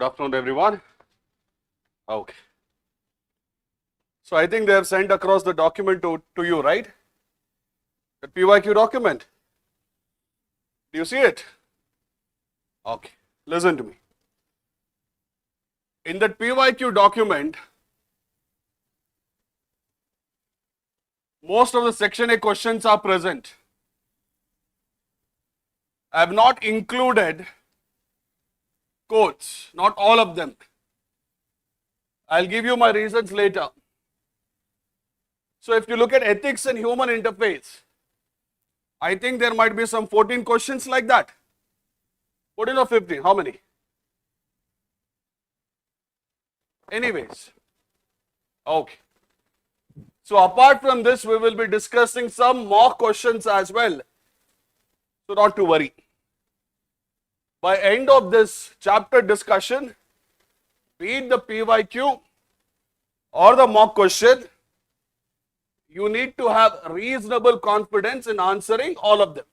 afternoon, everyone. Okay. So I think they have sent across the document to you, right? The PYQ document. Do you see it? Okay. Listen to me. In that PYQ document, most of the section A questions are present. I have not included quotes, not all of them. I'll give you my reasons later. So if you look at ethics and human interface, I think there might be some 14 questions like that. 14 or 15, how many? Anyways, okay. So apart from this, we will be discussing some mock questions as well. So not to worry. By end of this chapter discussion, be it the PYQ or the mock question, you need to have reasonable confidence in answering all of them.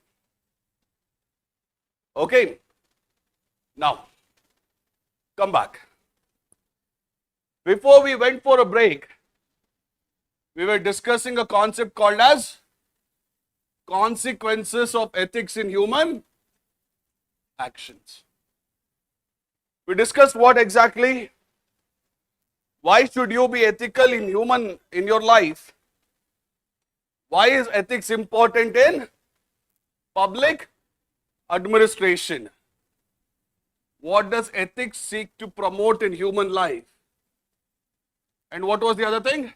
Okay. Now, come back. Before we went for a break, we were discussing a concept called as consequences of ethics in human actions. We discussed what exactly, why should you be ethical in your life? Why is ethics important in public administration? What does ethics seek to promote in human life? And what was the other thing?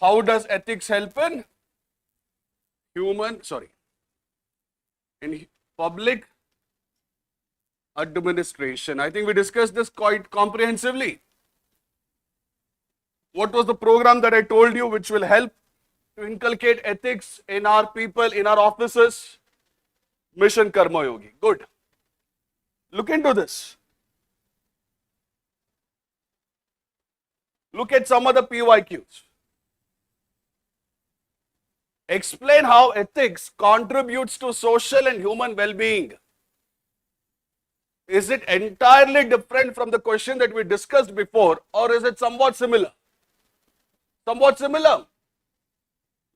How does ethics help in public administration? I think we discussed this quite comprehensively. What was the program that I told you which will help to inculcate ethics in our people, in our offices? Mission Karma Yogi. Good. Look into this. Look at some of the PYQs. Explain how ethics contributes to social and human well-being. Is it entirely different from the question that we discussed before, or is it somewhat similar? Somewhat similar.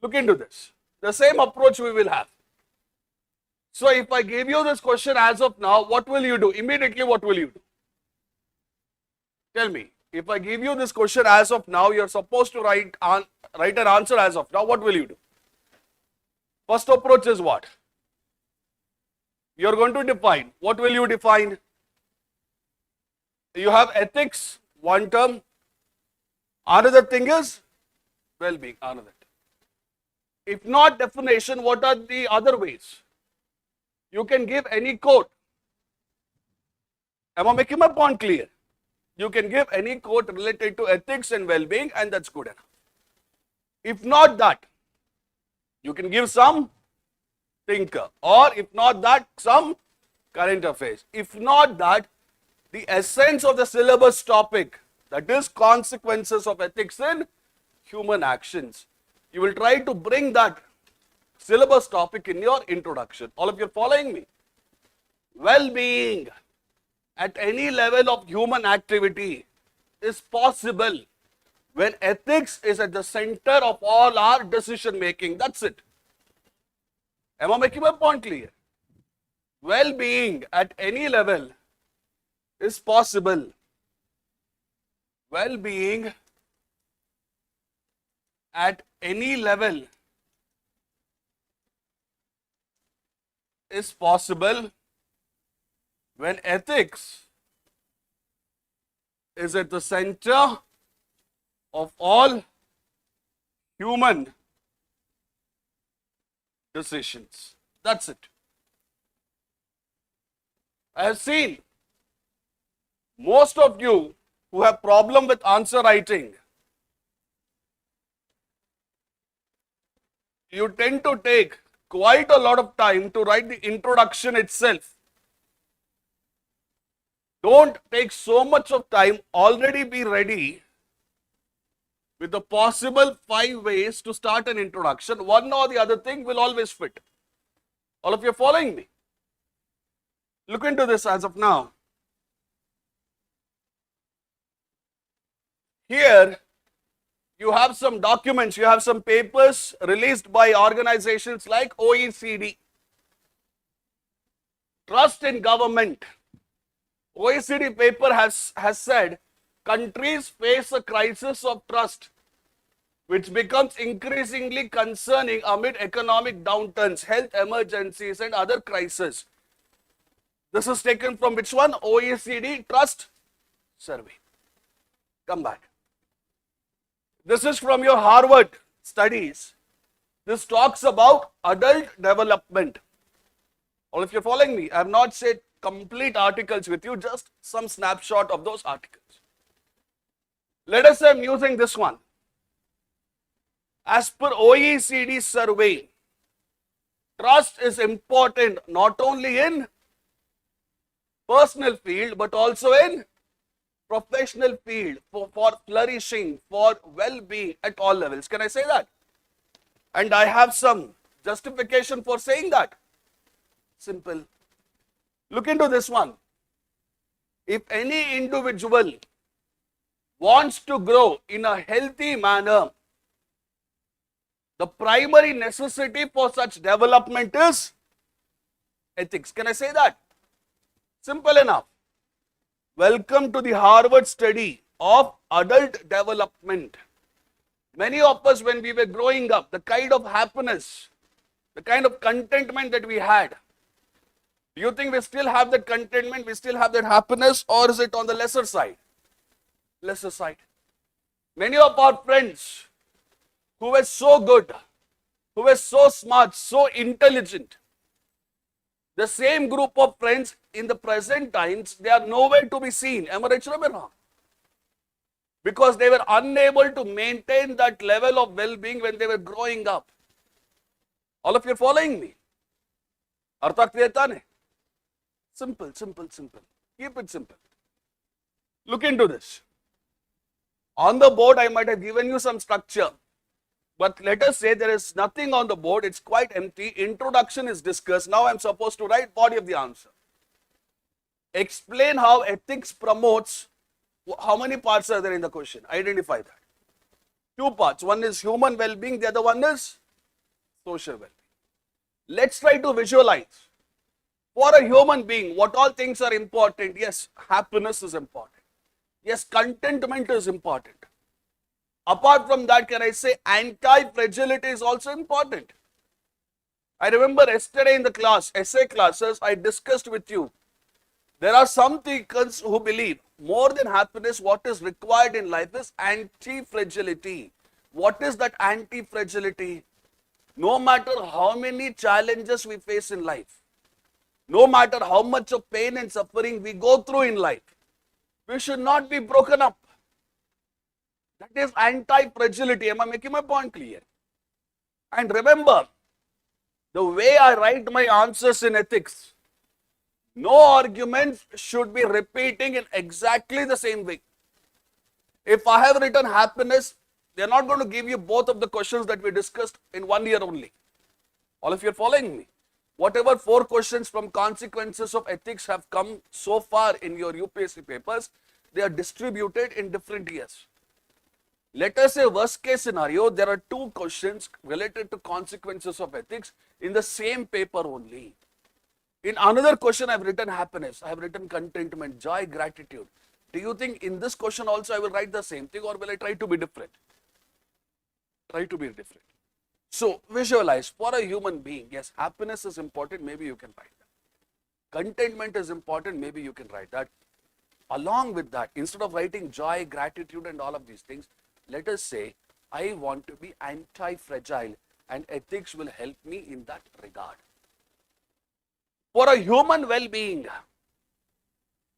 Look into this. The same approach we will have. So if I give you this question as of now, what will you do? Immediately, what will you do? Tell me. If I give you this question as of now, you are supposed to write an answer as of now, what will you do? First approach is what? You are going to define. What will you define? You have ethics, one term. Another thing is well-being, another. If not definition, what are the other ways? You can give any quote. Am I making my point clear? You can give any quote related to ethics and well-being, and that's good enough. If not that, you can give some thinker, or if not that, some current affairs. If not that, the essence of the syllabus topic, that is consequences of ethics in human actions. You will try to bring that syllabus topic in your introduction. All of you are following me? Well-being at any level of human activity is possible when ethics is at the center of all our decision making. That's it. Am I making my point clear? Well-being at any level is possible. Well-being at any level is possible when ethics is at the center of all human decisions. That's it. I have seen most of you who have problem with answer writing, you tend to take quite a lot of time to write the introduction itself. Don't take so much of time, already be ready with the possible 5 ways to start an introduction. One or the other thing will always fit. All of you are following me? Look into this as of now. Here, you have some documents, you have some papers released by organizations like OECD. Trust in government. OECD paper has said countries face a crisis of trust, which becomes increasingly concerning amid economic downturns, health emergencies, and other crises. This is taken from which one? OECD Trust Survey. Come back. This is from your Harvard studies. This talks about adult development. All if you're following me, I have not said complete articles with you, just some snapshot of those articles. Let us say I'm using this one. As per OECD survey, trust is important not only in personal field but also in professional field for flourishing, for well-being at all levels. Can I say that? And I have some justification for saying that. Simple. Look into this one. If any individual wants to grow in a healthy manner, the primary necessity for such development is ethics. Can I say that? Simple enough. Welcome to the Harvard study of adult development. Many of us, when we were growing up, the kind of happiness, the kind of contentment that we had, do you think we still have that contentment, we still have that happiness, or is it on the lesser side? Lesser side. Many of our friends who were so good, who were so smart, so intelligent, the same group of friends in the present times, they are nowhere to be seen. Am I right or am I wrong? Because they were unable to maintain that level of well-being when they were growing up. All of you are following me? Artha kriyata ne? Simple, simple, simple. Keep it simple. Look into this. On the board, I might have given you some structure. But let us say there is nothing on the board, it's quite empty. Introduction is discussed. Now I am supposed to write body of the answer. Explain how ethics promotes. How many parts are there in the question? Identify that. 2 parts. One is human well-being, the other one is social well-being. Let's try to visualize. For a human being, what all things are important? Yes, happiness is important. Yes, contentment is important. Apart from that, can I say anti-fragility is also important? I remember yesterday in the class, essay classes, I discussed with you. There are some thinkers who believe more than happiness, what is required in life is anti-fragility. What is that anti-fragility? No matter how many challenges we face in life, no matter how much of pain and suffering we go through in life, we should not be broken up. That is anti-fragility. Am I making my point clear? And remember, the way I write my answers in ethics, no arguments should be repeating in exactly the same way. If I have written happiness, they are not going to give you both of the questions that we discussed in 1 year only. All of you are following me. Whatever 4 questions from consequences of ethics have come so far in your UPSC papers, they are distributed in different years. Let us say worst case scenario, there are 2 questions related to consequences of ethics in the same paper only. In another question, I have written happiness, I have written contentment, joy, gratitude. Do you think in this question also I will write the same thing, or will I try to be different? Try to be different. So visualize, for a human being, yes, happiness is important, maybe you can write that. Contentment is important, maybe you can write that. Along with that, instead of writing joy, gratitude and all of these things, let us say, I want to be anti-fragile and ethics will help me in that regard. For a human well-being,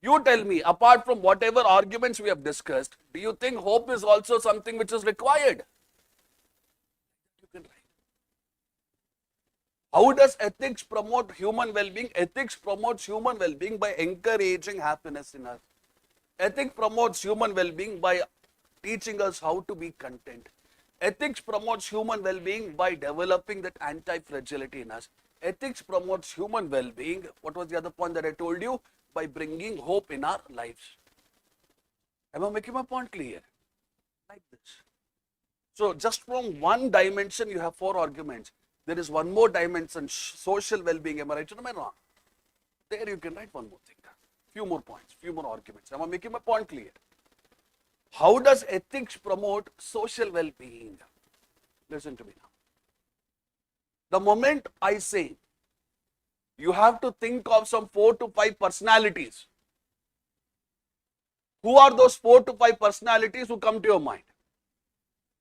you tell me, apart from whatever arguments we have discussed, do you think hope is also something which is required? You can write. How does ethics promote human well-being? Ethics promotes human well-being by encouraging happiness in us. Ethics promotes human well-being by teaching us how to be content. Ethics promotes human well-being by developing that anti-fragility in us. Ethics promotes human well-being. What was the other point that I told you? By bringing hope in our lives. Am I making my point clear? Like this. So just from one dimension, you have 4 arguments. There is one more dimension, social well-being. Am I right or am I wrong? There you can write one more thing. Few more points, few more arguments. Am I making my point clear? How does ethics promote social well-being? Listen to me now. The moment I say you have to think of some 4 to 5 personalities, who are those 4 to 5 personalities who come to your mind?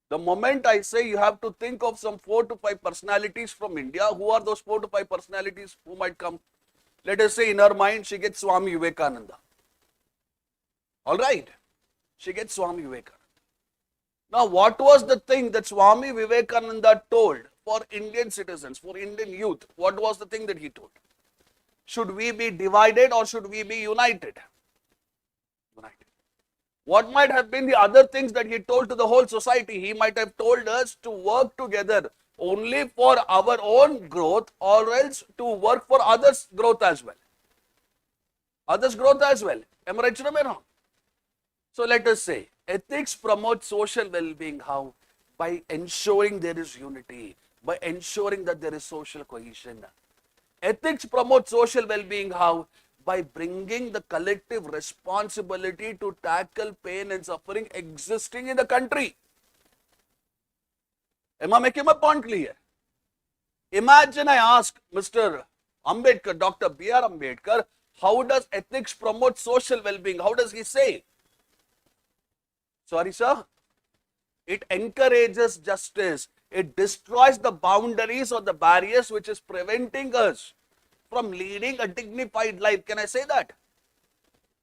The moment I say you have to think of some 4 to 5 personalities from India, who are those 4 to 5 personalities who might come? Let us say in her mind she gets Swami Vivekananda. Alright, she gets Swami Vivekananda. Now what was the thing that Swami Vivekananda told for Indian citizens, for Indian youth? What was the thing that he told? Should we be divided or should we be united? United. What might have been the other things that he told to the whole society? He might have told us to work together only for our own growth or else to work for others' growth as well. Others' growth as well. Am I right or am I wrong? So let us say, ethics promotes social well-being. How? By ensuring there is unity, by ensuring that there is social cohesion. Ethics promotes social well-being. How? By bringing the collective responsibility to tackle pain and suffering existing in the country. Am I making my point clear? Imagine I ask Mr. Ambedkar, Dr. B.R. Ambedkar, how does ethics promote social well-being? How does he say? Sorry, sir. It encourages justice. It destroys the boundaries or the barriers which is preventing us from leading a dignified life. Can I say that?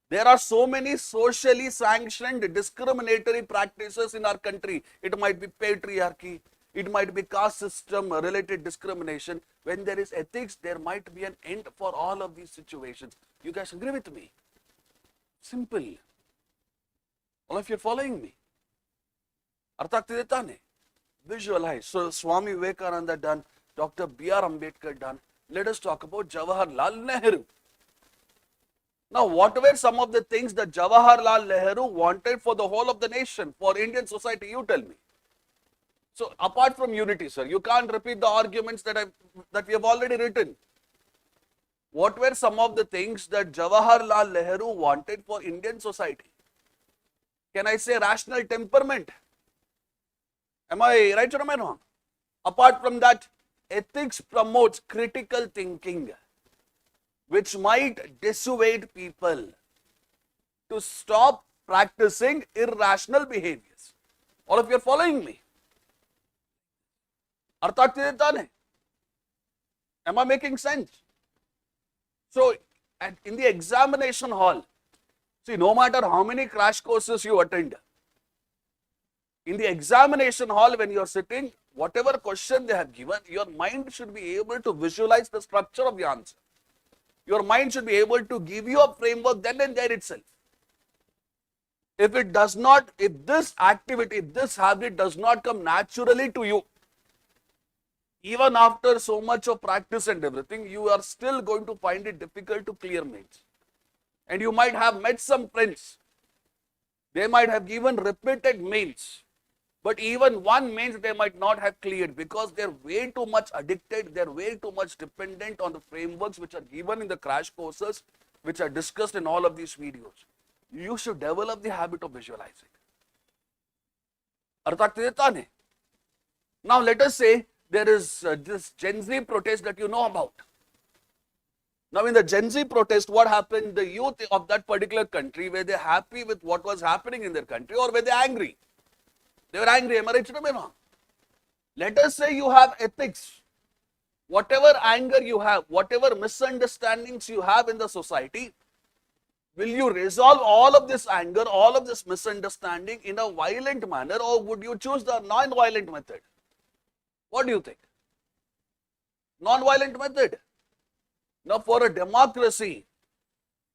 There are so many socially sanctioned discriminatory practices in our country. It might be patriarchy. It might be caste system related discrimination. When there is ethics, there might be an end for all of these situations. You guys agree with me? Simple. All of you are following me? ಅರ್ಥ ಆಗ್ತಿದೆ ತಾನೆ? Visualize. So Swami Vivekananda done, Dr. B.R. Ambedkar done. Let us talk about Jawaharlal Nehru. Now, what were some of the things that Jawaharlal Nehru wanted for the whole of the nation, for Indian society? You tell me. So, apart from unity, sir, you can't repeat the arguments that we have already written. What were some of the things that Jawaharlal Nehru wanted for Indian society? Can I say rational temperament? Am I right or am I wrong? Apart from that, ethics promotes critical thinking, which might dissuade people to stop practicing irrational behaviors. All of you are following me? Artha ಆಗ್ತಿದೆ ತಾನೆ? Am I making sense? So, in the examination hall, see, no matter how many crash courses you attend, in the examination hall when you are sitting, whatever question they have given, your mind should be able to visualize the structure of the answer. Your mind should be able to give you a framework then and there itself. If it does not, if this activity, this habit does not come naturally to you, even after so much of practice and everything, you are still going to find it difficult to clear mains. And you might have met some friends. They might have given repeated mains. But even one mains they might not have cleared because they're way too much addicted, they're way too much dependent on the frameworks which are given in the crash courses, which are discussed in all of these videos. You should develop the habit of visualizing. ಅರ್ಥ ಆಗ್ತಿದೆ ತಾನೆ? Now let us say there is this Gen Z protest that you know about. Now in the Gen Z protest, what happened? The youth of that particular country, were they happy with what was happening in their country or were they angry? They were angry. Am I right or am I wrong? Let us say you have ethics. Whatever anger you have, whatever misunderstandings you have in the society, will you resolve all of this anger, all of this misunderstanding in a violent manner, or would you choose the non-violent method? What do you think? Non-violent method. Now for a democracy,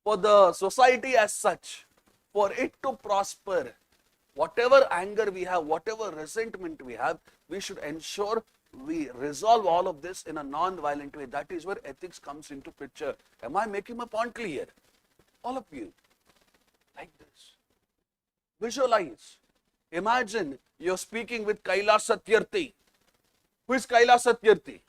for the society as such, for it to prosper, whatever anger we have, whatever resentment we have, we should ensure we resolve all of this in a non-violent way. That is where ethics comes into picture. Am I making my point clear? All of you. Like this. Visualize. Imagine you're speaking with Kailash Satyarthi. Who is Kailash Satyarthi?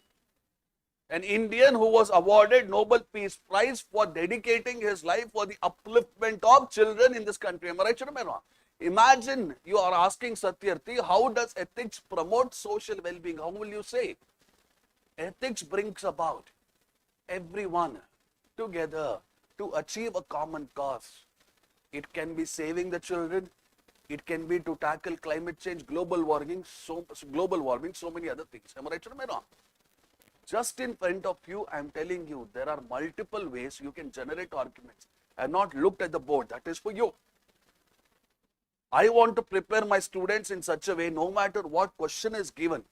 An Indian who was awarded Nobel Peace Prize for dedicating his life for the upliftment of children in this country. Am I right or am I wrong? Imagine you are asking Satyarthi, how does ethics promote social well-being? How will you say? Ethics brings about everyone together to achieve a common cause. It can be saving the children. It can be to tackle climate change, global warming, so many other things. Am I right or am I wrong? Just in front of you, I am telling you, there are multiple ways you can generate arguments. I have not looked at the board. That is for you. I want to prepare my students in such a way, no matter what question is given,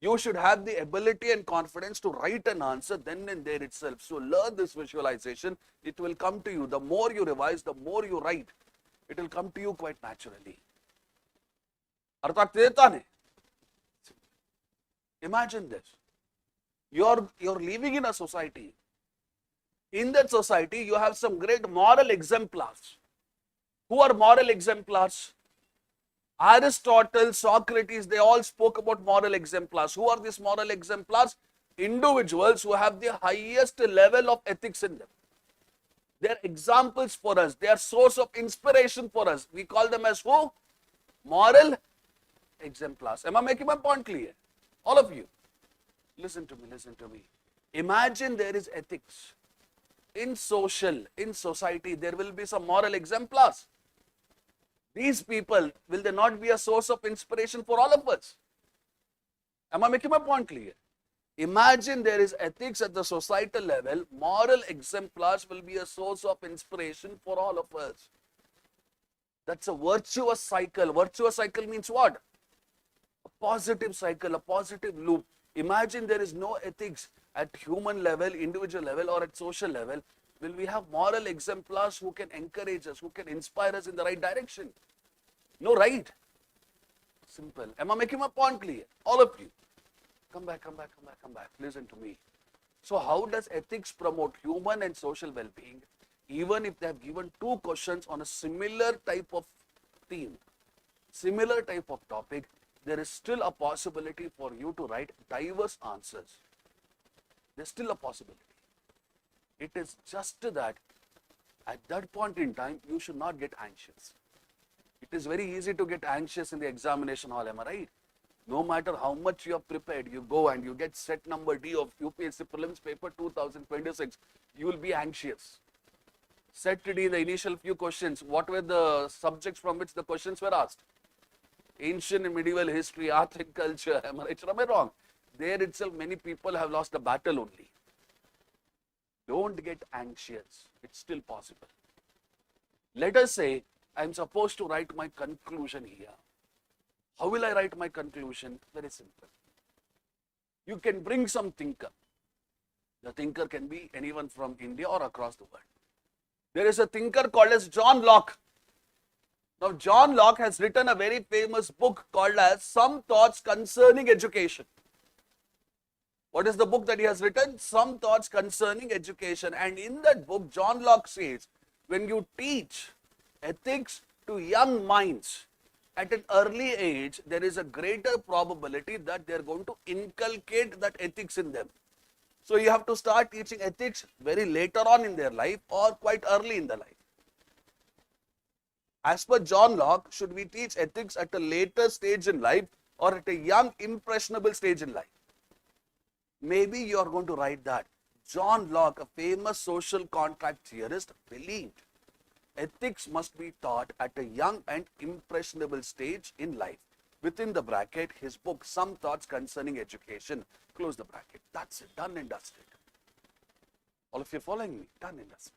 you should have the ability and confidence to write an answer then and there itself. So learn this visualization. It will come to you. The more you revise, the more you write, it will come to you quite naturally. अर्थ ಆಗ್ತಿದೆ ತಾನೆ? Imagine this. You're living in a society. In that society, you have some great moral exemplars. Who are moral exemplars? Aristotle, Socrates, they all spoke about moral exemplars. Who are these moral exemplars? Individuals who have the highest level of ethics in them. They are examples for us. They are source of inspiration for us. We call them as who? Moral exemplars. Am I making my point clear? All of you. Listen to me, listen to me. Imagine there is ethics. In society, there will be some moral exemplars. These people, will they not be a source of inspiration for all of us? Am I making my point clear? Imagine there is ethics at the societal level, moral exemplars will be a source of inspiration for all of us. That's a virtuous cycle. Virtuous cycle means what? A positive cycle, a positive loop. Imagine there is no ethics at human level, individual level, or at social level. Will we have moral exemplars who can encourage us, who can inspire us in the right direction? No, right? Simple. Am I making my point clear? All of you. Come back. Listen to me. So how does ethics promote human and social well-being? Even if they have given two questions on a similar type of theme, similar type of topic, there is still a possibility for you to write diverse answers. There's still a possibility. It is just that at that point in time, you should not get anxious. It is very easy to get anxious in the examination hall, am I right? No matter how much you have prepared, you go and you get set number D of UPSC prelims paper 2026, you will be anxious. Set D in the initial few questions, what were the subjects from which the questions were asked? Ancient and medieval history, art and culture, am I right or am I wrong? There itself, many people have lost the battle only. Don't get anxious. It's still possible. Let us say, I'm supposed to write my conclusion here. How will I write my conclusion? Very simple. You can bring some thinker. The thinker can be anyone from India or across the world. There is a thinker called as John Locke. Now, John Locke has written a very famous book called as Some Thoughts Concerning Education. What is the book that he has written? Some Thoughts Concerning Education. And in that book, John Locke says, when you teach ethics to young minds at an early age, there is a greater probability that they are going to inculcate that ethics in them. So you have to start teaching ethics very later on in their life or quite early in the life. As per John Locke, should we teach ethics at a later stage in life or at a young, impressionable stage in life? Maybe you are going to write that. John Locke, a famous social contract theorist, believed ethics must be taught at a young and impressionable stage in life. Within the bracket, his book, Some Thoughts Concerning Education, close the bracket. That's it, done and dusted. All of you following me? Done and dusted.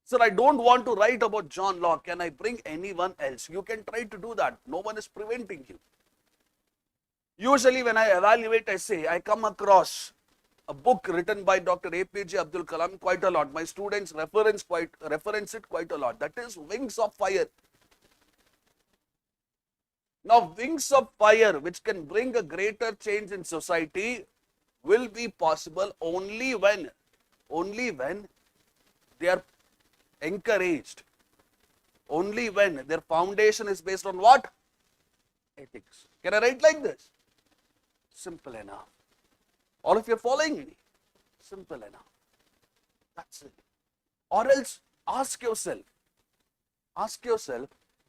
Sir, I don't want to write about John Locke. Can I bring anyone else? You can try to do that. No one is preventing you. Usually when I evaluate essay, I come across a book written by Dr. APJ Abdul Kalam quite a lot. My students reference it quite a lot. That is Wings of Fire. Now, Wings of Fire, which can bring a greater change in society, will be possible only when they are encouraged, only when their foundation is based on what? Ethics. Can I write like this? Simple enough. All of you are following me? Simple enough. That's it. Or else ask yourself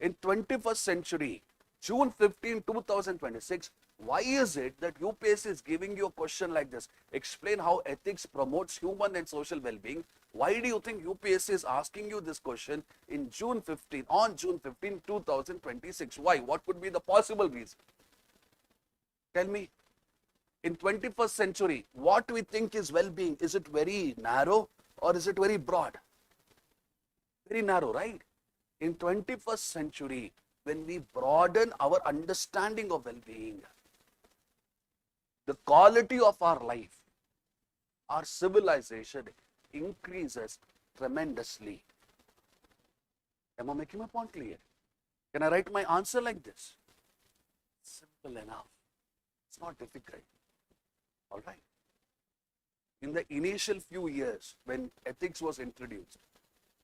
in 21st century, June 15, 2026, why is it that UPSC is giving you a question like this? Explain how ethics promotes human and social well-being. Why do you think UPSC is asking you this question in on June 15, 2026? Why? What could be the possible reason? Tell me. In 21st century, what we think is well-being, is it very narrow or is it very broad? Very narrow, right? In 21st century, when we broaden our understanding of well-being, the quality of our life, our civilization increases tremendously. Am I making my point clear? Can I write my answer like this? Simple enough. It's not difficult. All right. In the initial few years when ethics was introduced,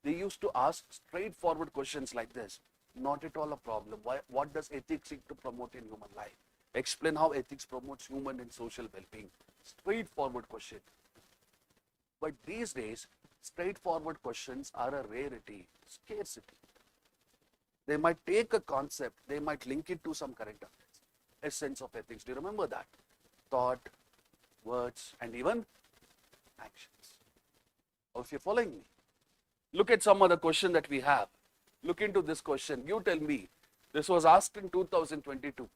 they used to ask straightforward questions like this. Not at all a problem. What does ethics seek to promote in human life? Explain how ethics promotes human and social well-being. Straightforward question. But these days, straightforward questions are a rarity, scarcity. They might take a concept, they might link it to some current affairs. Essence of ethics. Do you remember that? Thought, words, and even actions. Or if you're following me, look at some other question that we have. Look into this question. You tell me, this was asked in 2022.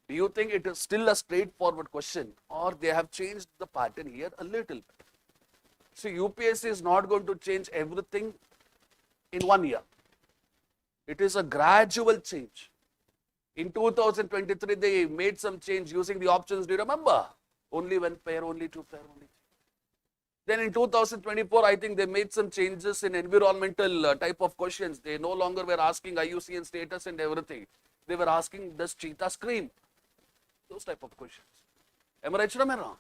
Do you think it is still a straightforward question or they have changed the pattern here a little bit? See, UPSC is not going to change everything in 1 year. It is a gradual change. In 2023, they made some change using the options. Do you remember? Only one pair, only two pair, only. Then in 2024, I think they made some changes in environmental type of questions. They no longer were asking IUCN status and everything. They were asking, does cheetah scream? Those type of questions. Am I right or am I wrong?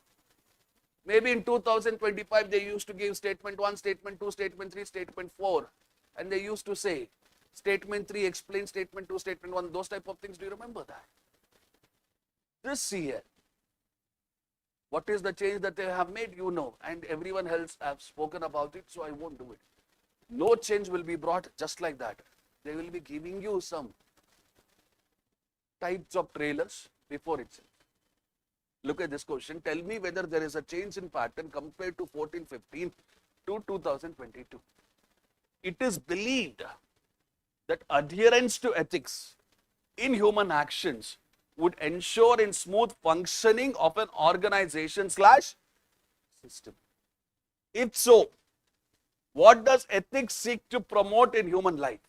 Maybe in 2025, they used to give statement 1, statement 2, statement 3, statement 4. And they used to say, statement 3 explain statement 2, statement 1, those type of things. Do you remember that? This year, what is the change that they have made? You know, and everyone else have spoken about it, so I won't do it. No change will be brought just like that. They will be giving you some types of trailers before itself. Look at this question. Tell me whether there is a change in pattern compared to 14-15 to 2022. It is believed that adherence to ethics in human actions would ensure in smooth functioning of an organization / system. If so, what does ethics seek to promote in human life?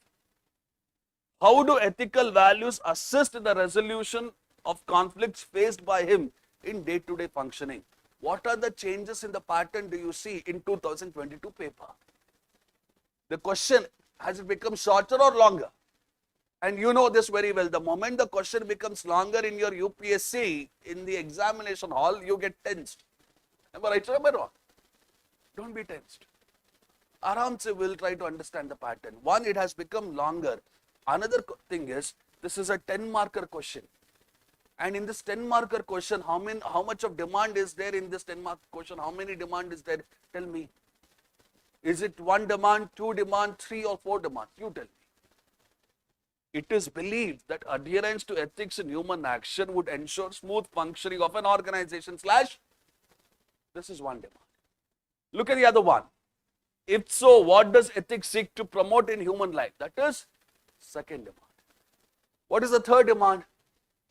How do ethical values assist in the resolution of conflicts faced by him in day-to-day functioning? What are the changes in the pattern do you see in 2022 paper? The question, has it become shorter or longer? And you know this very well. The moment the question becomes longer in your UPSC, in the examination hall, you get tensed. Am I right or am I wrong? Don't be tensed. Aramse will try to understand the pattern. One, it has become longer. Another thing is, this is a 10-marker question. And in this 10-marker question, how much of demand is there in this 10-mark question? How many demand is there? Tell me. Is it 1 demand, 2 demand, 3 or 4 demands? You tell me. It is believed that adherence to ethics in human action would ensure smooth functioning of an organization / this is 1 demand. Look at the other one. If so, what does ethics seek to promote in human life? That is 2nd demand. What is the 3rd demand?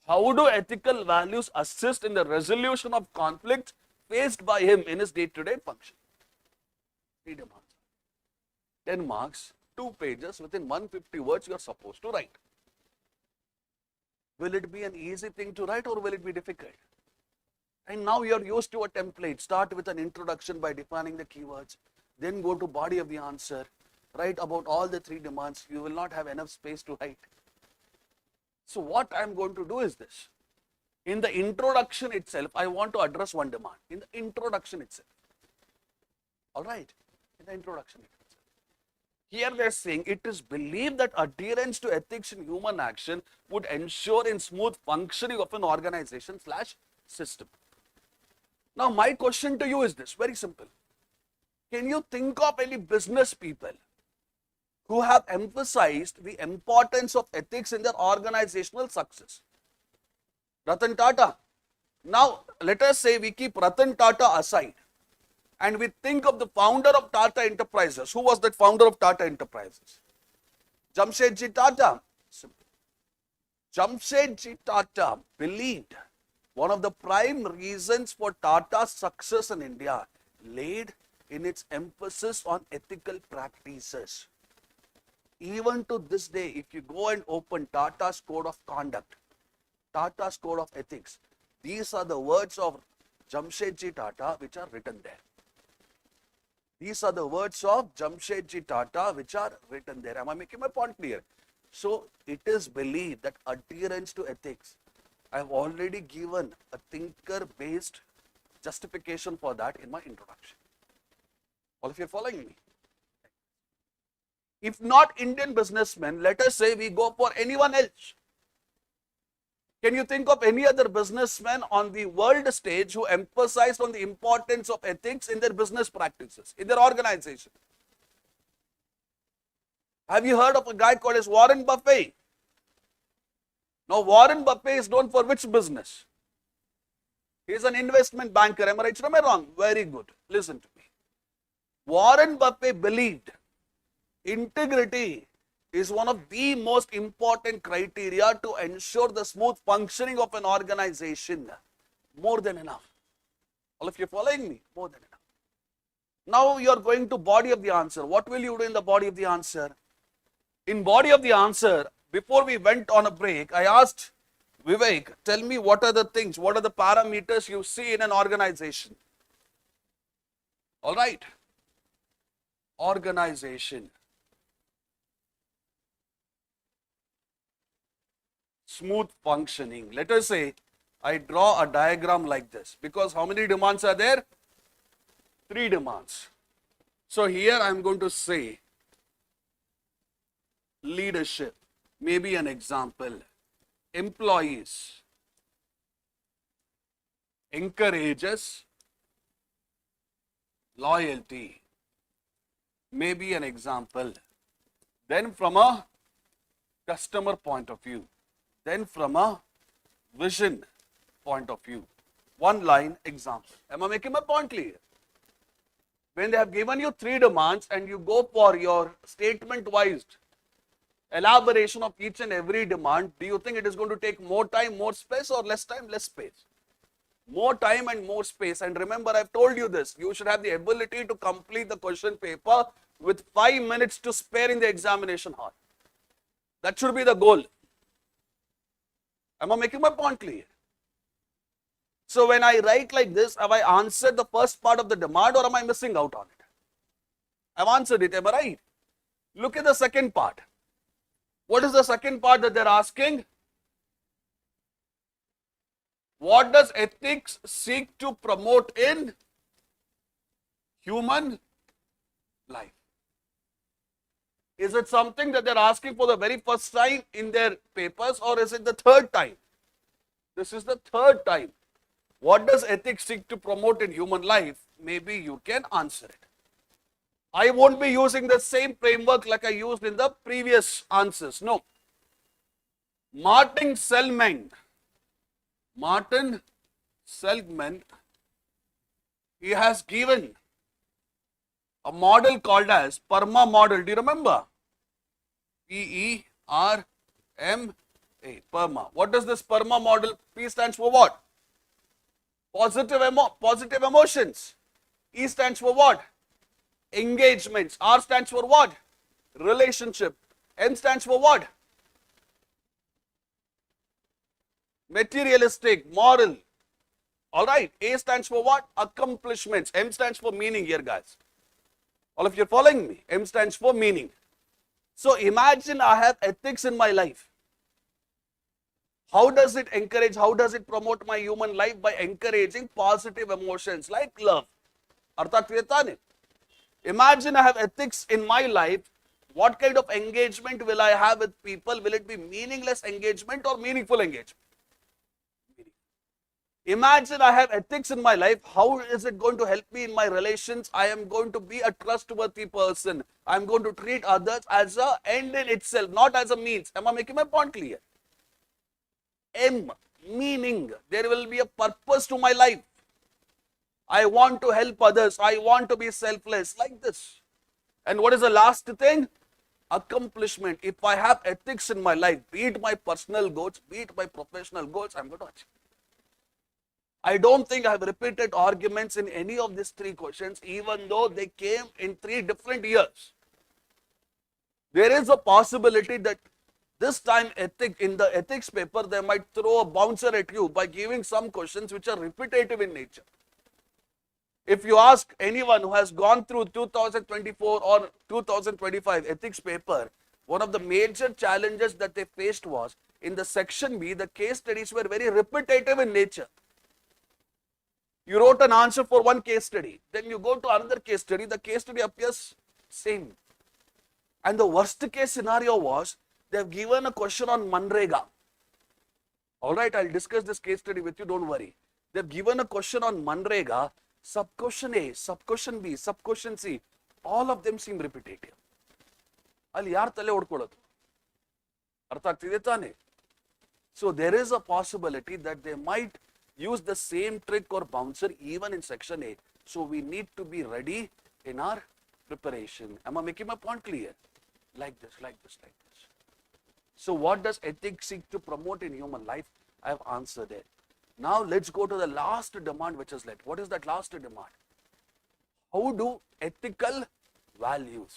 How do ethical values assist in the resolution of conflicts faced by him in his day-to-day function? 3 demands. 10 marks, 2 pages, within 150 words you are supposed to write. Will it be an easy thing to write or will it be difficult? And now you are used to a template. Start with an introduction by defining the keywords, then go to body of the answer, write about all the 3 demands. You will not have enough space to write. So what I am going to do is this. In the introduction itself, I want to address 1 demand. In the introduction itself. All right. In the introduction itself. Here they are saying it is believed that adherence to ethics in human action would ensure in smooth functioning of an organization slash system. Now my question to you is this, very simple. Can you think of any business people who have emphasized the importance of ethics in their organizational success? Ratan Tata. Now let us say we keep Ratan Tata aside and we think of the founder of Tata Enterprises. Who was that founder of Tata Enterprises? Jamshedji Tata. Jamshedji Tata believed one of the prime reasons for Tata's success in India laid in its emphasis on ethical practices. Even to this day, if you go and open Tata's Code of Conduct, Tata's Code of Ethics, these are the words of Jamshedji Tata which are written there. These are the words of Jamshedji Tata which are written there. Am I making my point clear? So, it is believed that adherence to ethics, I have already given a thinker-based justification for that in my introduction. All of you are following me? If not Indian businessmen, let us say we go for anyone else. Can you think of any other businessman on the world stage who emphasized on the importance of ethics in their business practices, in their organization? Have you heard of a guy called as Warren Buffett? Now, Warren Buffett is known for which business? He is an investment banker. Am I right or am I wrong? Very good. Listen to me. Warren Buffett believed integrity is one of the most important criteria to ensure the smooth functioning of an organization. More than enough. All of you following me? More than enough. Now you are going to body of the answer. What will you do in the body of the answer? In body of the answer, before we went on a break, I asked Vivek, tell me what are the things, what are the parameters you see in an organization? All right. Organization. Smooth functioning. Let us say I draw a diagram like this, because how many demands are there? 3 demands. So here I am going to say leadership, maybe an example. Employees encourages loyalty, maybe an example. Then from a customer point of view, then from a vision point of view. One line example. Am I making my point clear? When they have given you 3 demands and you go for your statement-wise elaboration of each and every demand, do you think it is going to take more time, more space, or less time, less space? More time and more space. And remember, I have told you this, you should have the ability to complete the question paper with 5 minutes to spare in the examination hall. That should be the goal. Am I making my point clear? So when I write like this, have I answered the first part of the demand or am I missing out on it? I've answered it, am I right? Look at the second part. What is the second part that they're asking? What does ethics seek to promote in human life? Is it something that they're asking for the very first time in their papers, or is it the third time? This is the third time. What does ethics seek to promote in human life? Maybe you can answer it. I won't be using the same framework like I used in the previous answers. No. Martin Seligman, he has given a model called as PERMA model. Do you remember? P-E-R-M-A, PERMA. What does this PERMA model? P stands for what? Positive emotions. E stands for what? Engagements. R stands for what? Relationship. M stands for what? Materialistic, moral. Alright. A stands for what? Accomplishments. M stands for meaning here, guys. All of you are following me? M stands for meaning. So imagine I have ethics in my life. How does it encourage, how does it promote my human life? By encouraging positive emotions like love. Arthat Vietane. Imagine I have ethics in my life What kind of engagement will I have with people? Will it be meaningless engagement or meaningful engagement? Imagine I have ethics in my life. How is it going to help me in my relations? I am going to be a trustworthy person. I am going to treat others as an end in itself, not as a means. Am I making my point clear? M, meaning. There will be a purpose to my life. I want to help others. I want to be selfless, like this. And what is the last thing? Accomplishment. If I have ethics in my life, be it my personal goals, be it my professional goals, I'm going to achieve. I don't think I have repeated arguments in any of these three questions, even though they came in 3 different years. There is a possibility that this time in the ethics paper, they might throw a bouncer at you by giving some questions which are repetitive in nature. If you ask anyone who has gone through 2024 or 2025 ethics paper, one of the major challenges that they faced was, in the section B, the case studies were very repetitive in nature. You wrote an answer for one case study, then you go to another case study, the case study appears same. And the worst case scenario was, they have given a question on Manrega. Alright, I'll discuss this case study with you, don't worry. They have given a question on Manrega, sub-question A, sub-question B, sub-question C, all of them seem repetitive. ಅಲ್ಲಿ ಯಾರು ತಲೆ ಹೊಡ್ಕೊಳ್ಳೋದು? ಅರ್ಥ ಆಗ್ತಿದೆ ತಾನೆ? So there is a possibility that they might use the same trick or bouncer even in section A. So we need to be ready in our preparation. Am I making my point clear? Like this, like this, like this. So what does ethics seek to promote in human life? I have answered it. Now let's go to the last demand which is left. What is that last demand? How do ethical values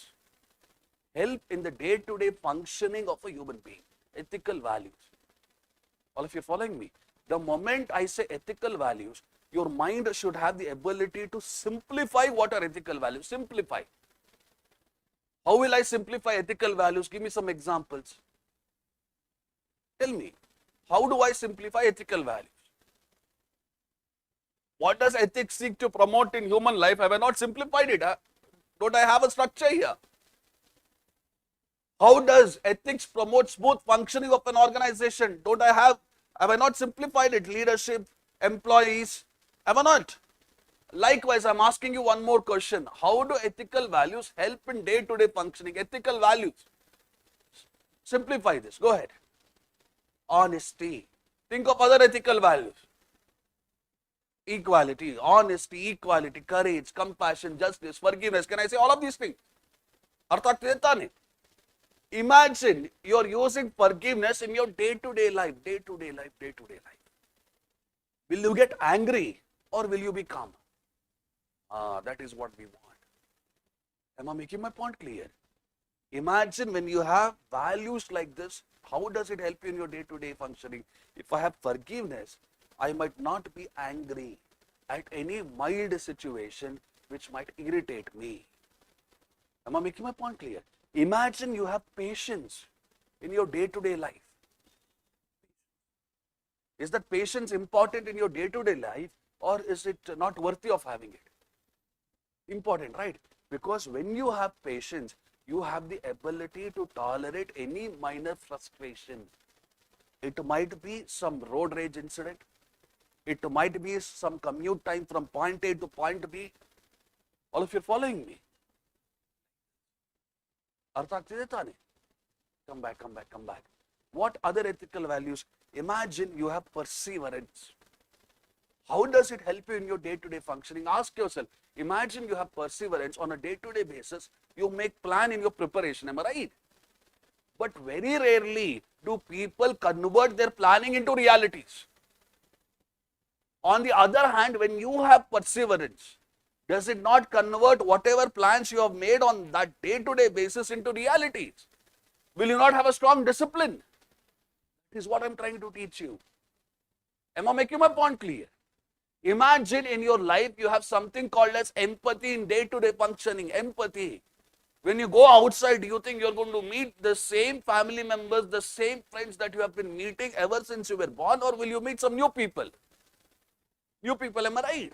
help in the day-to-day functioning of a human being? Ethical values. All of you following me? The moment I say ethical values, your mind should have the ability to simplify what are ethical values. Simplify. How will I simplify ethical values? Give me some examples. Tell me, how do I simplify ethical values? What does ethics seek to promote in human life? Have I not simplified it? Don't I have a structure here? How does ethics promote smooth functioning of an organization? Have I not simplified it? Leadership, employees, have I not? Likewise, I'm asking you one more question. How do ethical values help in day-to-day functioning? Ethical values. Simplify this. Go ahead. Honesty. Think of other ethical values. Equality, honesty, equality, courage, compassion, justice, forgiveness. Can I say all of these things? Artha ಆಗ್ತಿದೆ ತಾನೆ? Imagine you're using forgiveness in your day-to-day life, day-to-day life, day-to-day life. Will you get angry or will you be calm? That is what we want. Am I making my point clear? Imagine when you have values like this, how does it help you in your day-to-day functioning? If I have forgiveness, I might not be angry at any mild situation which might irritate me. Am I making my point clear? Imagine you have patience in your day-to-day life. Is that patience important in your day-to-day life or is it not worthy of having it? Important, right? Because when you have patience, you have the ability to tolerate any minor frustration. It might be some road rage incident. It might be some commute time from point A to point B. All of you are following me? Artha ಆಗ್ತಿದೆ ತಾನೆ? Come back, come back, come back. What other ethical values? Imagine you have perseverance. How does it help you in your day-to-day functioning? Ask yourself. Imagine you have perseverance on a day-to-day basis. You make plan in your preparation. Am I right? But very rarely do people convert their planning into realities. On the other hand, when you have perseverance, does it not convert whatever plans you have made on that day-to-day basis into realities? Will you not have a strong discipline? This is what I'm trying to teach you. Am I making my point clear? Imagine in your life you have something called as empathy in day-to-day functioning. Empathy. When you go outside, do you think you're going to meet the same family members, the same friends that you have been meeting ever since you were born, or will you meet some new people? New people, am I right?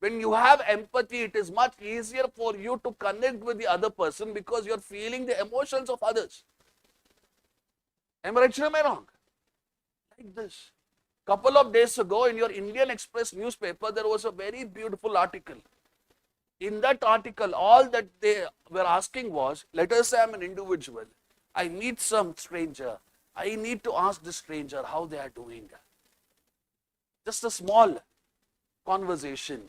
When you have empathy, it is much easier for you to connect with the other person because you're feeling the emotions of others. Am I right or am I wrong? Like this. Couple of days ago in your Indian Express newspaper, there was a very beautiful article. In that article, all that they were asking was, let us say I'm an individual. I meet some stranger. I need to ask this stranger how they are doing. Just a small conversation.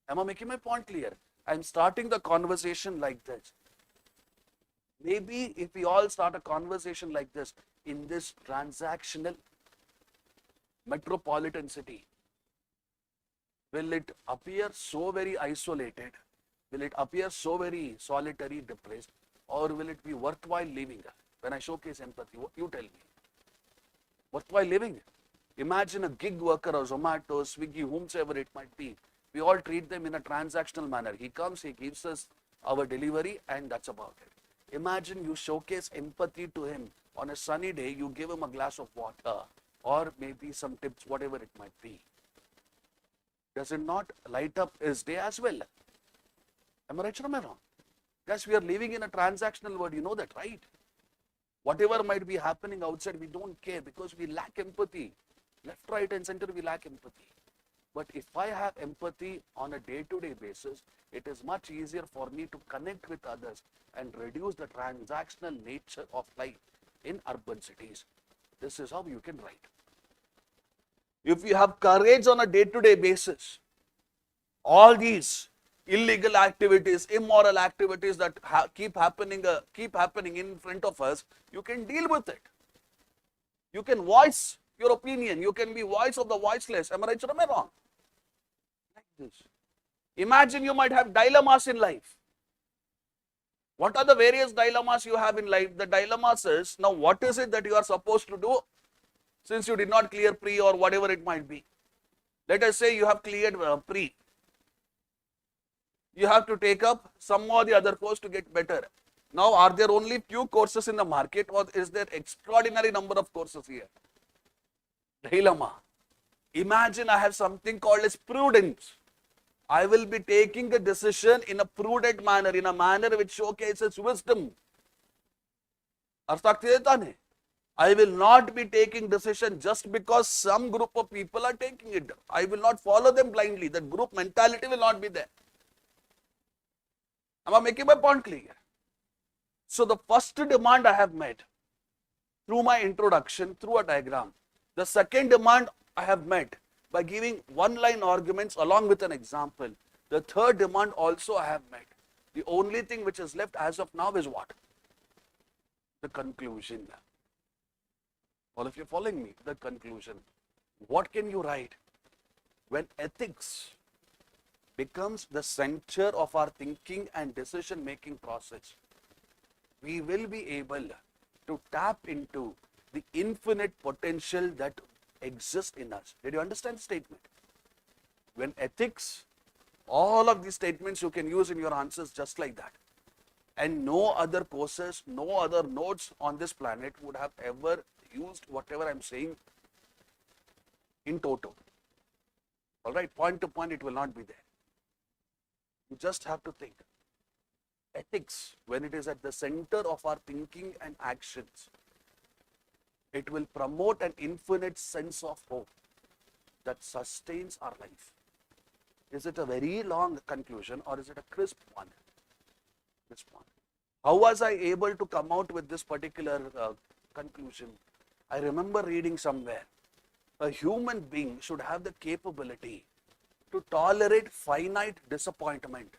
Am I making my point clear? I'm starting the conversation like this. Maybe if we all start a conversation like this in this transactional metropolitan city, will it appear so very isolated? Will it appear so very solitary, depressed? Or will it be worthwhile living? When I showcase empathy, what you tell me? Worthwhile living? Imagine a gig worker or Zomato, Swiggy, whomsoever it might be. We all treat them in a transactional manner. He comes, he gives us our delivery, and that's about it. Imagine you showcase empathy to him. On a sunny day, you give him a glass of water or maybe some tips, whatever it might be. Does it not light up his day as well? Am I right or am I wrong? Guys, we are living in a transactional world. You know that, right? Whatever might be happening outside, we don't care because we lack empathy. Left, right, and center, we lack empathy. But if I have empathy on a day-to-day basis, it is much easier for me to connect with others and reduce the transactional nature of life in urban cities. This is how you can write. If you have courage on a day-to-day basis, all these illegal activities, immoral activities that keep happening in front of us, you can deal with it. You can voice your opinion. You can be voice of the voiceless. Am I right or am I wrong? Like this. Imagine you might have dilemmas in life. What are the various dilemmas you have in life? The dilemmas is, now what is it that you are supposed to do since you did not clear pre or whatever it might be? Let us say you have cleared pre. You have to take up some or the other course to get better. Now, are there only few courses in the market or is there extraordinary number of courses here? Dilemma. Imagine I have something called as prudence. I will be taking a decision in a prudent manner, in a manner which showcases wisdom. I will not be taking decision just because some group of people are taking it. I will not follow them blindly. That group mentality will not be there. Am I making my point clear? So the first demand I have met through my introduction, through a diagram. The second demand I have met by giving one-line arguments along with an example. The third demand also I have met. The only thing which is left as of now is what? The conclusion. All of you following me? The conclusion. What can you write? When ethics becomes the center of our thinking and decision-making process, we will be able to tap into the infinite potential that exists in us. Did you understand the statement? When ethics, all of these statements you can use in your answers just like that. And no other courses, no other notes on this planet would have ever used whatever I'm saying in toto. All right, point to point, it will not be there. You just have to think. Ethics, when it is at the center of our thinking and actions, it will promote an infinite sense of hope that sustains our life. Is it a very long conclusion or is it a crisp one? Crisp one. How was I able to come out with this particular conclusion? I remember reading somewhere, a human being should have the capability to tolerate finite disappointment,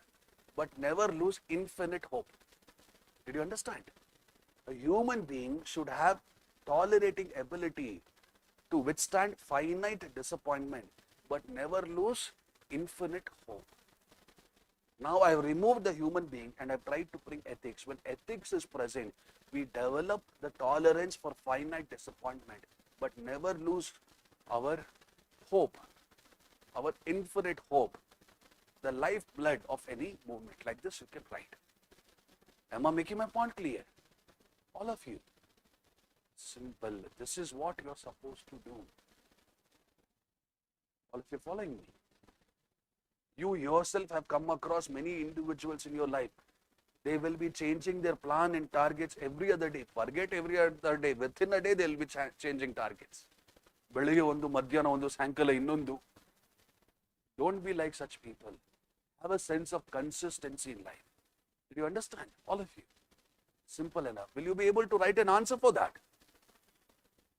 but never lose infinite hope. Did you understand? A human being should have tolerating ability to withstand finite disappointment, but never lose infinite hope. Now I have removed the human being and I have tried to bring ethics. When ethics is present, we develop the tolerance for finite disappointment, but never lose our hope, our infinite hope, the lifeblood of any movement. Like this you can write. Am I making my point clear? All of you. Simple. This is what you are supposed to do. All of you following me? You yourself have come across many individuals in your life. They will be changing their plan and targets every other day. Forget every other day. Within a day, they will be changing targets. ಬೆಳಿಗ್ಗೆ ಒಂದು ಮಧ್ಯಾಹ್ನ ಒಂದು ಸಾಯಂಕಾಲ ಇನ್ನೊಂದು. Don't be like such people. Have a sense of consistency in life. Did you understand? All of you. Simple enough. Will you be able to write an answer for that?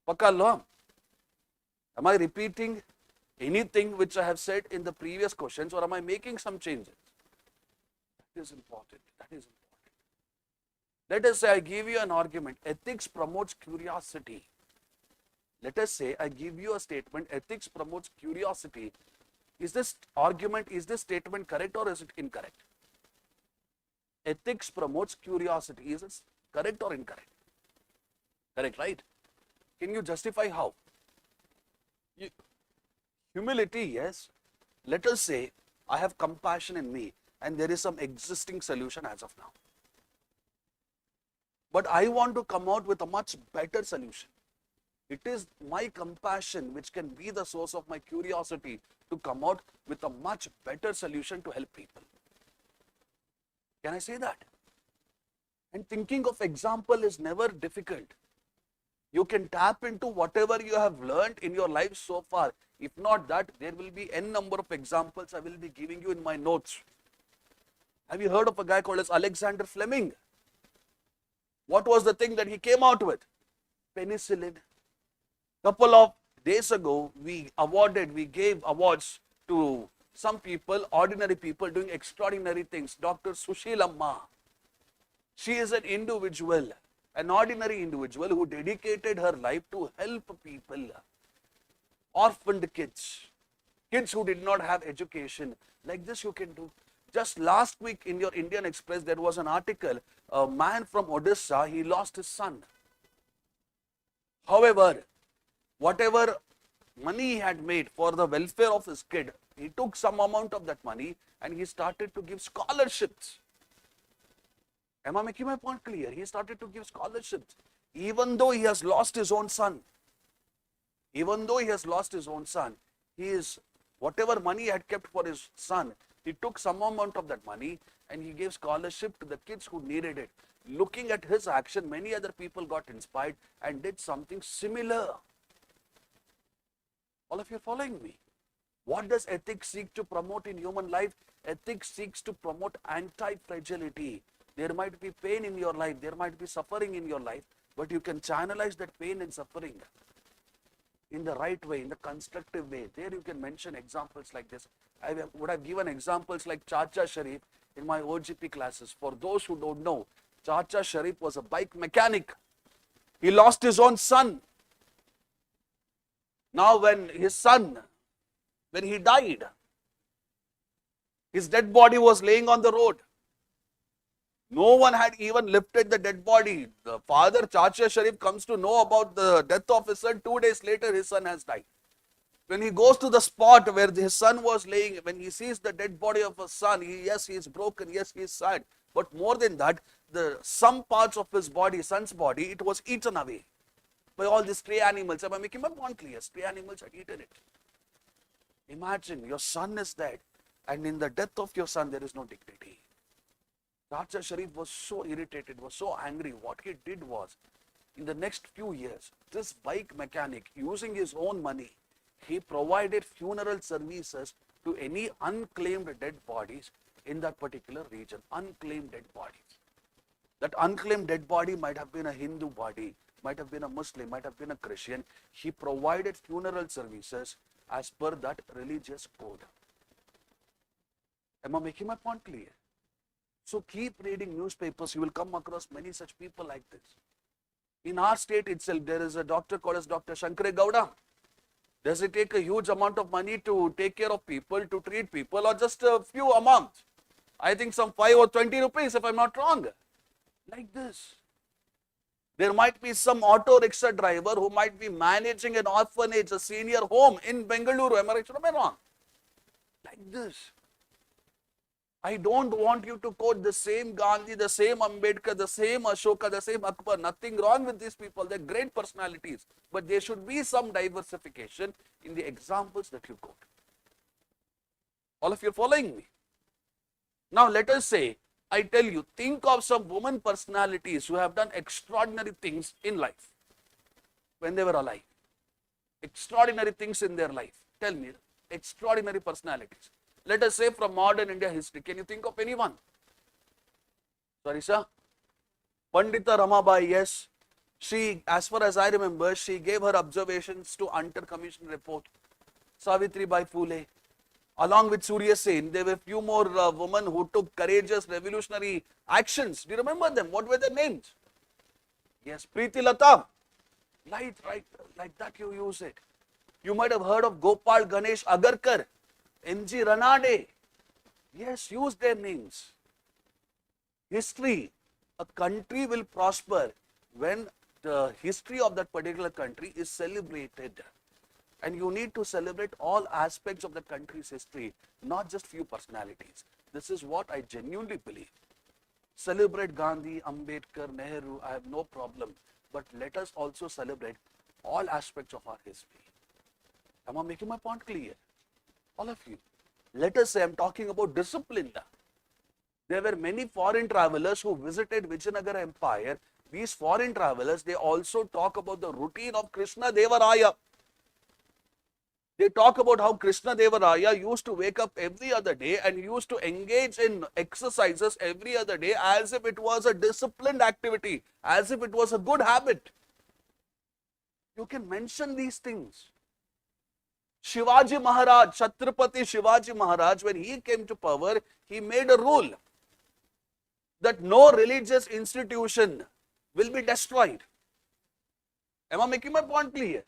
Pakka allo? Am I repeating anything which I have said in the previous questions, or am I making some changes? That is important. That is important. Let us say I give you an argument. Ethics promotes curiosity. Let us say I give you a statement. Ethics promotes curiosity. Is this argument, is this statement correct or is it incorrect? Ethics promotes curiosity. Is it correct or incorrect? Correct, right? Can you justify how? Humility, yes. Let us say I have compassion in me and there is some existing solution as of now. But I want to come out with a much better solution. It is my compassion which can be the source of my curiosity to come out with a much better solution to help people. Can I say that? And thinking of example is never difficult. You can tap into whatever you have learned in your life so far. If not that, there will be n number of examples I will be giving you in my notes. Have you heard of a guy called as Alexander Fleming? What was the thing that he came out with? Penicillin. Couple of days ago, we gave awards to some people, ordinary people doing extraordinary things. Dr. Sushilamma. She is an individual, an ordinary individual who dedicated her life to help people. Orphaned kids, kids who did not have education. Like this you can do. Just last week in your Indian Express, there was an article, a man from Odisha, he lost his son. However, whatever money he had made for the welfare of his kid, he took some amount of that money and he started to give scholarships. Am I making my point clear? He started to give scholarships. Even though he has lost his own son, even though he has lost his own son, he is, whatever money he had kept for his son, he took some amount of that money and he gave scholarship to the kids who needed it. Looking at his action, many other people got inspired and did something similar. All of you are following me? What does ethics seek to promote in human life? Ethics seeks to promote anti-fragility. There might be pain in your life, there might be suffering in your life, but you can channelize that pain and suffering in the right way, in the constructive way. There you can mention examples like this. I would have given examples like Chacha Sharif in my OGP classes. For those who don't know, Chacha Sharif was a bike mechanic. He lost his own son. Now when his son, when he died, his dead body was laying on the road. No one had even lifted the dead body. The father, Chacha Sharif, comes to know about the death of his son. 2 days later, his son has died. When he goes to the spot where his son was laying, when he sees the dead body of his son, he is broken, yes, he is sad. But more than that, some parts of his body, son's body, it was eaten away by all these stray animals. Am I making my point clear? Stray animals had eaten it. Imagine your son is dead, and in the death of your son, there is no dignity. Chacha Sharif was so irritated, was so angry. What he did was, in the next few years, this bike mechanic, using his own money, he provided funeral services to any unclaimed dead bodies in that particular region. Unclaimed dead bodies. That unclaimed dead body might have been a Hindu body, might have been a Muslim, might have been a Christian. He provided funeral services as per that religious code. Am I making my point clear? So keep reading newspapers, you will come across many such people like this. In our state itself, there is a doctor called as Dr. Shankare Gowda. Does it take a huge amount of money to take care of people, to treat people, or just a few amounts? I think some 5 or 20 rupees if I'm not wrong. Like this. There might be some auto rickshaw driver who might be managing an orphanage, a senior home in Bengaluru. Am I right or am I wrong? Like this. I don't want you to quote the same Gandhi, the same Ambedkar, the same Ashoka, the same Akbar. Nothing wrong with these people. They're great personalities. But there should be some diversification in the examples that you quote. All of you are following me? Now let us say, I tell you, think of some women personalities who have done extraordinary things in life when they were alive. Extraordinary things in their life. Tell me, extraordinary personalities. Let us say from modern India history. Can you think of anyone? Sorry, sir. Pandita Ramabai, yes. She, as far as I remember, she gave her observations to Hunter Commission report. Savitri Bai Phule. Along with Surya Sen, there were few more women who took courageous revolutionary actions. Do you remember them? What were their names? Yes, Preeti Lata. Right, like that you use it. You might have heard of Gopal Ganesh Agarkar, M.G. Ranade. Yes, use their names. History. A country will prosper when the history of that particular country is celebrated. And you need to celebrate all aspects of the country's history, not just few personalities. This is what I genuinely believe. Celebrate Gandhi, Ambedkar, Nehru, I have no problem. But let us also celebrate all aspects of our history. Am I making my point clear? All of you. Let us say I'm talking about discipline. There were many foreign travelers who visited Vijayanagara Empire. These foreign travelers, they also talk about the routine of Krishna Deva Raya. They talk about how Krishna Deva Raya used to wake up every other day and used to engage in exercises every other day as if it was a disciplined activity, as if it was a good habit. You can mention these things. Shivaji Maharaj, Chhatrapati Shivaji Maharaj, when he came to power, he made a rule that no religious institution will be destroyed. Am I making my point clear?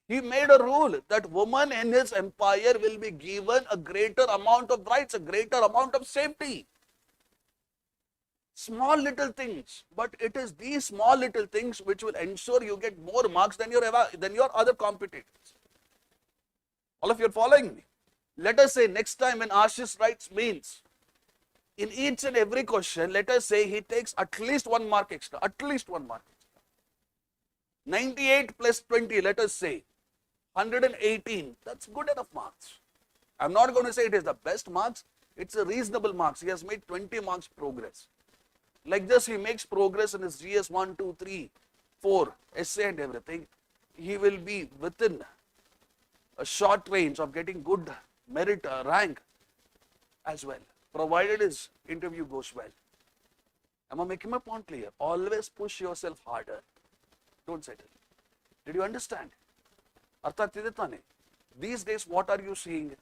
He made a rule that women in his empire will be given a greater amount of rights, a greater amount of safety. Small little things, but it is these small little things which will ensure you get more marks than your other competitors. All of you are following me? Let us say next time when Ashish writes means, in each and every question, let us say he takes at least 1 mark extra, at least 1 mark extra. 98 plus 20, let us say, 118, that's good enough marks. I'm not going to say it is the best marks, it's a reasonable marks. He has made 20 marks progress. Like this, he makes progress in his GS-1, 2, 3, 4, essay and everything. He will be within a short range of getting good merit rank as well, provided his interview goes well. Am I making my point clear? Always push yourself harder. Don't settle. Did you understand? These days, what are you seeing?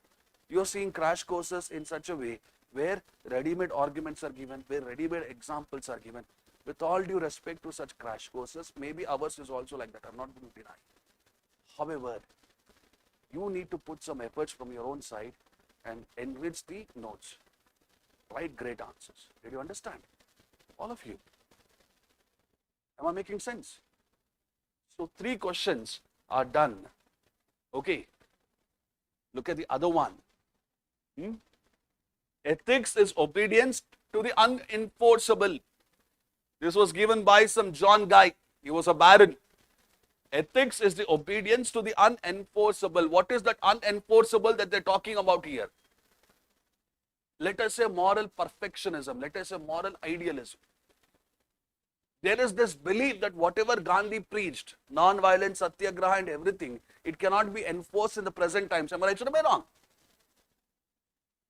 You're seeing crash courses in such a way where ready-made arguments are given, where ready-made examples are given. With all due respect to such crash courses, maybe ours is also like that. I'm not going to deny. However, you need to put some efforts from your own side and enrich the notes. Write great answers. Did you understand? All of you. Am I making sense? So 3 questions are done. Okay. Look at the other one. Ethics is obedience to the unenforceable. This was given by some John Guy. He was a baron. Ethics is the obedience to the unenforceable. What is that unenforceable that they're talking about here? Let us say moral perfectionism. Let us say moral idealism. There is this belief that whatever Gandhi preached, non-violence, satyagraha and everything, it cannot be enforced in the present times. Am I right or am I wrong?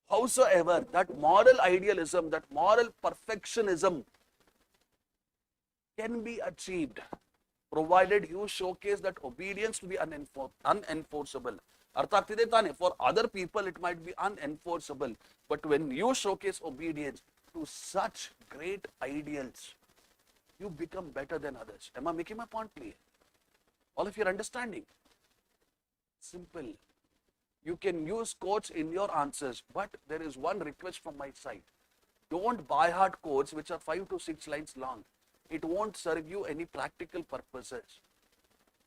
Howsoever, that moral idealism, that moral perfectionism can be achieved provided you showcase that obedience to the unenforceable. For other people, it might be unenforceable. But when you showcase obedience to such great ideals, you become better than others. Am I making my point clear? All of you are understanding? Simple. You can use quotes in your answers, but there is one request from my side. Don't buy hard quotes which are 5 to 6 lines long. It won't serve you any practical purposes.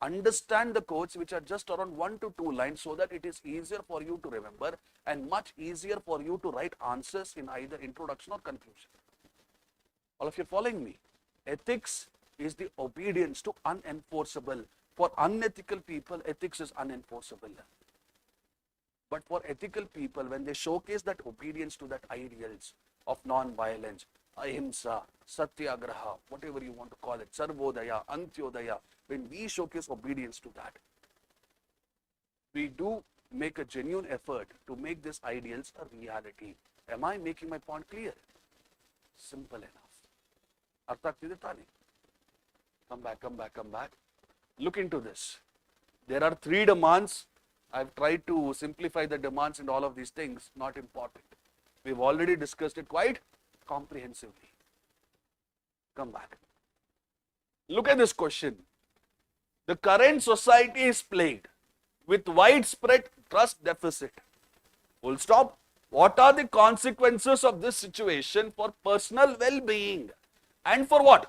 Understand the quotes which are just around 1 to 2 lines so that it is easier for you to remember and much easier for you to write answers in either introduction or conclusion. All of you following me? Ethics is the obedience to unenforceable. For unethical people, ethics is unenforceable. But for ethical people, when they showcase that obedience to that ideals of non-violence, ahimsa, satyagraha, whatever you want to call it, sarvodaya, antyodaya, when we showcase obedience to that, we do make a genuine effort to make these ideals a reality. Am I making my point clear? Simple enough. Artha ಆಗ್ತಿದೆ ತಾನೆ? Come back, come back, come back. Look into this. There are 3 demands. I've tried to simplify the demands and all of these things, not important. We've already discussed it quite comprehensively. Come back. Look at this question. The current society is plagued with widespread trust deficit. Full stop. What are the consequences of this situation for personal well-being? And for what?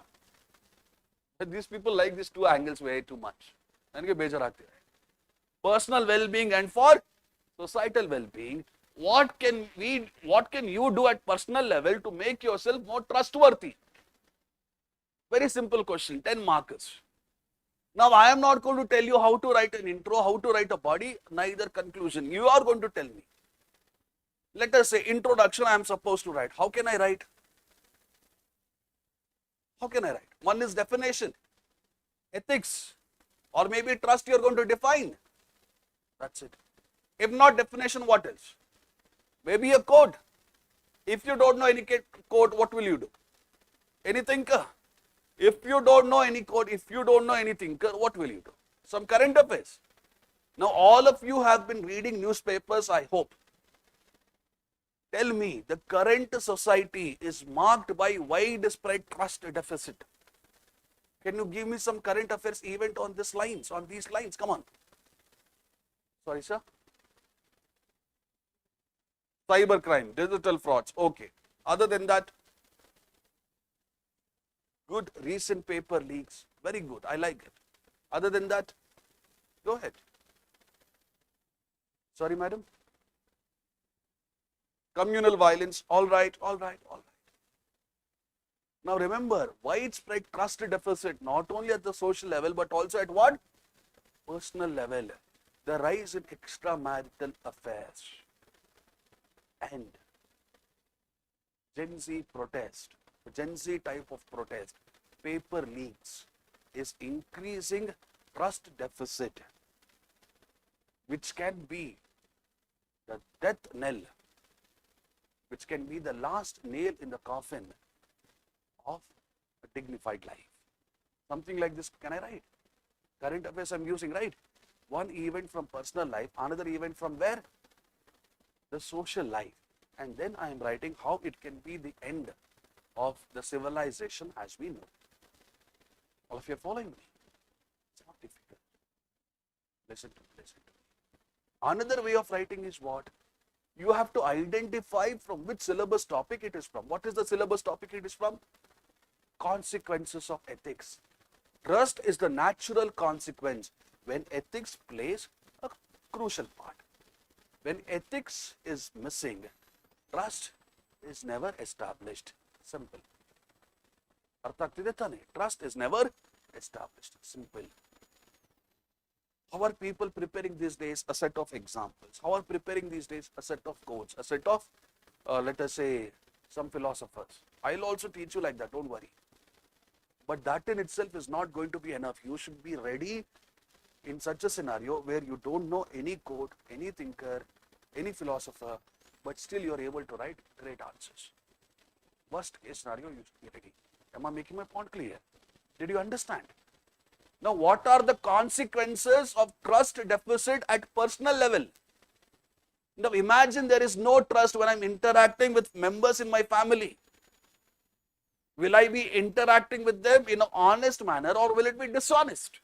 These people like these 2 angles way too much. Personal well-being and for societal well-being. What can you do at personal level to make yourself more trustworthy? Very simple question, 10 markers. Now, I am not going to tell you how to write an intro, how to write a body, neither conclusion. You are going to tell me. Let us say introduction I am supposed to write. How can I write? How can I write? One is definition, ethics, or maybe trust you are going to define. That's it. If not definition, what else? Maybe a code. If you don't know any code, what will you do? Any thinker? If you don't know any code, if you don't know any thinker, what will you do? Some current affairs. Now, all of you have been reading newspapers, I hope. Tell me, the current society is marked by widespread trust deficit. Can you give me some current affairs event on these lines? Come on. Sorry, sir. Cybercrime, digital frauds. Okay. Other than that, good recent paper leaks. Very good. I like it. Other than that, go ahead. Sorry, madam. Communal violence. All right, all right, all right. Now remember, widespread trust deficit, not only at the social level, but also at what? Personal level. The rise in extramarital affairs. And Gen Z protest, Gen Z type of protest, paper leaks is increasing trust deficit, which can be the death knell, which can be the last nail in the coffin of a dignified life. Something like this, can I write? Current affairs I'm using, right? One event from personal life, another event from where? The social life. And then I am writing how it can be the end of the civilization as we know. All of you are following me? It's not difficult. Listen to me, listen to me. Another way of writing is what? You have to identify from which syllabus topic it is from. What is the syllabus topic it is from? Consequences of ethics. Trust is the natural consequence when ethics plays a crucial part. When ethics is missing, trust is never established. Simple. Trust is never established. Simple. How are people preparing these days? A set of examples. How are preparing these days? A set of codes, a set of, let us say, some philosophers. I'll also teach you like that, don't worry. But that in itself is not going to be enough. You should be ready in such a scenario where you don't know any code, any thinker, any philosopher, but still you are able to write great answers. Worst case scenario, you should be ready. Am I making my point clear? Did you understand? Now, what are the consequences of trust deficit at personal level? Now, imagine there is no trust when I'm interacting with members in my family. Will I be interacting with them in an honest manner or will it be dishonest?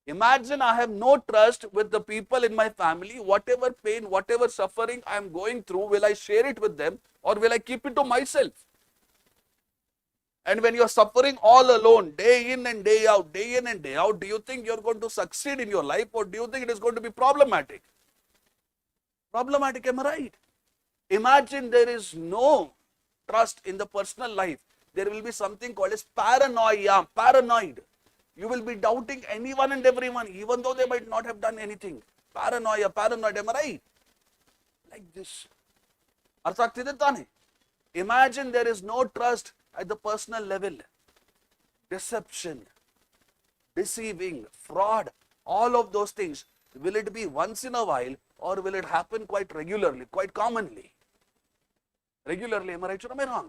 Imagine I have no trust with the people in my family. Whatever pain, whatever suffering I am going through, will I share it with them or will I keep it to myself? And when you are suffering all alone, day in and day out, do you think you are going to succeed in your life or do you think it is going to be problematic? Problematic, am I right? Imagine there is no trust in the personal life. There will be something called as paranoia, paranoid. You will be doubting anyone and everyone, even though they might not have done anything. paranoid, am I right? Like this. ಅರ್ಥ ಆಗ್ತಿದೆ ತಾನೆ? Imagine there is no trust at the personal level. Deception, deceiving, fraud, all of those things. Will it be once in a while or will it happen quite regularly, quite commonly? Regularly, am I right or am I wrong?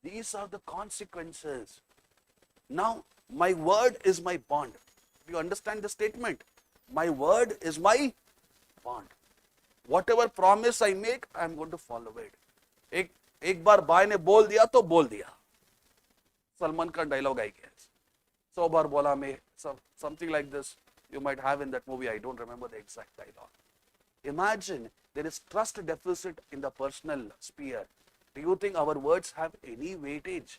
These are the consequences. Now, my word is my bond. Do you understand the statement? My word is my bond. Whatever promise I make, I am going to follow it. एक बार bye ने बोल दिया तो बोल दिया. सलमान का dialogue I गया. 100 बार बोला मैं, something like this you might have in that movie. I don't remember the exact dialogue. Imagine there is trust deficit in the personal sphere. Do you think our words have any weightage?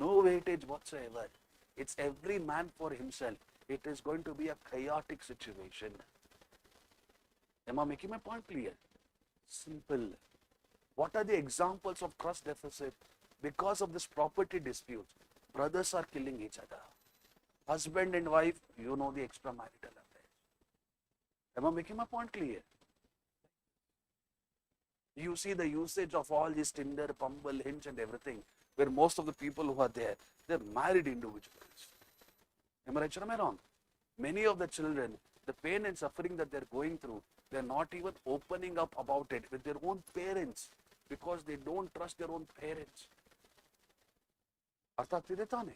No weightage whatsoever. It's every man for himself. It is going to be a chaotic situation. Am I making my point clear? Simple. What are the examples of trust deficit? Because of this property disputes, brothers are killing each other. Husband and wife, you know the extramarital affairs. Am I making my point clear? You see the usage of all this Tinder, Bumble, Hinge and everything, where most of the people who are there, they're married individuals. Am I right or am I wrong? Many of the children, the pain and suffering that they're going through, they're not even opening up about it with their own parents because they don't trust their own parents. ಅರ್ಥ ಆಗ್ತಿದೆ ತಾನೆ?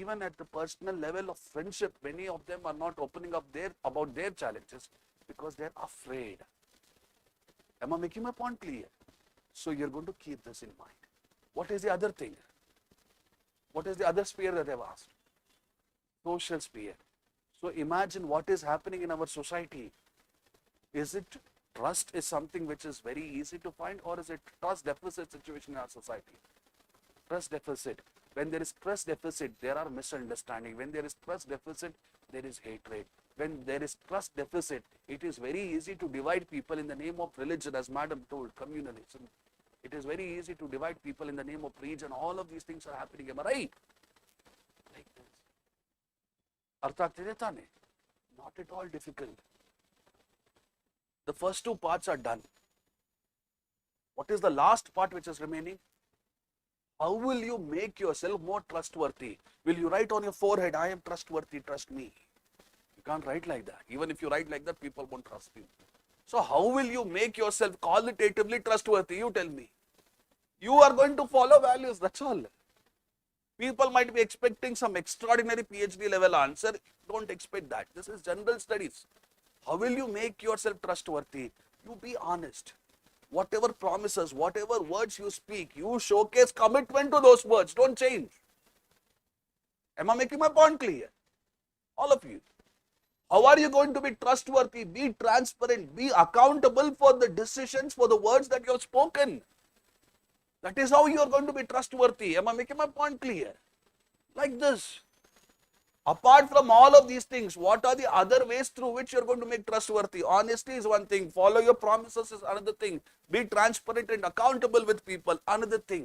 Even at the personal level of friendship, many of them are not opening up about their challenges because they're afraid. Am I making my point clear? So you're going to keep this in mind. What is the other thing? What is the other sphere that I've asked? Social sphere. So imagine what is happening in our society. Is it trust is something which is very easy to find, or is it trust deficit situation in our society? Trust deficit. When there is trust deficit, there are misunderstanding. When there is trust deficit, there is hatred. When there is trust deficit, it is very easy to divide people in the name of religion, as Madam told, communalism. It is very easy to divide people in the name of region. All of these things are happening. Am I right? Like this. ಅರ್ಥ ಆಗ್ತಿದೆ ತಾನೆ? Not at all difficult. The first two parts are done. What is the last part which is remaining? How will you make yourself more trustworthy? Will you write on your forehead, I am trustworthy, trust me? You can't write like that. Even if you write like that, people won't trust you. So how will you make yourself qualitatively trustworthy? You tell me. You are going to follow values, that's all. People might be expecting some extraordinary PhD level answer. Don't expect that. This is general studies. How will you make yourself trustworthy? You be honest. Whatever promises, whatever words you speak, you showcase commitment to those words. Don't change. Am I making my point clear? All of you. How are you going to be trustworthy? Be transparent. Be accountable for the decisions, for the words that you have spoken. That is how you are going to be trustworthy. Am I making my point clear? Like this. Apart from all of these things, what are the other ways through which you are going to make trustworthy? Honesty is one thing. Follow your promises is another thing. Be transparent and accountable with people, another thing.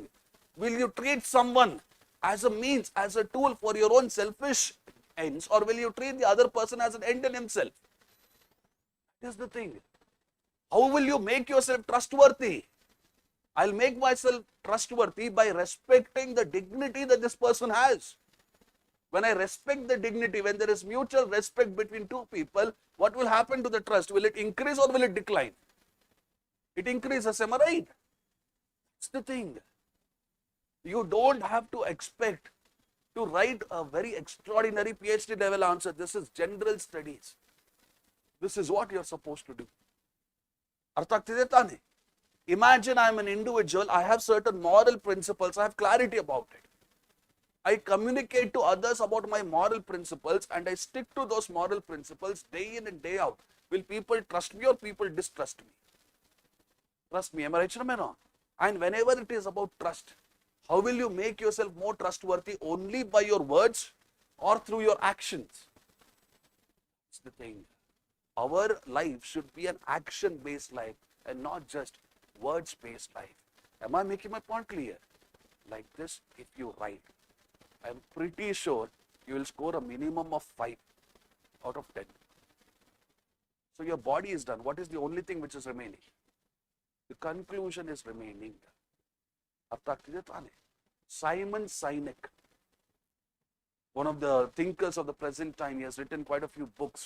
Will you treat someone as a means, as a tool for your own selfish ends, or will you treat the other person as an end in himself? That is the thing. How will you make yourself trustworthy? I'll make myself trustworthy by respecting the dignity that this person has. When I respect the dignity, when there is mutual respect between two people, what will happen to the trust? Will it increase or will it decline? It increases, am I right? That's the thing. You don't have to expect to write a very extraordinary PhD level answer. This is general studies. This is what you're supposed to do. ಅರ್ಥ ಆಗ್ತಿದೆ ತಾನೆ? Imagine I am an individual, I have certain moral principles, I have clarity about it. I communicate to others about my moral principles and I stick to those moral principles day in and day out. Will people trust me or people distrust me? Trust me, am I right or am I wrong? And whenever it is about trust, how will you make yourself more trustworthy? Only by your words or through your actions? That's the thing. Our life should be an action-based life and not just words-based life. Am I making my point clear? Like this, if you write, I'm pretty sure you will score a minimum of 5 out of 10. So your body is done. What is the only thing which is remaining? The conclusion is remaining. ಅರ್ಥ ಆಗ್ತಿದೆ ತಾನೆ? Simon Sinek, one of the thinkers of the present time, he has written quite a few books.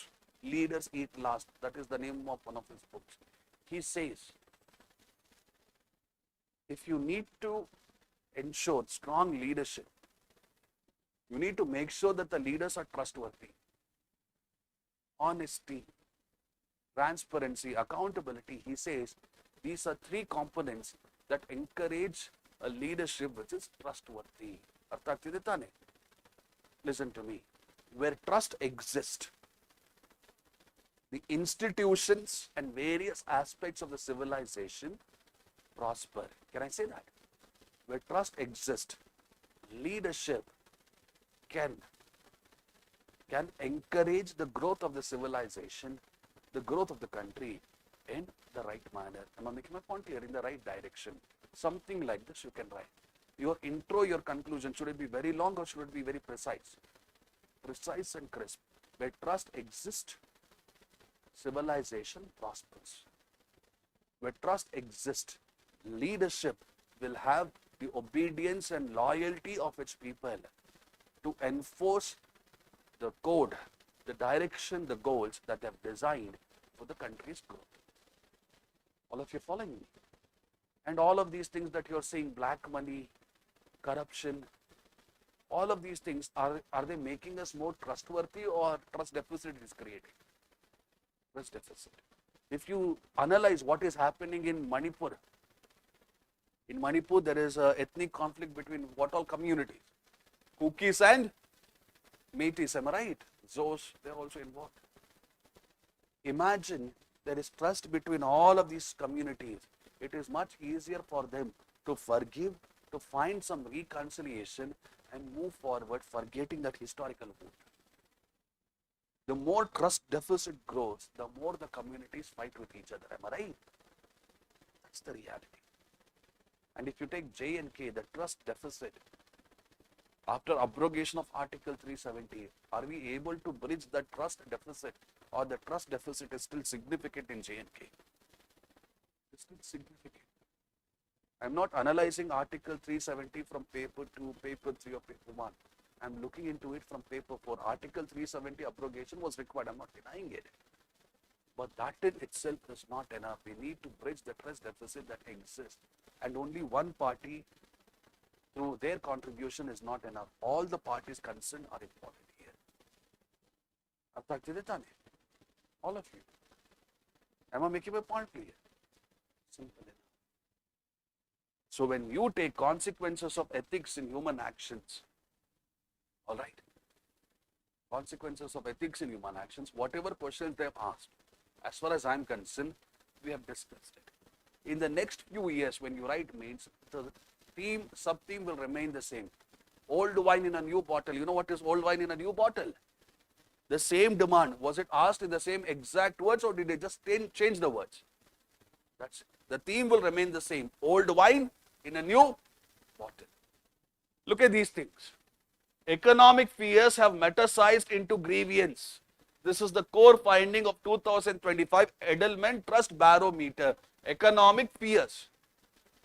Leaders Eat Last. That is the name of one of his books. He says, if you need to ensure strong leadership, you need to make sure that the leaders are trustworthy. Honesty, transparency, accountability. He says these are three components that encourage a leadership which is trustworthy. ಅರ್ಥ ಆಗ್ತಿದೆ ತಾನೆ? Listen to me. Where trust exists, the institutions and various aspects of the civilization prosper. Can I say that? Where trust exists, leadership can encourage the growth of the civilization, the growth of the country in the right manner. Am I making my point clear? In the right direction. Something like this you can write. Your intro, your conclusion, should it be very long or should it be very precise? Precise and crisp. Where trust exists, civilization prospers. Where trust exists, leadership will have the obedience and loyalty of its people to enforce the code, the direction, the goals that they have designed for the country's growth. All of you following me? And all of these things that you're seeing, black money, corruption, all of these things, are they making us more trustworthy or trust deficit is creating? Trust deficit. If you analyze what is happening in Manipur there is an ethnic conflict between what all communities? Kukis and Metis, am I right? Zos, they are also involved. Imagine there is trust between all of these communities. It is much easier for them to forgive, to find some reconciliation and move forward, forgetting that historical wound. The more trust deficit grows, the more the communities fight with each other. Am I right? That's the reality. And if you take J&K, the trust deficit, after abrogation of Article 370, are we able to bridge that trust deficit, or the trust deficit is still significant in J&K? It's still significant. I'm not analyzing Article 370 from paper 2, paper 3 or paper 1. I'm looking into it from paper 4. Article 370 abrogation was required. I'm not denying it. But that in itself is not enough. We need to bridge the trust deficit that exists. And only one party, through their contribution, is not enough. All the parties concerned are important here. ಅರ್ಥ ಆಗ್ತಿದೆ ತಾನೆ? All of you. Am I making my point clear? Simple enough. So when you take consequences of ethics in human actions, all right, consequences of ethics in human actions, whatever questions they have asked, as far as I'm concerned, we have discussed it. In the next few years, when you write mains, the theme, sub-theme will remain the same. Old wine in a new bottle. You know what is old wine in a new bottle? The same demand. Was it asked in the same exact words, or did they just change the words? That's it. The theme will remain the same. Old wine in a new bottle. Look at these things. Economic fears have metasized into grievance. This is the core finding of 2025 Edelman Trust Barometer. Economic fears.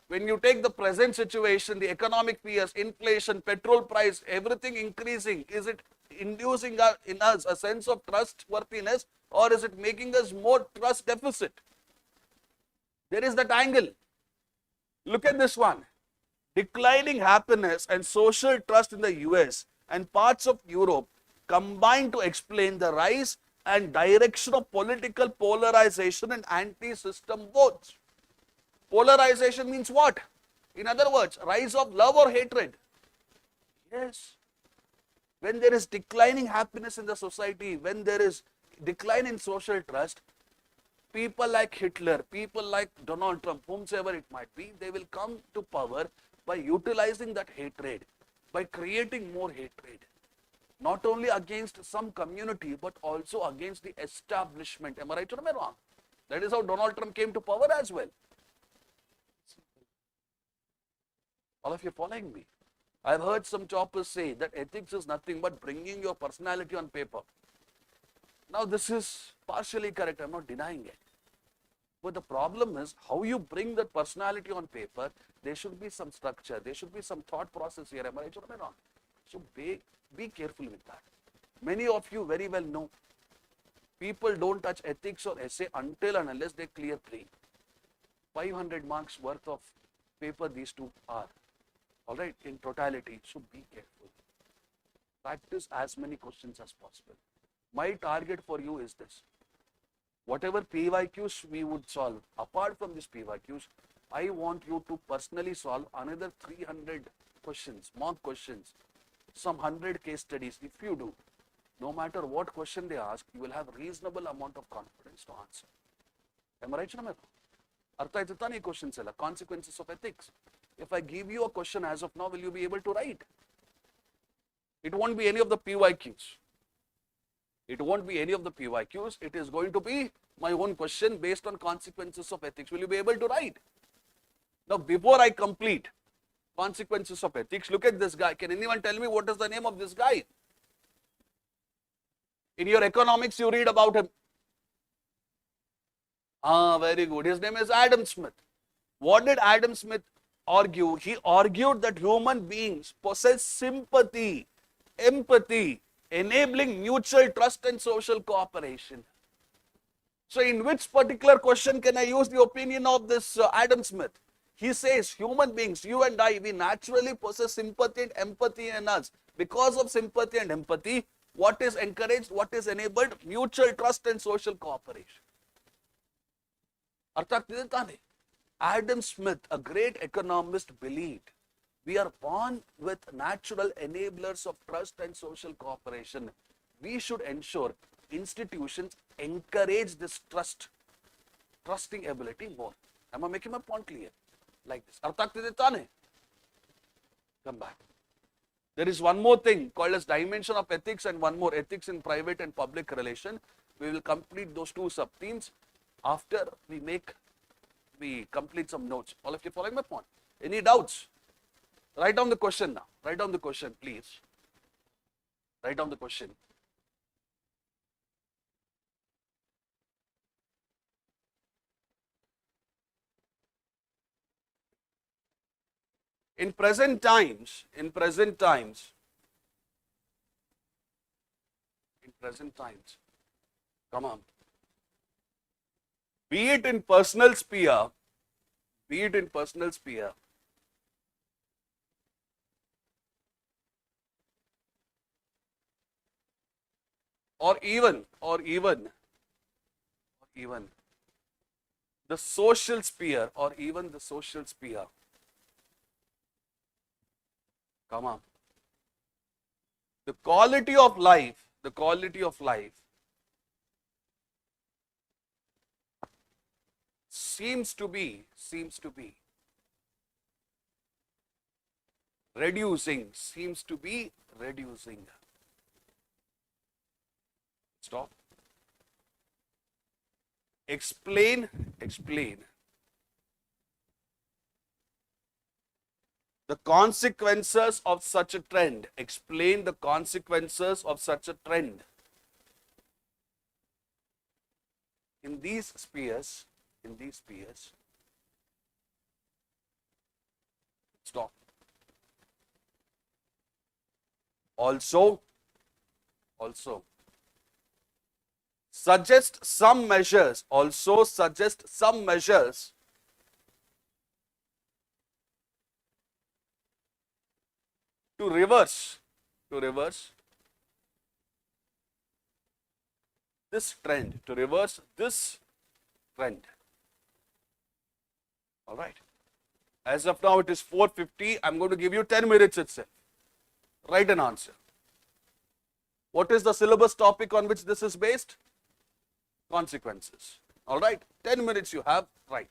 When you take the present situation, the economic fears, inflation, petrol price, everything increasing, is it inducing in us a sense of trustworthiness, or is it making us more trust deficit? There is that angle. Look at this one. Declining happiness and social trust in the US and parts of Europe combine to explain the rise and direction of political polarization and anti-system votes. Polarization means what? In other words, rise of love or hatred. Yes. When there is declining happiness in the society, when there is decline in social trust, people like Hitler, people like Donald Trump, whomsoever it might be, they will come to power by utilizing that hatred, by creating more hatred, not only against some community, but also against the establishment. Am I right or am I wrong? That is how Donald Trump came to power as well. All of you following me? I've heard some choppers say that ethics is nothing but bringing your personality on paper. Now this is partially correct, I'm not denying it. But the problem is how you bring that personality on paper. There should be some structure, there should be some thought process here. Am I right or am I wrong? So be careful with that. Many of you very well know people don't touch ethics or essay until and unless they clear 3. 500 marks worth of paper these two are. All right, in totality. So be careful. Practice as many questions as possible. My target for you is this. Whatever PYQs we would solve, apart from these PYQs, I want you to personally solve another 300 questions, mock questions, some 100 case studies. If you do, no matter what question they ask, you will have reasonable amount of confidence to answer. Am I right? Artha aಯ್ತು ತಾನೇ ಈ questions ಎಲ್ಲ, consequences of ethics. If I give you a question as of now, will you be able to write? It won't be any of the PYQs. It won't be any of the PYQs. It is going to be my own question based on consequences of ethics. Will you be able to write? Now, before I complete consequences of ethics, look at this guy. Can anyone tell me what is the name of this guy? In your economics, you read about him. Very good. His name is Adam Smith. What did Adam Smith argue? He argued that human beings possess sympathy, empathy, enabling mutual trust and social cooperation. So in which particular question can I use the opinion of this Adam Smith? He says human beings, you and I, we naturally possess sympathy and empathy in us. Because of sympathy and empathy, what is encouraged, what is enabled? Mutual trust and social cooperation. Adam Smith, a great economist, believed we are born with natural enablers of trust and social cooperation. We should ensure institutions encourage this trusting ability more. Am I making my point clear? Like this. Come back. There is one more thing called as dimension of ethics and one more, ethics in private and public relation. We will complete those two sub-themes after we complete some notes. All of you following my point? Any doubts? Write down the question now. Write down the question, please. Write down the question. In present times, come on. Be it in personal sphere, or even the social sphere, come on. The quality of life seems to be reducing. Stop. Explain the consequences of such a trend. Explain the consequences of such a trend. In these spheres, stop. Also, suggest some measures, to reverse this trend, All right. As of now, it is 4:50. I'm going to give you 10 minutes itself. Write an answer. What is the syllabus topic on which this is based? Consequences. All right. 10 minutes you have. Right.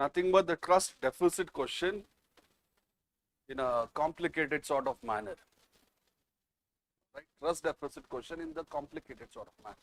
Nothing but the trust deficit question in a complicated sort of manner. Right? Trust deficit question in the complicated sort of manner.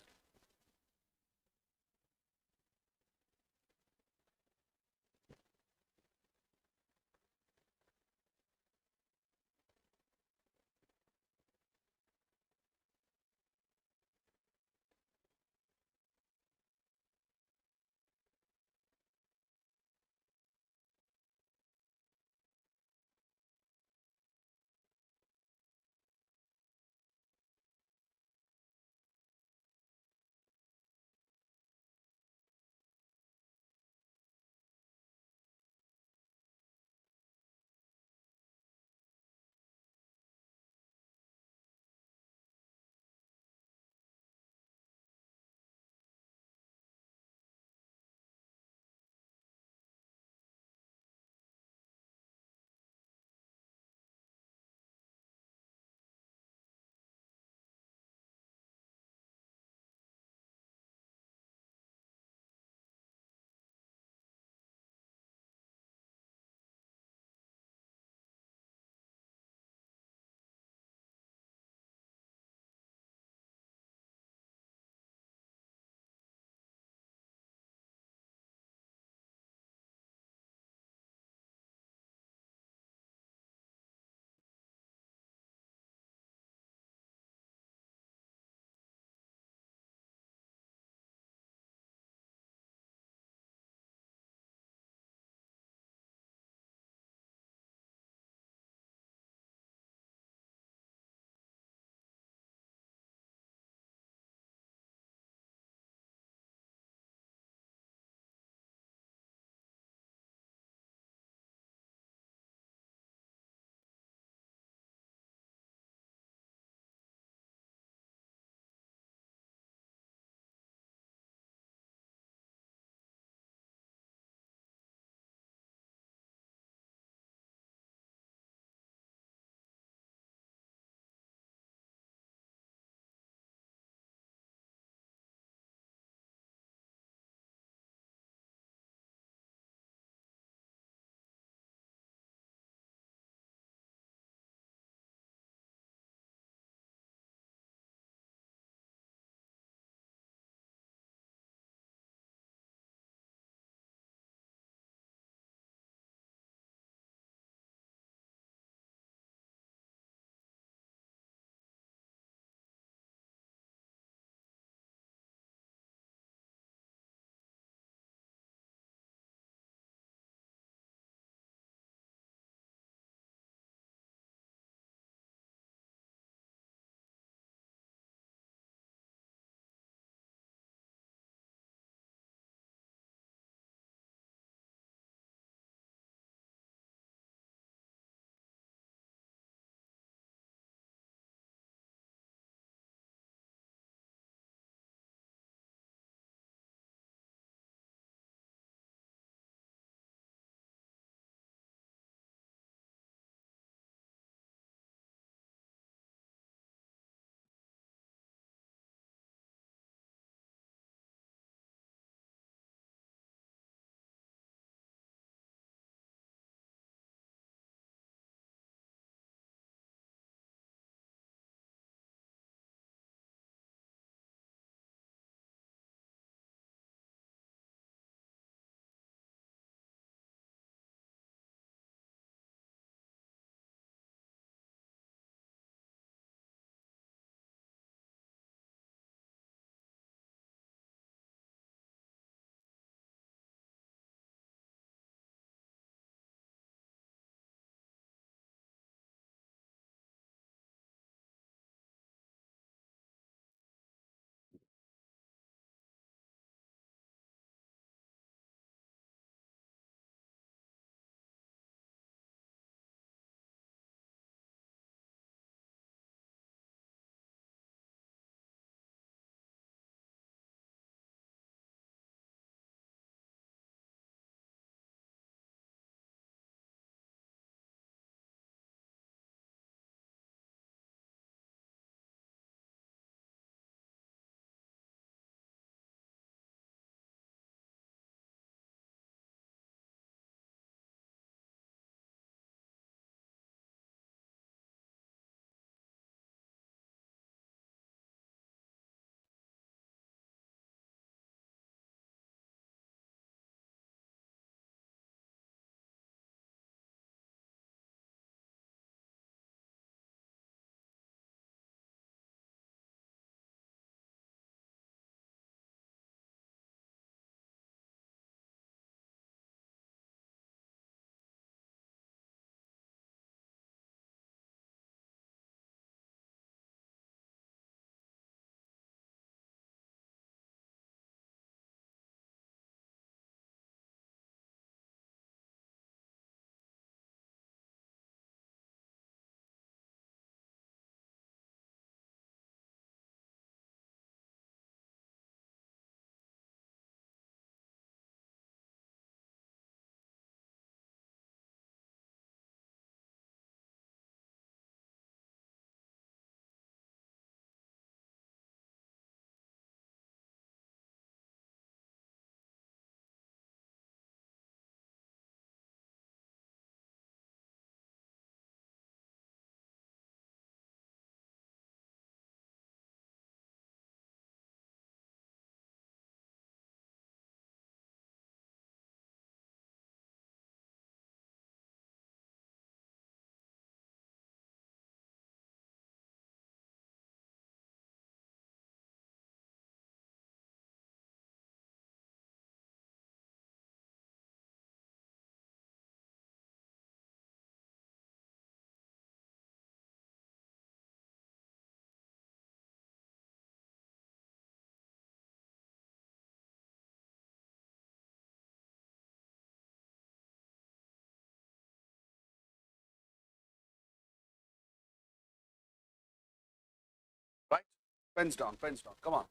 Pens down, pens down. Come on.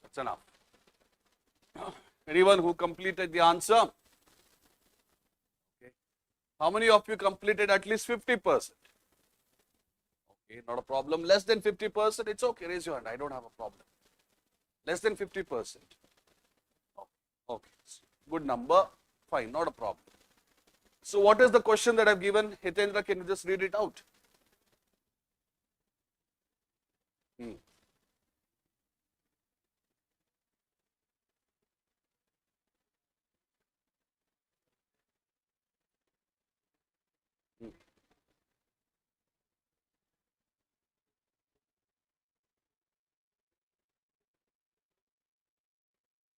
That's enough. Anyone who completed the answer? Okay. How many of you completed at least 50%? Okay, not a problem. Less than 50%, it's okay. Raise your hand. I don't have a problem. Less than 50%. Okay. Good number. Fine, not a problem. So what is the question that I've given? Hitendra, can you just read it out?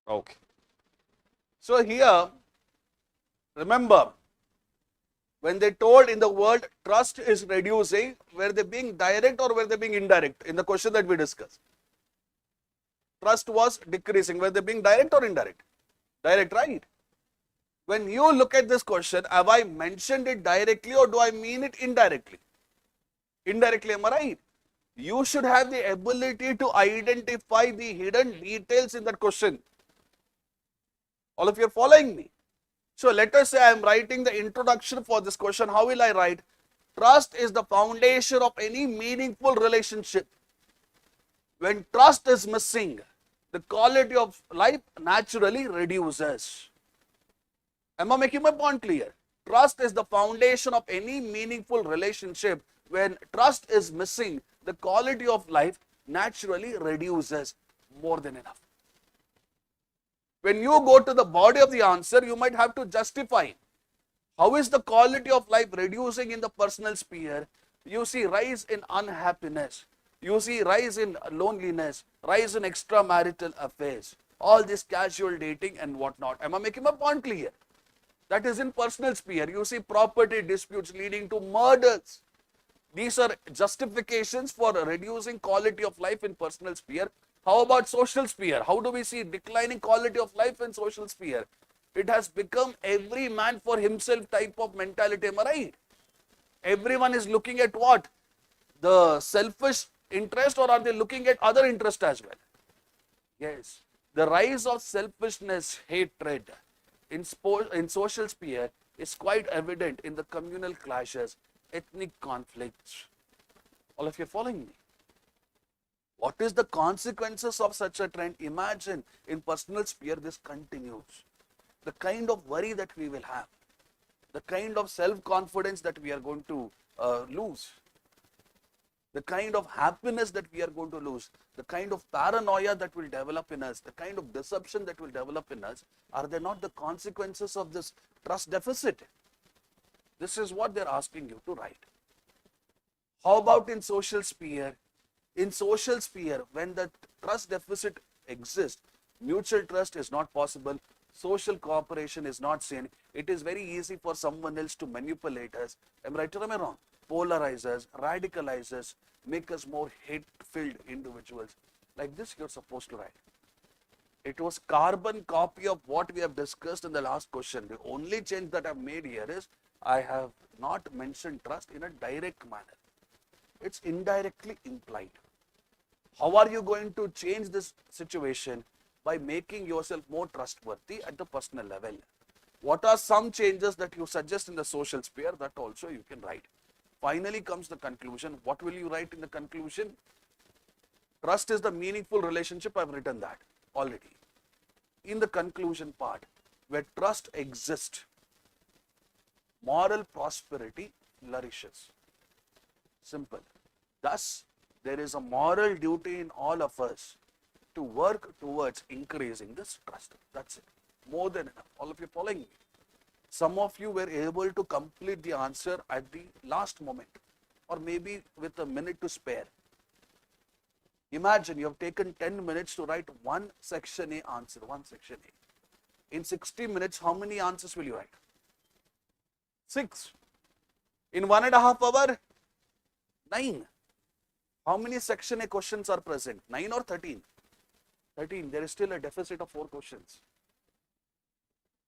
Okay. So here, remember, when they told in the word trust is reducing, were they being direct or were they being indirect in the question that we discussed? Trust was decreasing. Were they being direct or indirect? Direct, right? When you look at this question, have I mentioned it directly or do I mean it indirectly? Indirectly, am I right? You should have the ability to identify the hidden details in that question. All of you are following me. So let us say I am writing the introduction for this question. How will I write? Trust is the foundation of any meaningful relationship. When trust is missing, the quality of life naturally reduces. Am I making my point clear? Trust is the foundation of any meaningful relationship. When trust is missing, the quality of life naturally reduces. More than enough. When you go to the body of the answer, you might have to justify how is the quality of life reducing in the personal sphere. You see rise in unhappiness. You see rise in loneliness, rise in extramarital affairs, all this casual dating and whatnot. Am I making my point clear? That is in personal sphere. You see property disputes leading to murders. These are justifications for reducing quality of life in personal sphere. How about social sphere? How do we see declining quality of life in social sphere? It has become every man for himself type of mentality. Am I right? Everyone is looking at what? The selfish interest, or are they looking at other interest as well? Yes. The rise of selfishness, hatred in social sphere is quite evident in the communal clashes, ethnic conflicts. All of you are following me? What is the consequences of such a trend? Imagine in personal sphere this continues. The kind of worry that we will have, the kind of self-confidence that we are going to lose, the kind of happiness that we are going to lose, the kind of paranoia that will develop in us, the kind of deception that will develop in us, are they not the consequences of this trust deficit? This is what they're asking you to write. How about in social sphere? In social sphere, when the trust deficit exists, mutual trust is not possible, social cooperation is not seen, it is very easy for someone else to manipulate us. Am I right or am I wrong? Polarize us, radicalize us, make us more hate-filled individuals. Like this you're supposed to write. It was carbon copy of what we have discussed in the last question. The only change that I've made here is I have not mentioned trust in a direct manner. It's indirectly implied. How are you going to change this situation? By making yourself more trustworthy at the personal level. What are some changes that you suggest in the social sphere? That also you can write. Finally comes the conclusion. What will you write in the conclusion? Trust is the meaningful relationship. I've written that already. In the conclusion part, where trust exists, moral prosperity flourishes. Simple. Thus, there is a moral duty in all of us to work towards increasing this trust. That's it. More than enough. All of you following me? Some of you were able to complete the answer at the last moment, or maybe with a minute to spare. Imagine you have taken 10 minutes to write one section A answer, one section A. In 60 minutes, how many answers will you write? 6. In 1.5 hours, 9. How many section A questions are present? 9 or 13? 13. There is still a deficit of 4 questions.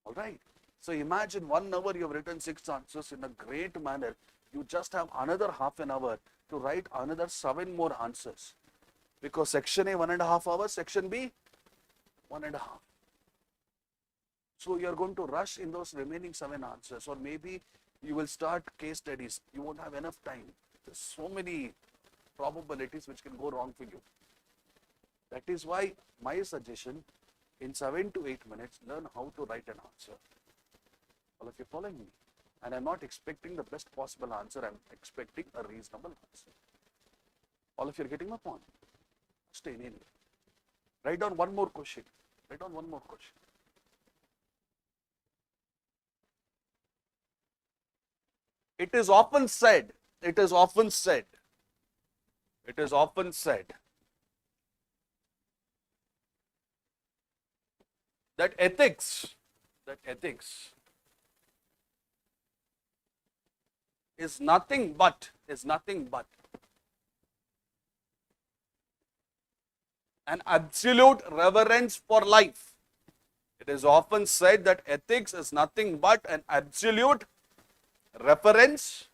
All right. So imagine 1 hour you have written 6 answers in a great manner. You just have another half an hour to write another 7 more answers. Because section A 1.5 hours, section B 1.5. So you are going to rush in those remaining 7 answers, or maybe you will start case studies. You won't have enough time. There's so many probabilities which can go wrong for you. That is why my suggestion, in 7 to 8 minutes, learn how to write an answer. All of you following me? And I'm not expecting the best possible answer. I'm expecting a reasonable answer. All of you are getting my point? Stay in. Write down one more question. Write down one more question. It is often said, it is often said, it is often said that ethics is nothing but an absolute reverence for life. It is often said that ethics is nothing but an absolute reference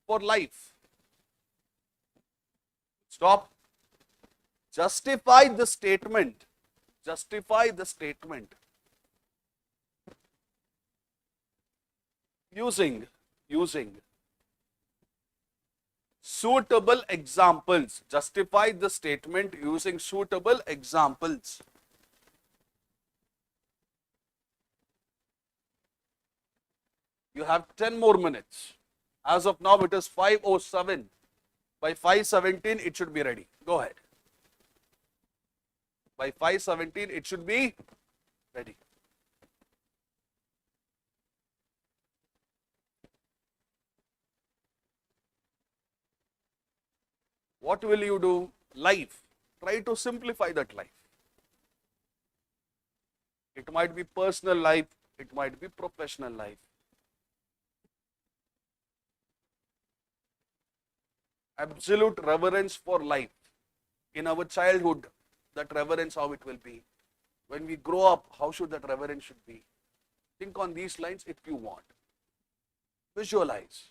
for life. Stop. Justify the statement. Justify the statement using suitable examples. Justify the statement using suitable examples. You have 10 more minutes. As of now, it is 5:07. By 5:17, it should be ready. Go ahead. By 5:17, it should be ready. What will you do? Life. Try to simplify that life. It might be personal life, it might be professional life. Absolute reverence for life. In our childhood, that reverence, how it will be. When we grow up, how should that reverence should be? Think on these lines if you want. Visualize.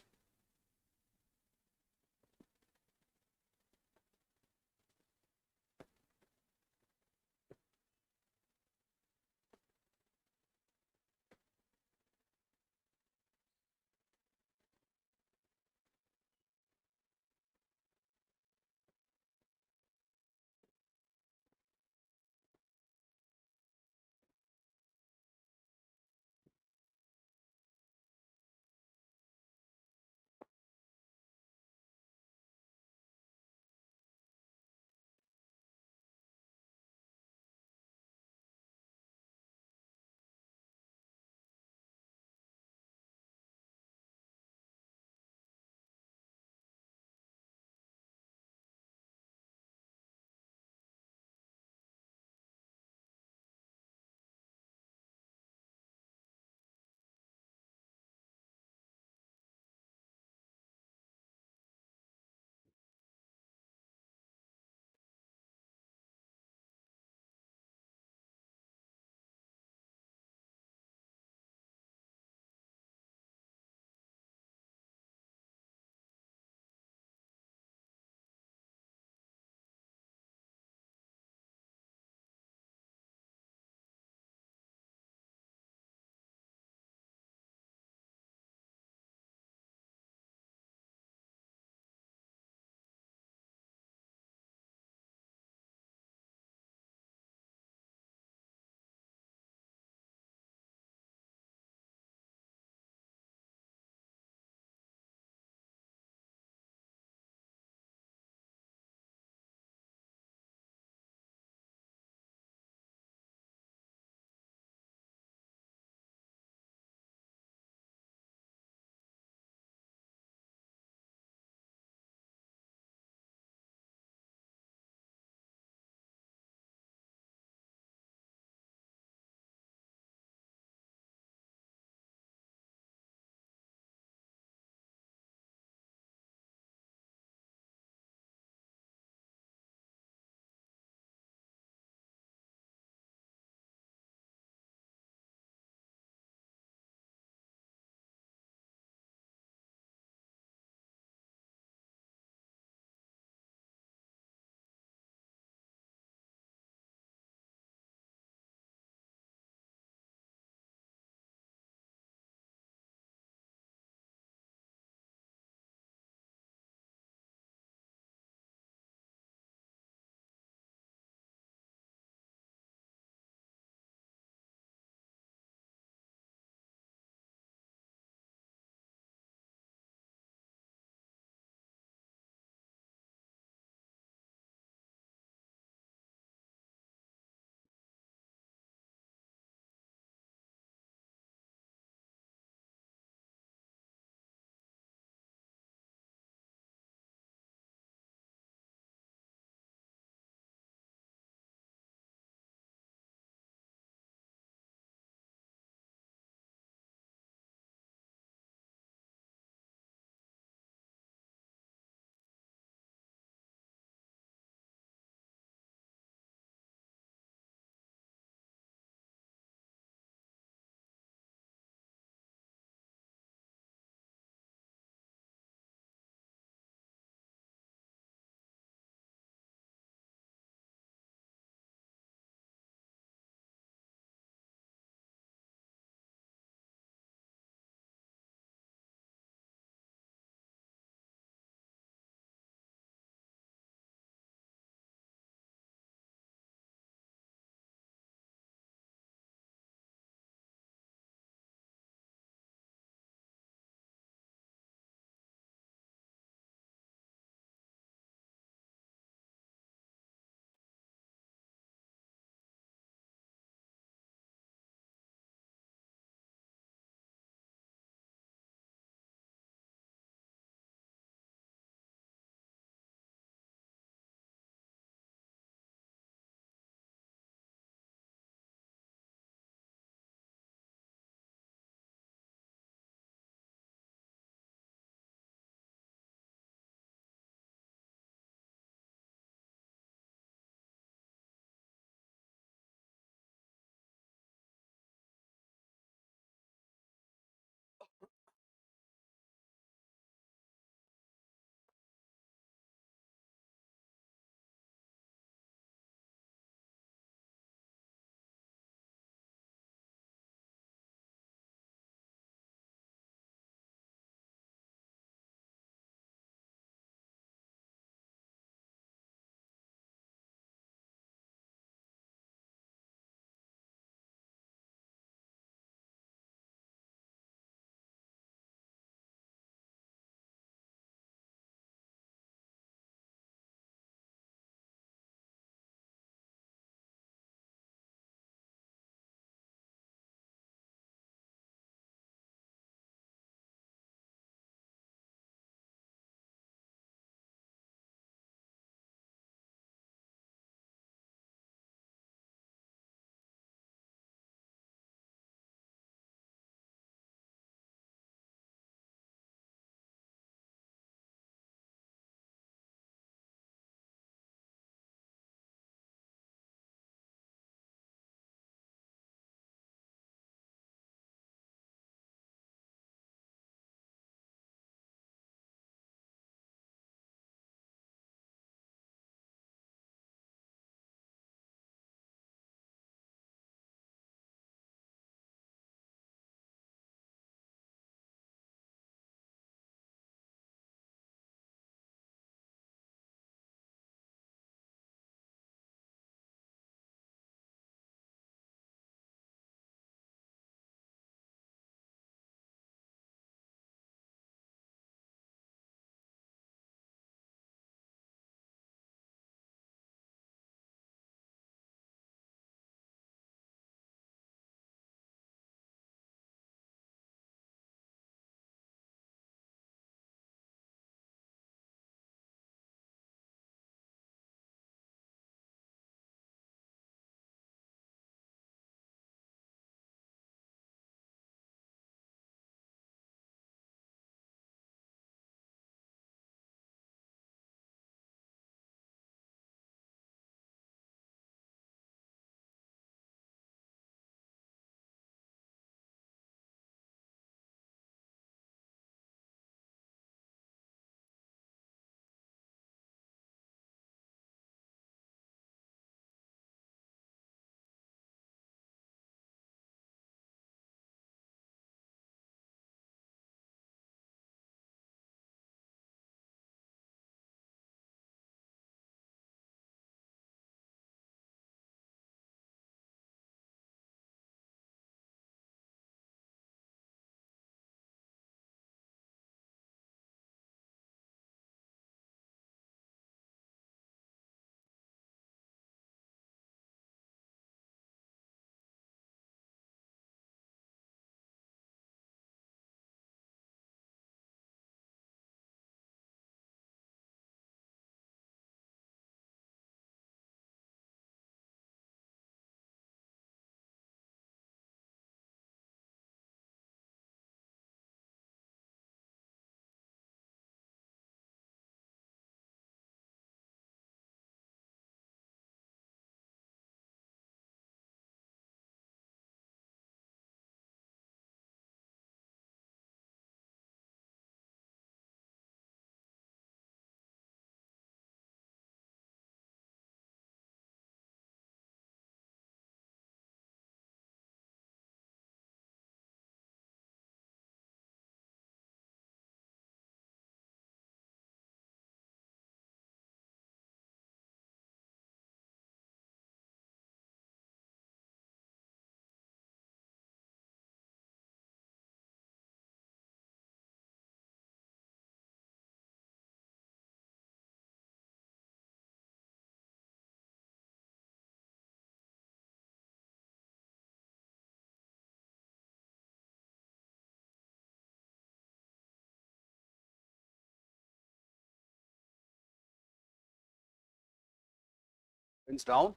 Pens down.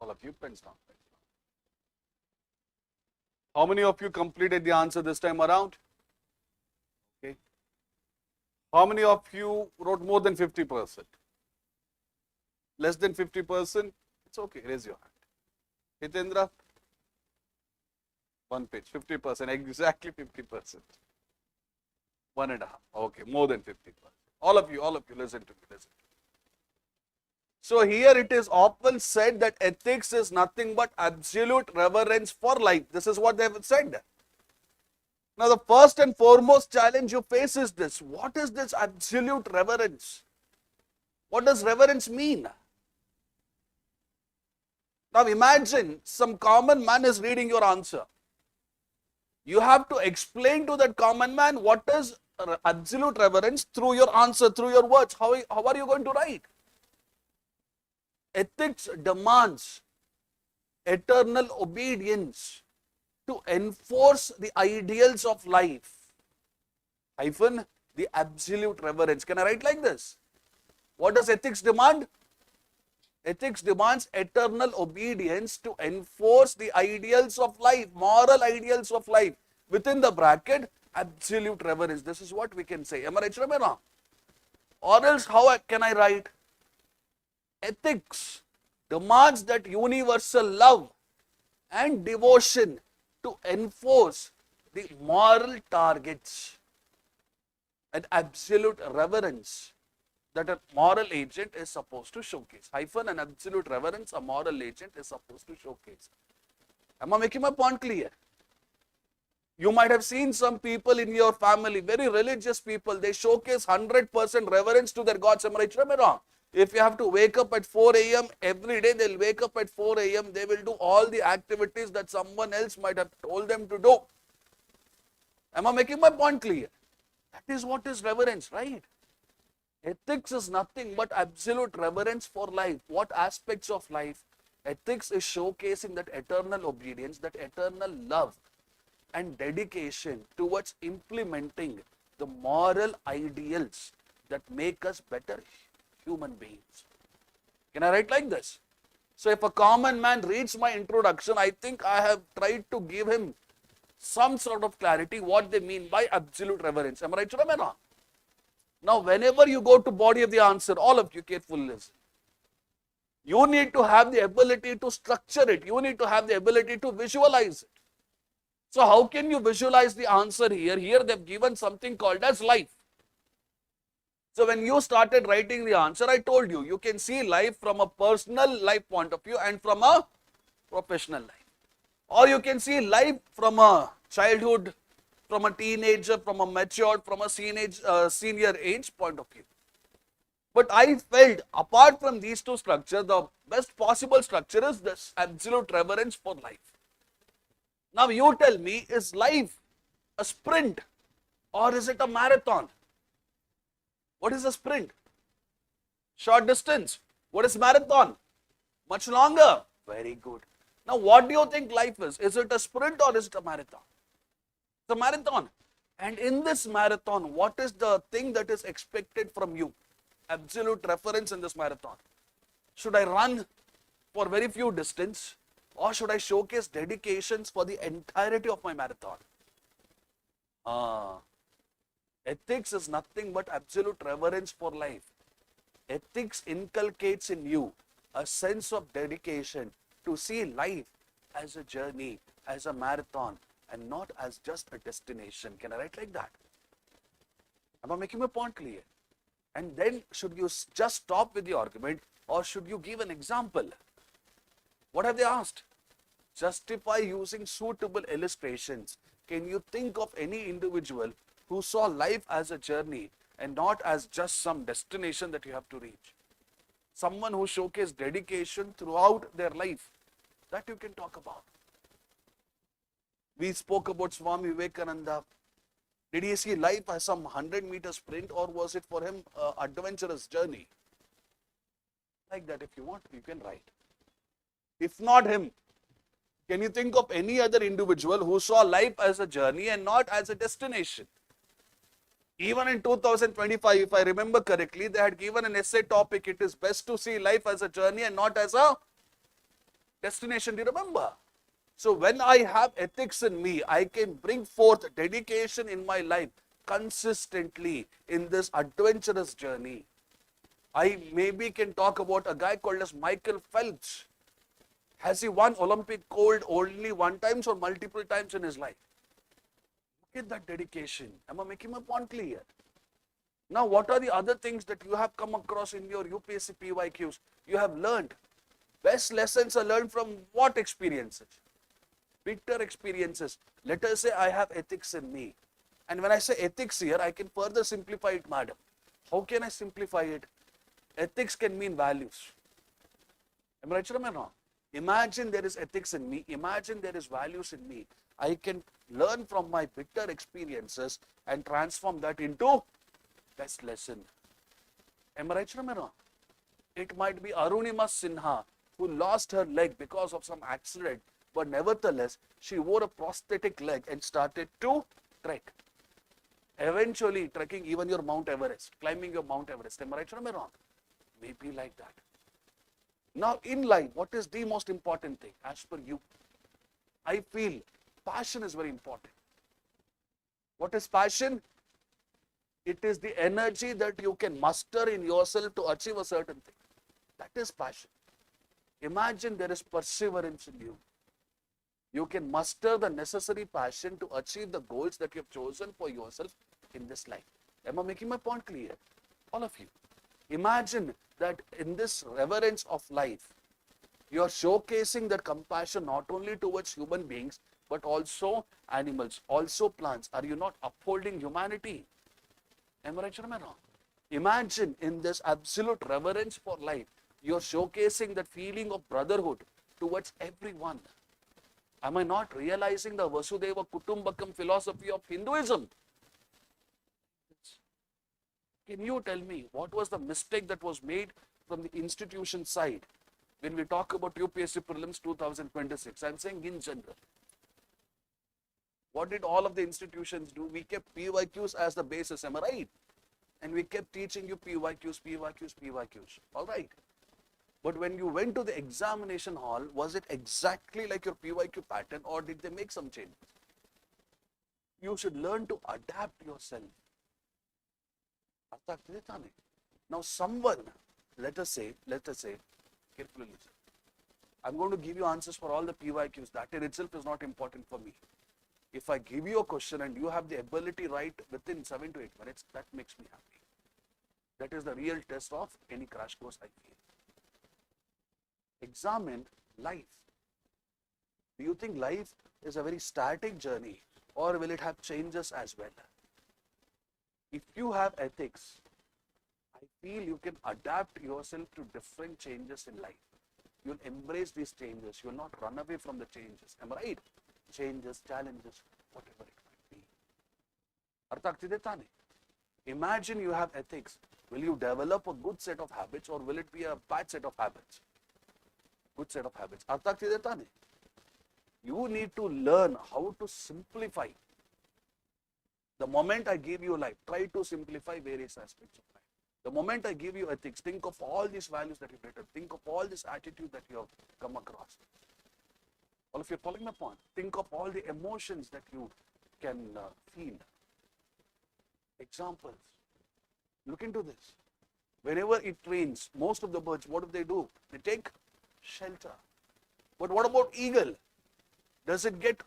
All of you, pens down. How many of you completed the answer this time around? Okay. How many of you wrote more than 50%? Less than 50%? It's okay, raise your hand. Hitendra? One page, 50%, exactly 50%. 1.5. Okay, more than 50%. All of you, listen to me, listen. So here it is often said that ethics is nothing but absolute reverence for life. This is what they have said. Now the first and foremost challenge you face is this. What is this absolute reverence? What does reverence mean? Now imagine some common man is reading your answer. You have to explain to that common man what is absolute reverence through your answer, through your words. How are you going to write? Ethics demands eternal obedience to enforce the ideals of life, hyphen the absolute reverence. Can I write like this? What does ethics demand? Ethics demands eternal obedience to enforce the ideals of life, moral ideals of life. Within the bracket, absolute reverence. This is what we can say. Am I right or am I wrong? Or else, how can I write? Ethics demands that universal love and devotion to enforce the moral targets and absolute reverence that a moral agent is supposed to showcase. Hyphen an absolute reverence a moral agent is supposed to showcase. Am I making my point clear? You might have seen some people in your family, very religious people, they showcase 100% reverence to their gods. Am I right or am I wrong? If you have to wake up at 4 a.m. every day, they'll wake up at 4 a.m. They will do all the activities that someone else might have told them to do. Am I making my point clear? That is what is reverence, right? Ethics is nothing but absolute reverence for life. What aspects of life? Ethics is showcasing that eternal obedience, that eternal love and dedication towards implementing the moral ideals that make us better human beings. Can I write like this? So if a common man reads my introduction, I think I have tried to give him some sort of clarity what they mean by absolute reverence. Am I right or am I wrong? Now whenever you go to body of the answer, all of you carefully listen. You need to have the ability to structure it. You need to have the ability to visualize it. So how can you visualize the answer here? Here they've given something called as life. So when you started writing the answer, I told you, you can see life from a personal life point of view and from a professional life. Or you can see life from a childhood, from a teenager, from a matured, from a senior age point of view. But I felt apart from these two structures, the best possible structure is this absolute reverence for life. Now you tell me, is life a sprint or is it a marathon? What is a sprint? Short distance. What is marathon? Much longer. Very good. Now what do you think life is? Is it a sprint or is it a marathon? It's a marathon. And in this marathon, what is the thing that is expected from you? Absolute reference in this marathon. Should I run for very few distance or should I showcase dedications for the entirety of my marathon? Ethics is nothing but absolute reverence for life. Ethics inculcates in you a sense of dedication to see life as a journey, as a marathon, and not as just a destination. Can I write like that? Am I making my point clear? And then should you just stop with the argument or should you give an example? What have they asked? Justify using suitable illustrations. Can you think of any individual who saw life as a journey and not as just some destination that you have to reach? Someone who showcased dedication throughout their life. That you can talk about. We spoke about Swami Vivekananda. Did he see life as some 100-meter sprint or was it for him an adventurous journey? Like that, if you want, you can write. If not him, can you think of any other individual who saw life as a journey and not as a destination? Even in 2025, if I remember correctly, they had given an essay topic, it is best to see life as a journey and not as a destination. Do you remember? So when I have ethics in me, I can bring forth dedication in my life consistently in this adventurous journey. I maybe can talk about a guy called as Michael Phelps. Has he won Olympic gold only one time or multiple times in his life? Look at that dedication. Am I making my point clear? Now, what are the other things that you have come across in your UPSC PYQs? You have learned. Best lessons are learned from what experiences? Bitter experiences. Let us say I have ethics in me. And when I say ethics here, I can further simplify it, madam. How can I simplify it? Ethics can mean values. Am I right or am I wrong? Imagine there is ethics in me. Imagine there is values in me. I can learn from my bitter experiences and transform that into best lesson. Am I right or am I wrong? It might be Arunima Sinha who lost her leg because of some accident, but nevertheless, she wore a prosthetic leg and started to trek. Eventually, trekking even your Mount Everest, climbing your Mount Everest. Am I right or am I wrong? Maybe like that. Now, in life, what is the most important thing as per you? I feel passion is very important. What is passion? It is the energy that you can muster in yourself to achieve a certain thing. That is passion. Imagine there is perseverance in you. You can muster the necessary passion to achieve the goals that you have chosen for yourself in this life. Am I making my point clear? All of you. Imagine that in this reverence of life, you are showcasing that compassion not only towards human beings, but also animals, also plants. Are you not upholding humanity? Am I right or am I wrong? Imagine in this absolute reverence for life, you are showcasing that feeling of brotherhood towards everyone. Am I not realizing the Vasudeva Kutumbakam philosophy of Hinduism? Can you tell me what was the mistake that was made from the institution side when we talk about UPSC Prelims 2026? I'm saying in general. What did all of the institutions do? We kept PYQs as the basis, am I right? And we kept teaching you PYQs, PYQs, PYQs. All right. But when you went to the examination hall, was it exactly like your PYQ pattern or did they make some changes? You should learn to adapt yourself. Now someone, let us say, carefully listen. I'm going to give you answers for all the PYQs. That in itself is not important for me. If I give you a question and you have the ability right within 7 to 8 minutes, that makes me happy. That is the real test of any crash course I feel. Examine life. Do you think life is a very static journey or will it have changes as well? If you have ethics, I feel you can adapt yourself to different changes in life. You'll embrace these changes. You'll not run away from the changes. Am I right? Changes, challenges, whatever it might be. Artha agtide taane? Imagine you have ethics. Will you develop a good set of habits or will it be a bad set of habits? Good set of habits. Artha agtide taane? You need to learn how to simplify. The moment I give you life, try to simplify various aspects of life. The moment I give you ethics, think of all these values that you've written. Think of all this attitude that you have come across. All of you are following my point. Think of all the emotions that you can feel. Examples. Look into this. Whenever it rains, most of the birds, what do? They take shelter. But what about eagle? Does it get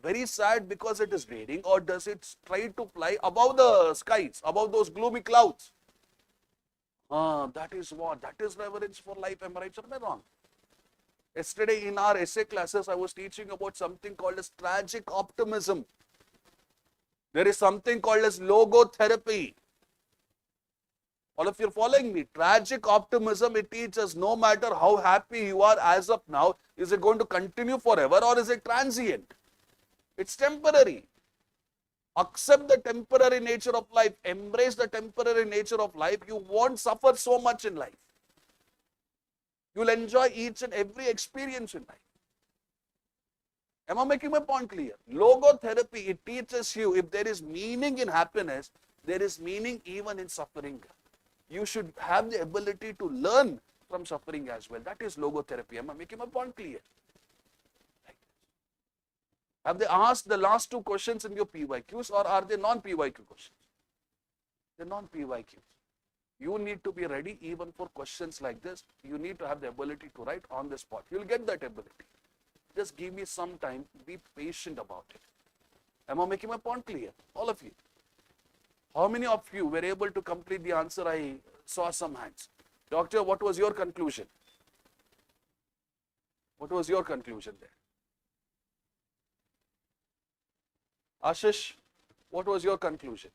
very sad because it is raining or does it try to fly above the skies, above those gloomy clouds? That is what? That is reverence for life. Am I right or am I wrong? Yesterday in our essay classes, I was teaching about something called as tragic optimism. There is something called as logotherapy. All of you are following me. Tragic optimism, it teaches no matter how happy you are as of now, is it going to continue forever or is it transient? It's temporary. Accept the temporary nature of life. Embrace the temporary nature of life. You won't suffer so much in life. You'll enjoy each and every experience in life. Am I making my point clear? Logotherapy, it teaches you if there is meaning in happiness, there is meaning even in suffering. You should have the ability to learn from suffering as well. That is logotherapy. Am I making my point clear? Have they asked the last two questions in your PYQs, or are they non-PYQ questions? They're non-PYQs. You need to be ready even for questions like this. You need to have the ability to write on the spot. You'll get that ability. Just give me some time. Be patient about it. Am I making my point clear? All of you. How many of you were able to complete the answer? I saw some hands. Doctor, what was your conclusion? What was your conclusion there? Ashish, what was your conclusion?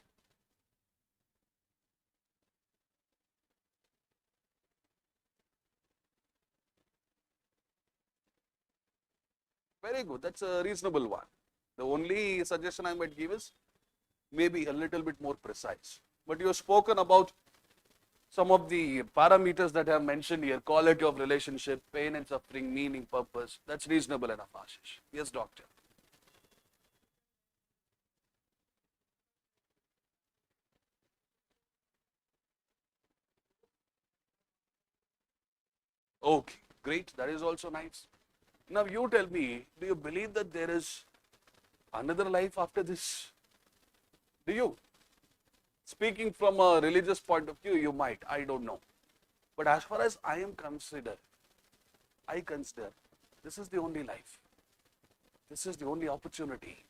Very good. That's a reasonable one. The only suggestion I might give is maybe a little bit more precise. But you have spoken about some of the parameters that I have mentioned here: quality of relationship, pain and suffering, meaning, purpose. That's reasonable enough, Ashish. Yes, doctor. Okay, great. That is also nice. Now you tell me, do you believe that there is another life after this? Do you? Speaking from a religious point of view, you might. I don't know. But as far as I consider this is the only life. This is the only opportunity.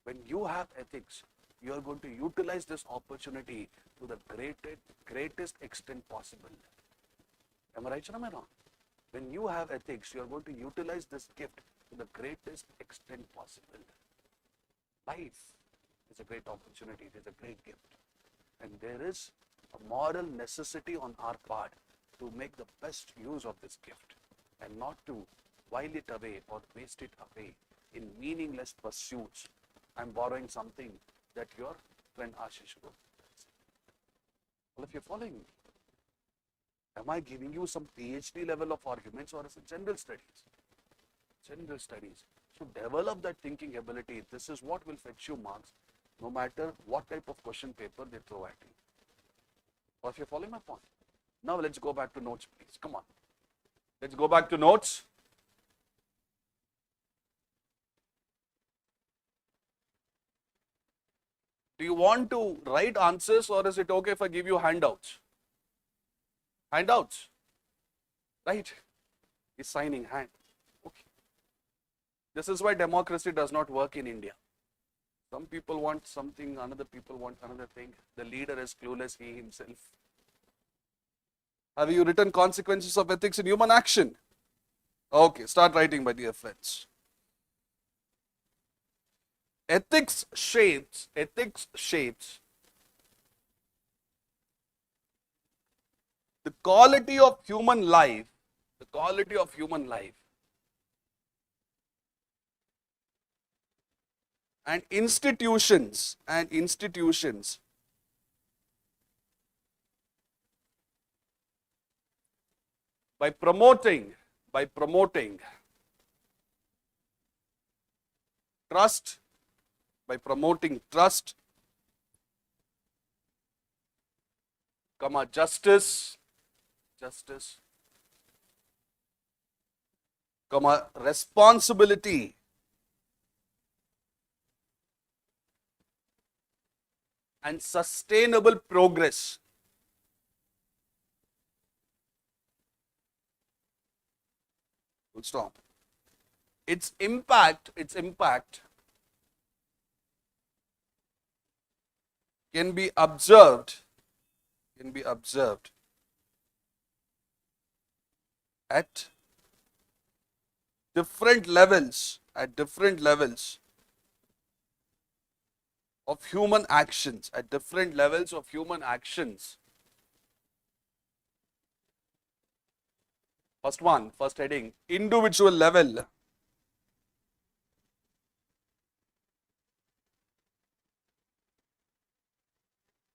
When you have ethics, you are going to utilize this opportunity to the greatest extent possible. Am I right or am I wrong? When you have ethics, you are going to utilize this gift to the greatest extent possible. Life is a great opportunity. It is a great gift. And there is a moral necessity on our part to make the best use of this gift and not to while it away or waste it away in meaningless pursuits. I'm borrowing something that your friend Ashish wrote. All of you following me? Am I giving you some PhD level of arguments, or is it general studies? General studies. So develop that thinking ability. This is what will fetch you marks, no matter what type of question paper they throw at you. Or if you're following my point. Now let's go back to notes, please. Come on. Let's go back to notes. Do you want to write answers, or is it okay if I give you handouts? Handouts? Right? He's signing hand. Okay. This is why democracy does not work in India. Some people want something, another people want another thing. The leader is clueless, he himself. Have you written consequences of ethics in human action? Okay, start writing, my dear friends. Ethics shapes the quality of human life, and institutions by promoting trust, justice, responsibility, and sustainable progress. Full stop. Its impact can be observed at different levels of human actions, First heading, individual level.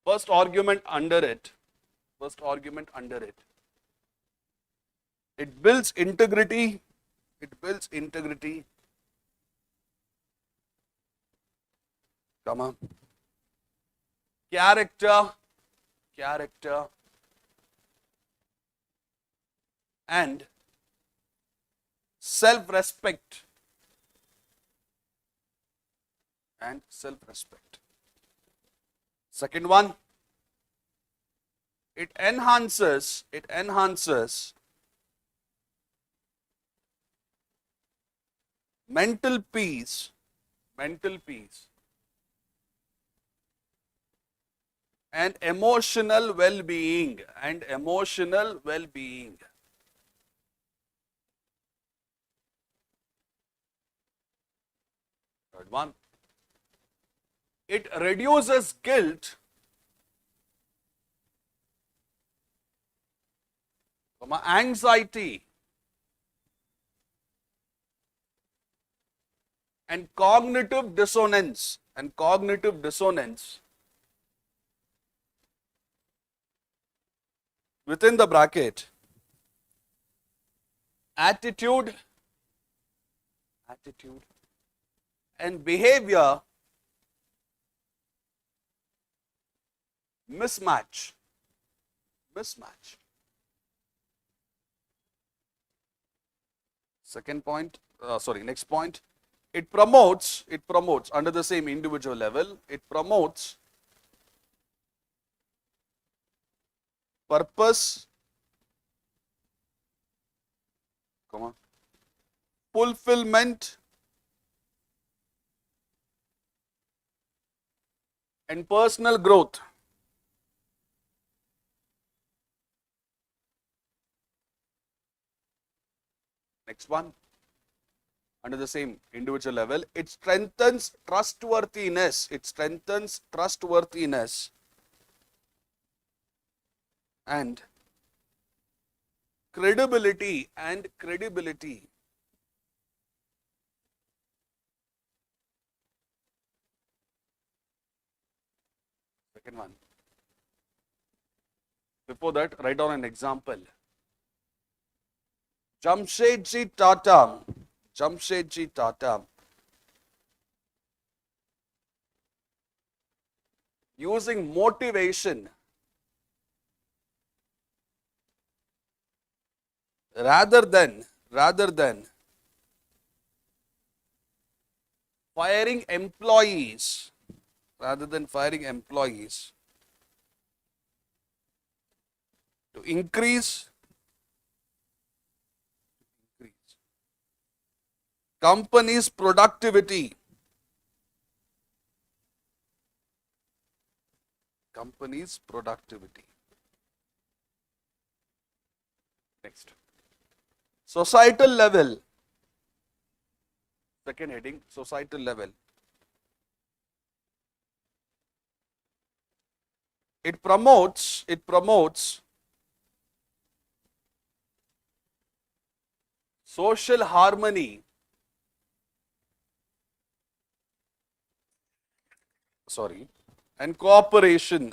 First argument under it. It builds integrity. Come on. Character. And self-respect. and self-respect. Second one, it enhances mental peace and emotional well-being Third one, it reduces guilt, anxiety and cognitive dissonance within the bracket attitude and behavior mismatch. Next point, it promotes under the same individual level, it promotes purpose, fulfillment and personal growth. Next one, under the same individual level, it strengthens trustworthiness. And credibility. Second one. Before that, write down an example. Jamshedji Tata using motivation rather than firing employees to increase company's productivity. Next, societal level. Second heading, societal level. It promotes social harmony,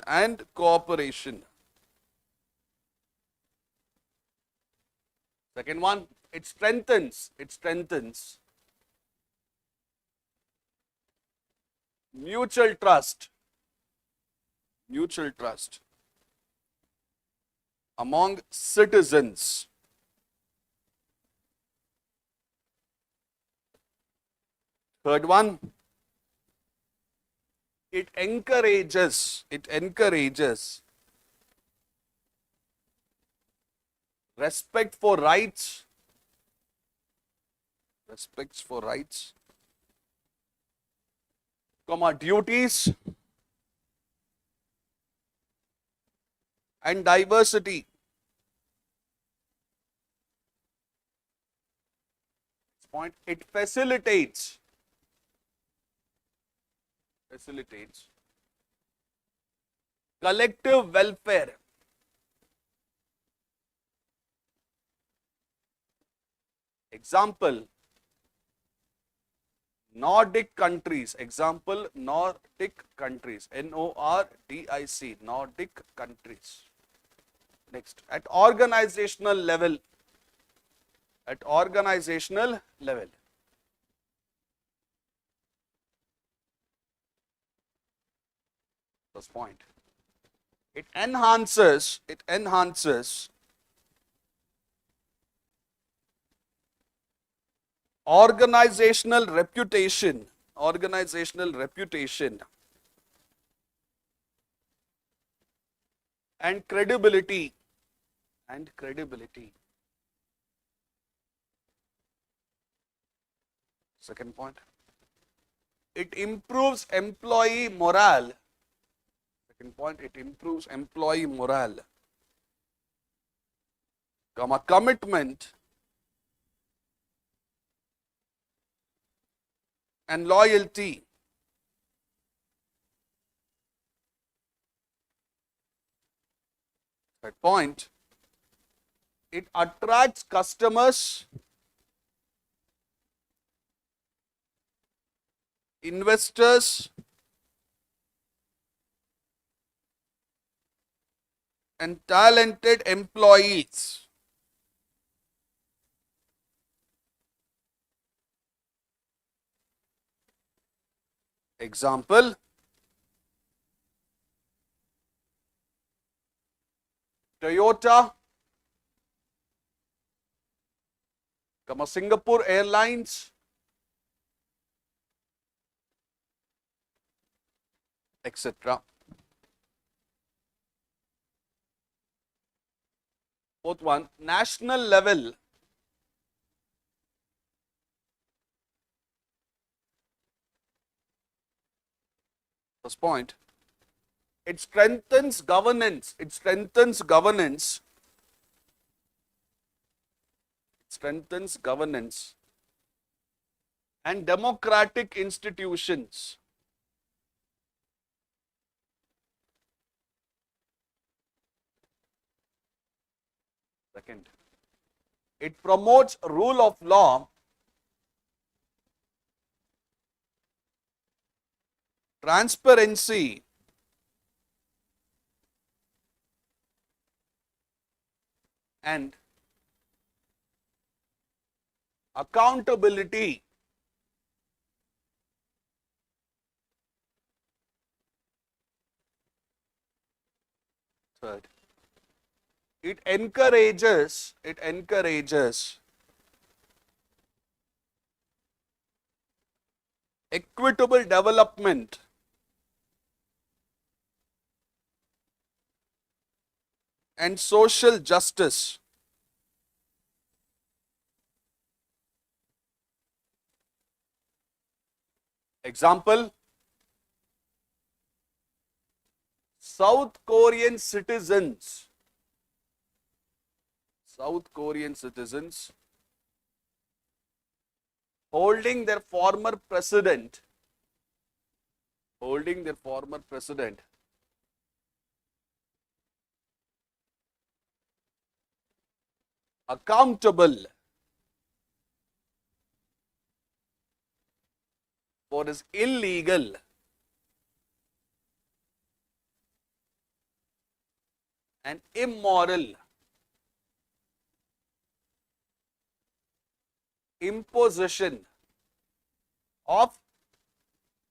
and cooperation. Second one, it strengthens mutual trust among citizens. Third one, it encourages respect for rights, duties and diversity. Point, it facilitates collective welfare. Example, Nordic countries. Nordic, Nordic countries. Next, at organizational level. First point, it enhances organizational reputation organizational reputation and credibility. Second point, it improves employee morale. Second point, it improves employee morale, commitment and loyalty. Third point, it attracts customers, investors and talented employees. Example, Toyota, Singapore Airlines, etc. Fourth one, national level. First point, it strengthens governance. And democratic institutions. Second, it promotes rule of law, transparency and accountability. Third, it encourages equitable development and social justice. Example, South Korean citizens holding their former president accountable for his illegal and immoral imposition of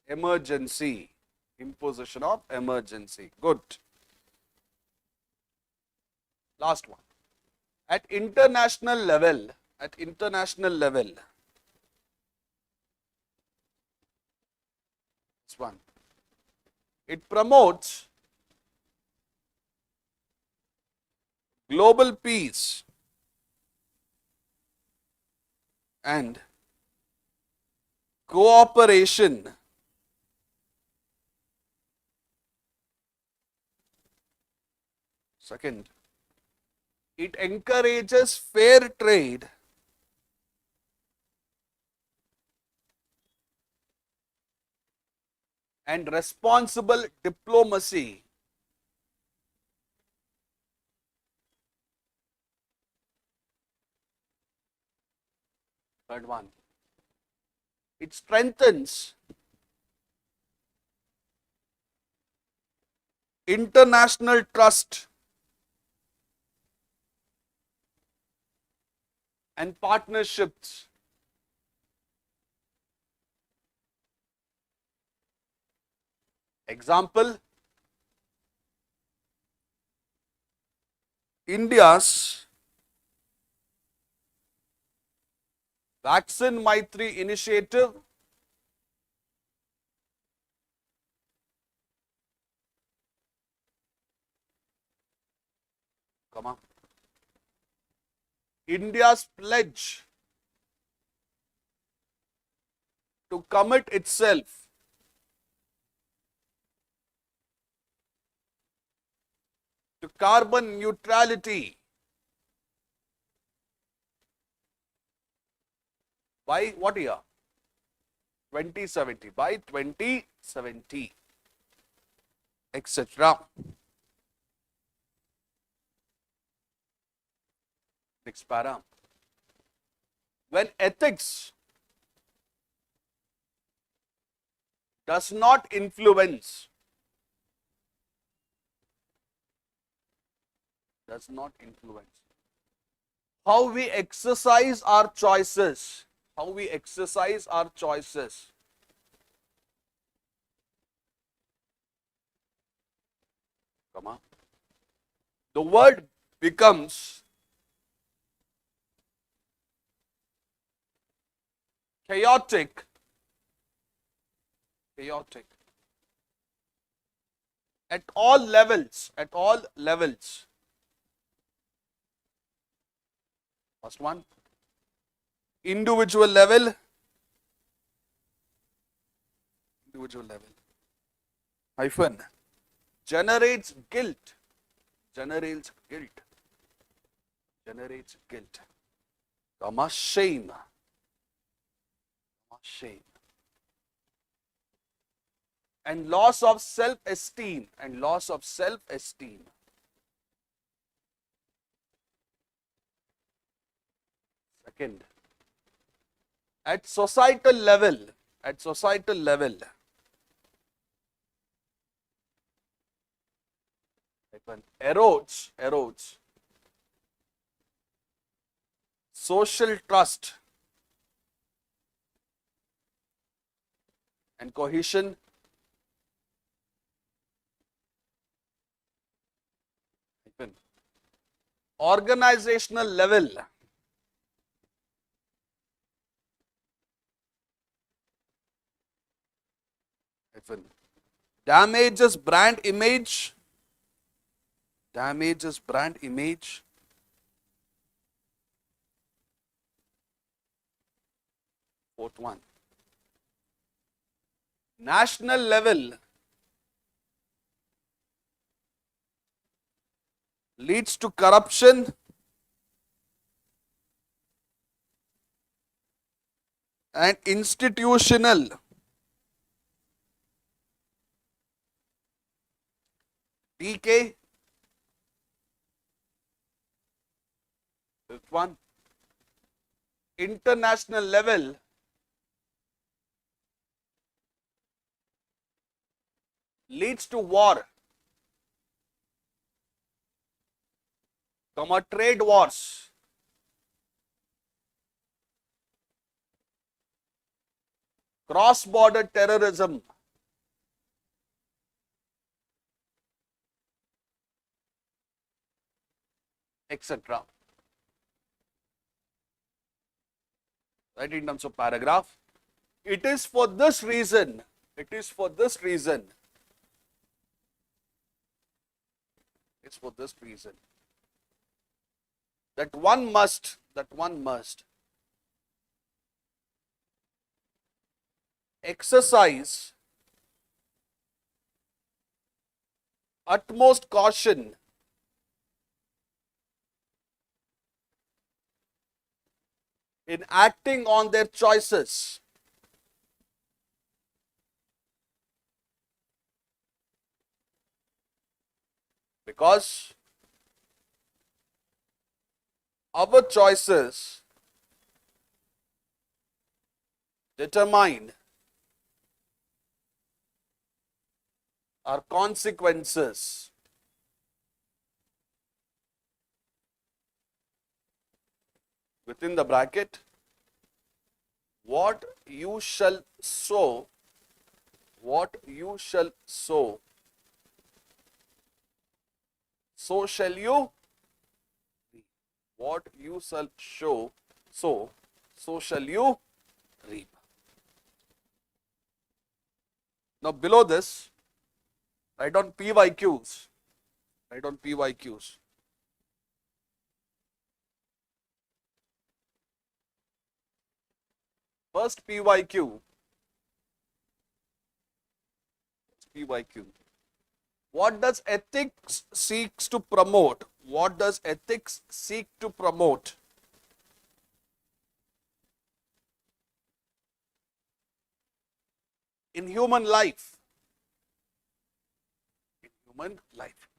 emergency. Good. Last one. At international level, this one, it promotes global peace and cooperation. Second, it encourages fair trade and responsible diplomacy. Third one, it strengthens international trust and partnerships. Example, India's Vaccine Maitri initiative comma, India's pledge to commit itself to carbon neutrality by what year? 2070. By 2070, etc. Next para. When ethics does not influence how we exercise our choices, comma, the word becomes chaotic at all levels. First one, individual level, hyphen, generates guilt, comma, shame, and loss of self-esteem, Second, at societal level, erodes social trust and cohesion, organizational level, damages brand image, Fourth one, national level, leads to corruption and institutional decay. Fifth one, international level, leads to war, comma, trade wars, cross-border terrorism, etc. Right, in terms of paragraph. It is for this reason that one must exercise utmost caution in acting on their choices, because our choices determine our consequences. Within the bracket, what you shall sow, so shall you reap. What you shall sow, so shall you reap. Now below this, write on PYQs. First PYQ. PYQ. What does ethics seeks to promote? What does ethics seek to promote? In human life. In human life.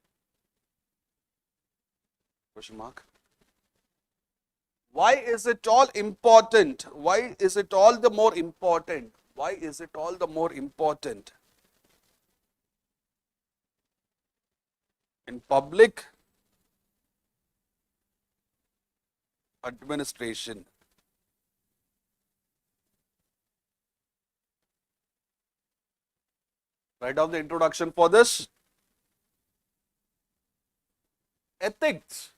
Question mark. Why is it all important? Why is it all the more important? Why is it all the more important? In public administration. Write down the introduction for this. Ethics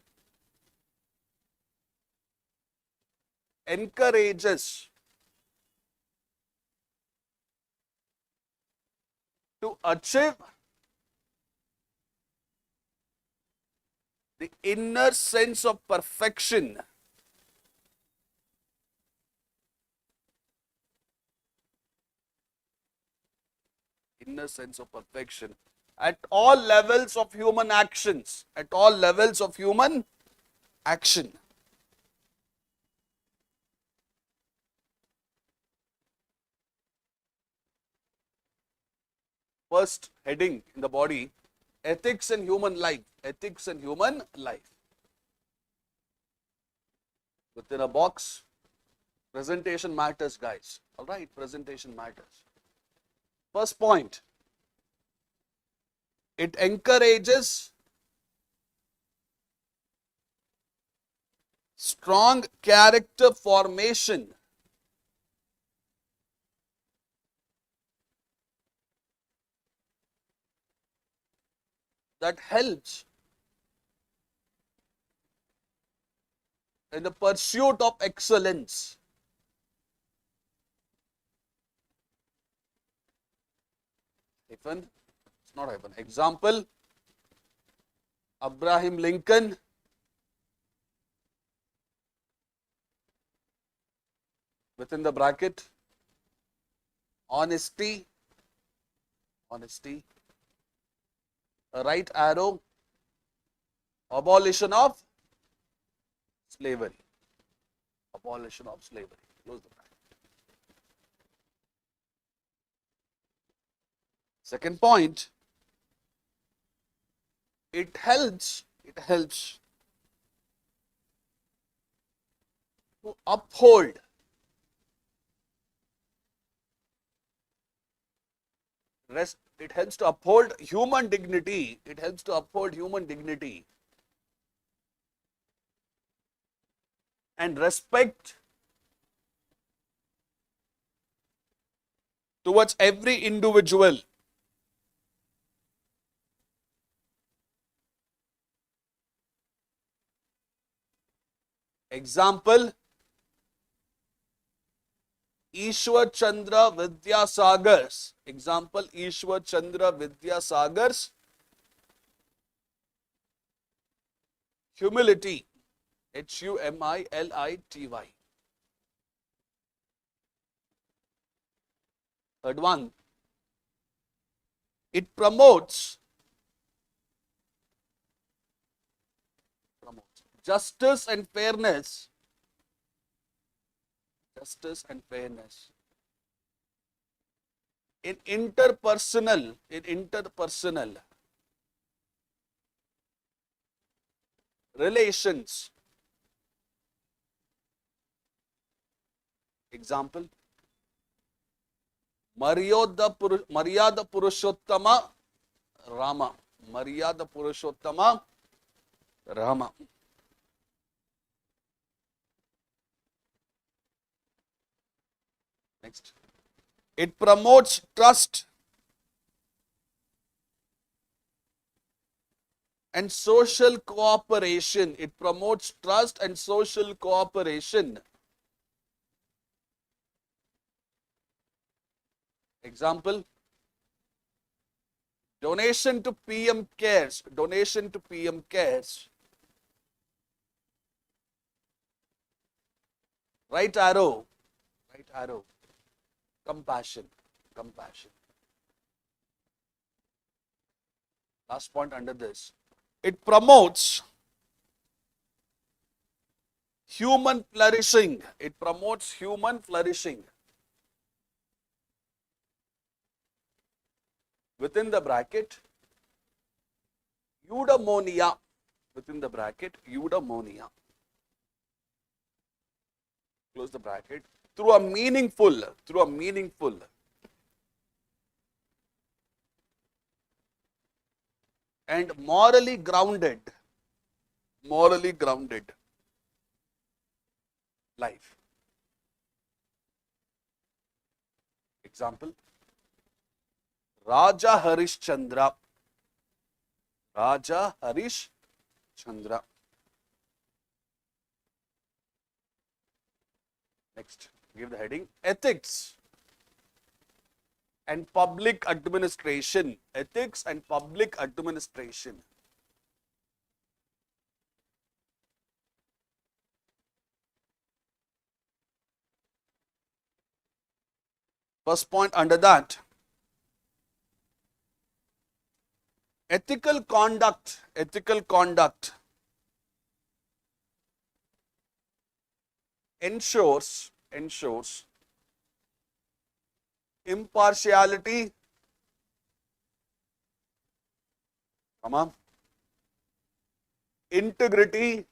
encourages to achieve the inner sense of perfection at all levels of human actions, at all levels of human action. First heading in the body, ethics and human life. Ethics and human life. Within a box, presentation matters, guys. All right, presentation matters. First point, it encourages strong character formation that helps in the pursuit of excellence. Hyphen, it's not hyphen. Example, Abraham Lincoln within the bracket, honesty, a right arrow, abolition of slavery. Abolition of slavery. Close the bracket. Second point, it helps to uphold it helps to uphold human dignity. It helps to uphold human dignity and respect towards every individual. Example, Ishwar Chandra Vidyasagar's. Example, Ishwar Chandra Vidyasagar's humility. Humility. Third one, it promotes justice and fairness. Justice and fairness in interpersonal relations. Example, Maryada Purushottama Rama. Maryada Purushottama Rama. Next. It promotes trust and social cooperation. It promotes trust and social cooperation. Example, donation to PM Cares. Donation to PM Cares. Right arrow Right arrow. Compassion. Compassion. Last point under this. It promotes human flourishing. It promotes human flourishing. Within the bracket, eudaimonia. Within the bracket, eudaimonia. Close the bracket. Through a meaningful and morally grounded life. Example, Raja Harishchandra. Raja Harishchandra. Next, give the heading, ethics and public administration. Ethics and public administration. First point under that, ethical conduct ensures impartiality, integrity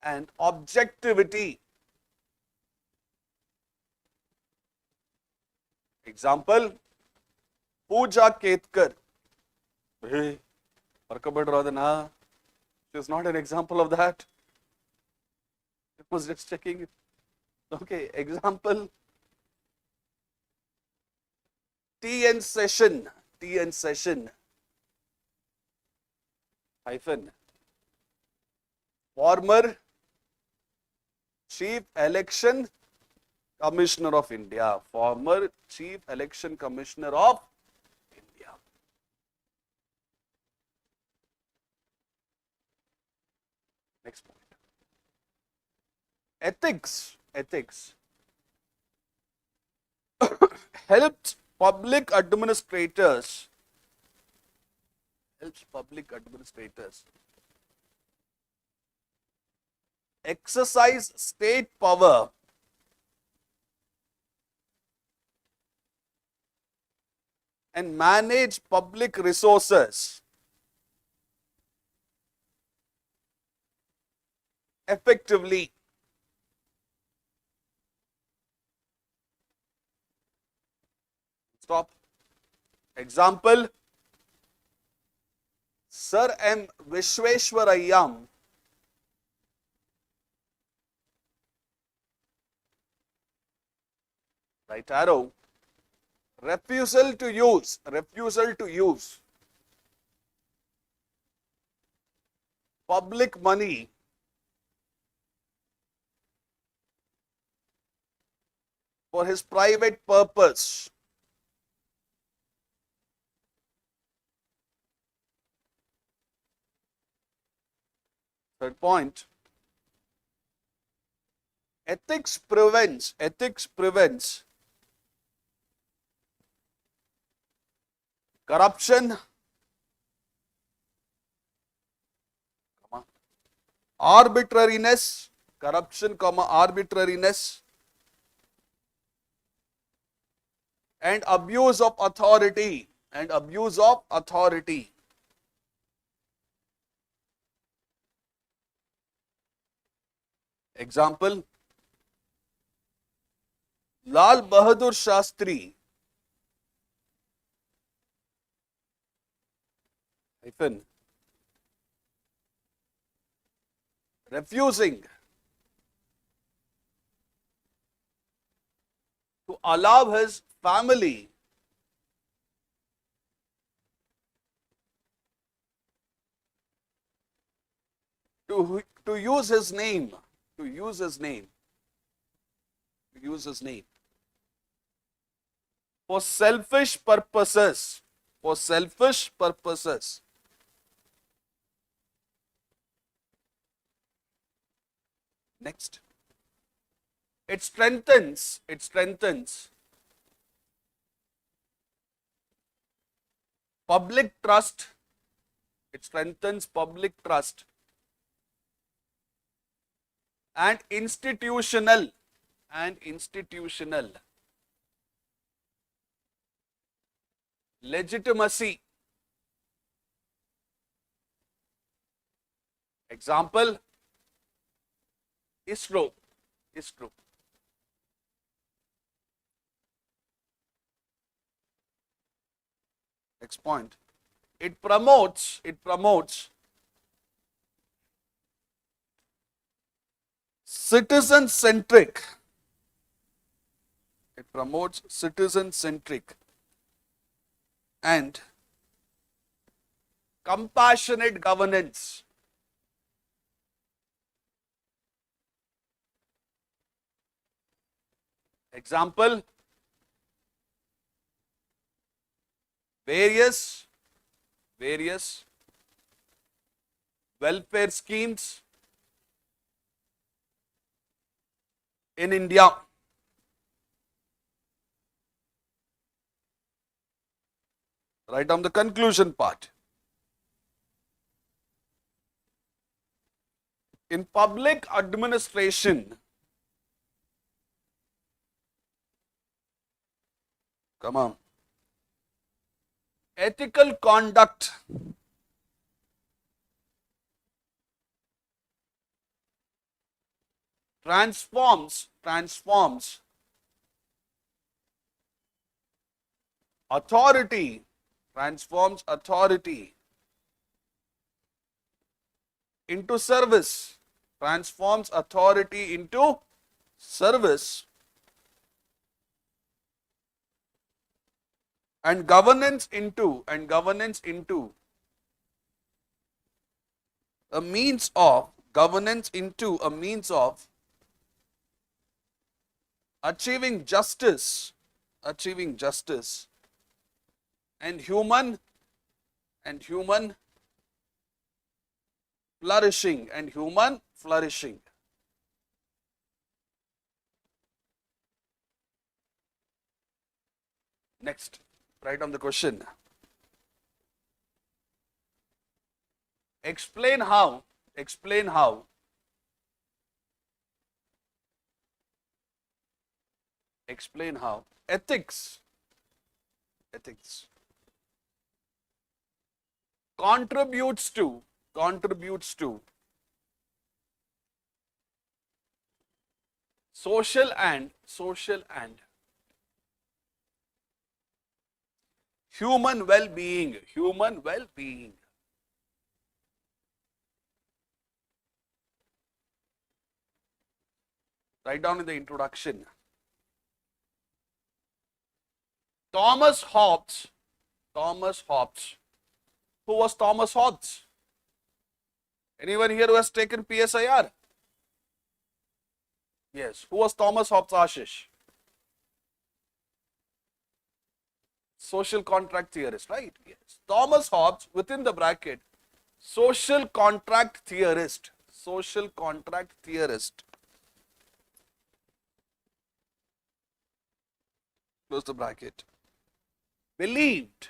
and objectivity. Example, Pooja Ketkar. Hey, Radhana. She is not an example of that. I was just checking. Okay, example, TN session hyphen former Chief Election Commissioner of India. Former Chief Election Commissioner of India. Next point. Ethics helps public administrators exercise state power and manage public resources effectively. Stop. Example, Sir M. Vishweshwarayyam right arrow, refusal to use public money for his private purpose. Third point, ethics prevents corruption, arbitrariness, and abuse of authority. Example, Lal Bahadur Shastri hyphen refusing to allow his family to use his name for selfish purposes. Next. It strengthens public trust. It strengthens public trust and institutional legitimacy. Example, ISRO. Next point. It promotes citizen-centric. It promotes citizen-centric and compassionate governance. Example, various welfare schemes in India. Write down the conclusion part. In public administration, come on, ethical conduct transforms authority into service, and governance into a means of achieving justice and human flourishing Next, write down the question. Explain how ethics contributes to social and human well-being. Write down in the introduction. Thomas Hobbes. Who was Thomas Hobbes? Anyone here who has taken PSIR? Yes. Who was Thomas Hobbes, Ashish? Social contract theorist, right? Yes. Thomas Hobbes, within the bracket, social contract theorist. Close the bracket. Believed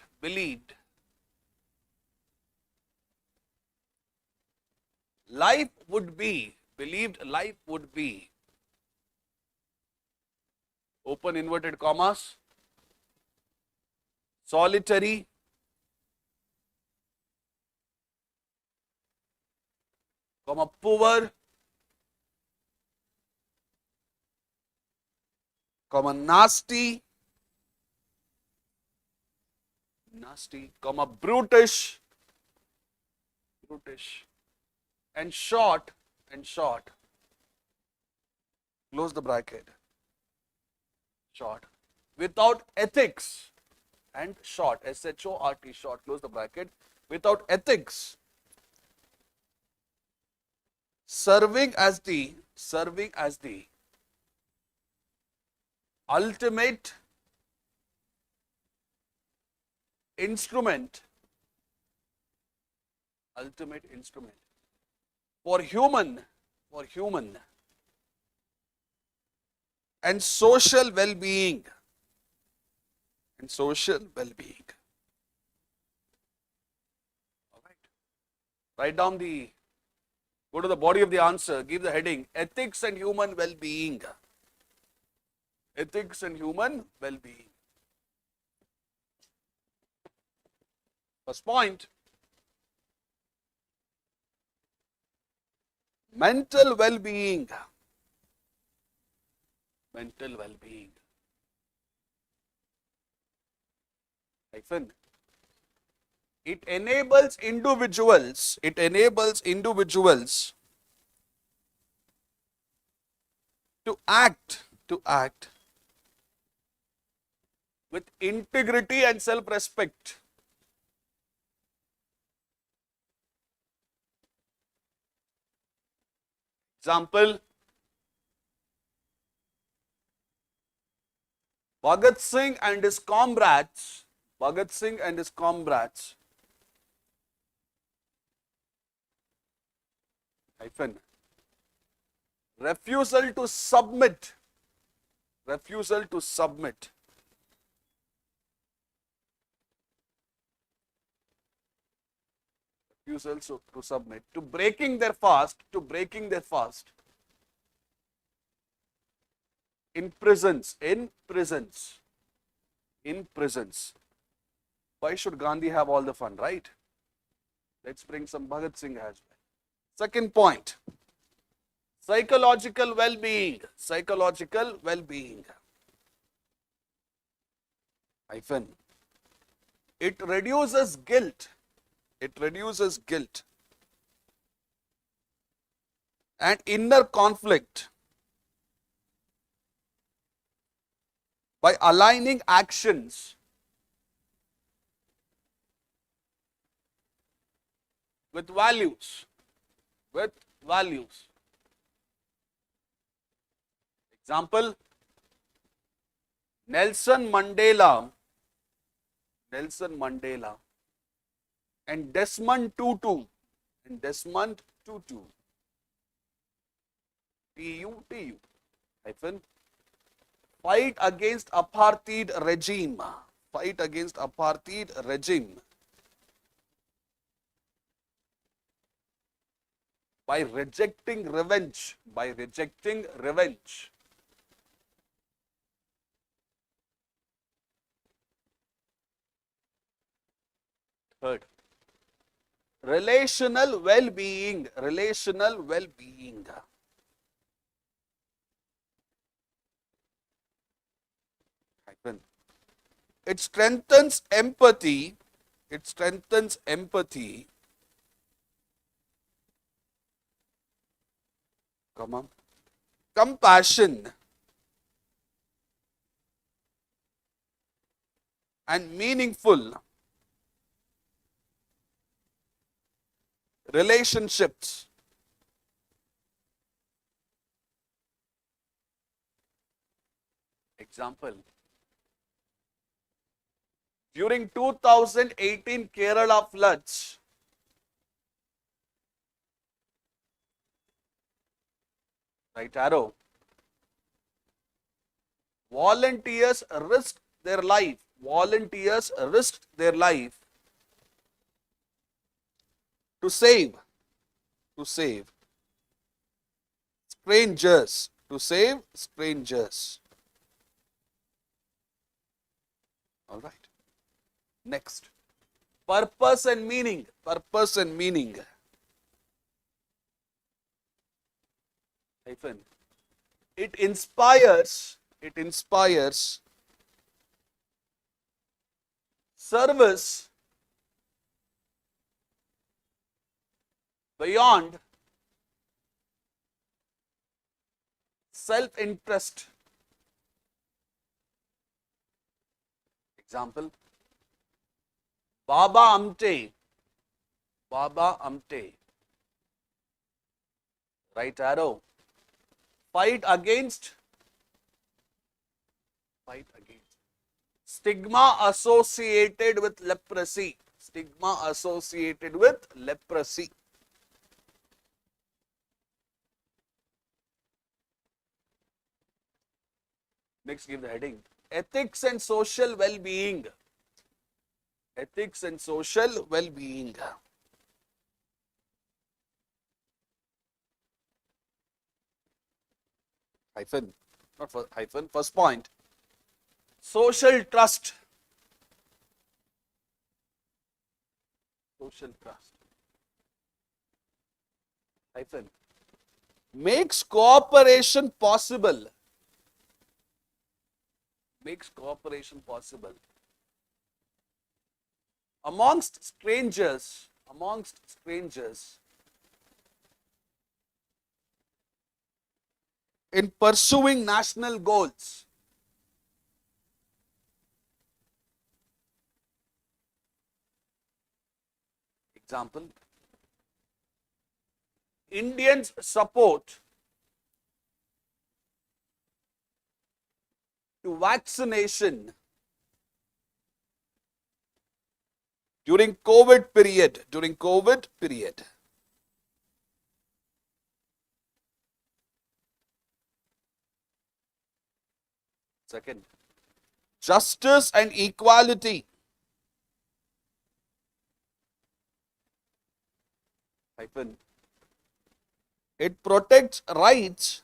life would be, open inverted commas, solitary, poor, nasty, brutish, and short, close the bracket, short, without ethics, and short, S-H-O-R-T, short, close the bracket, without ethics, serving as the ultimate instrument for human and social well-being. And social well-being. All right. Write down go to the body of the answer, give the heading, ethics and human well-being. Ethics and human well-being. First point, mental well-being. Mental well-being. Hyphen. It enables individuals to act with integrity and self-respect. Example, Bhagat Singh and his comrades, hyphen, refusal to submit, to breaking their fast, in prisons. Why should Gandhi have all the fun, right? Let's bring some Bhagat Singh as well. Second point, psychological well-being. Hyphen. It reduces guilt. And inner conflict by aligning actions with values. Example, Nelson Mandela and Desmond Tutu. TUTU. Hyphen. Fight against apartheid regime. By rejecting revenge. Third, relational well-being. It strengthens empathy. Compassion and meaningful relationships. Example, during 2018 Kerala floods, right arrow, volunteers risked their life to save strangers. All right. Next, purpose and meaning. Hyphen. It inspires service beyond self-interest. Example, Baba Amte, right arrow, fight against stigma associated with leprosy. Next, give the heading. Ethics and social well-being. Ethics and social well-being. Hyphen, not for hyphen, first point. Social trust. Social trust. Hyphen. Makes cooperation possible. Makes cooperation possible. Amongst strangers. Amongst strangers. In pursuing national goals. Example. Indians support to vaccination during COVID period. During COVID period. Second, justice and equality. Hyphen. It protects rights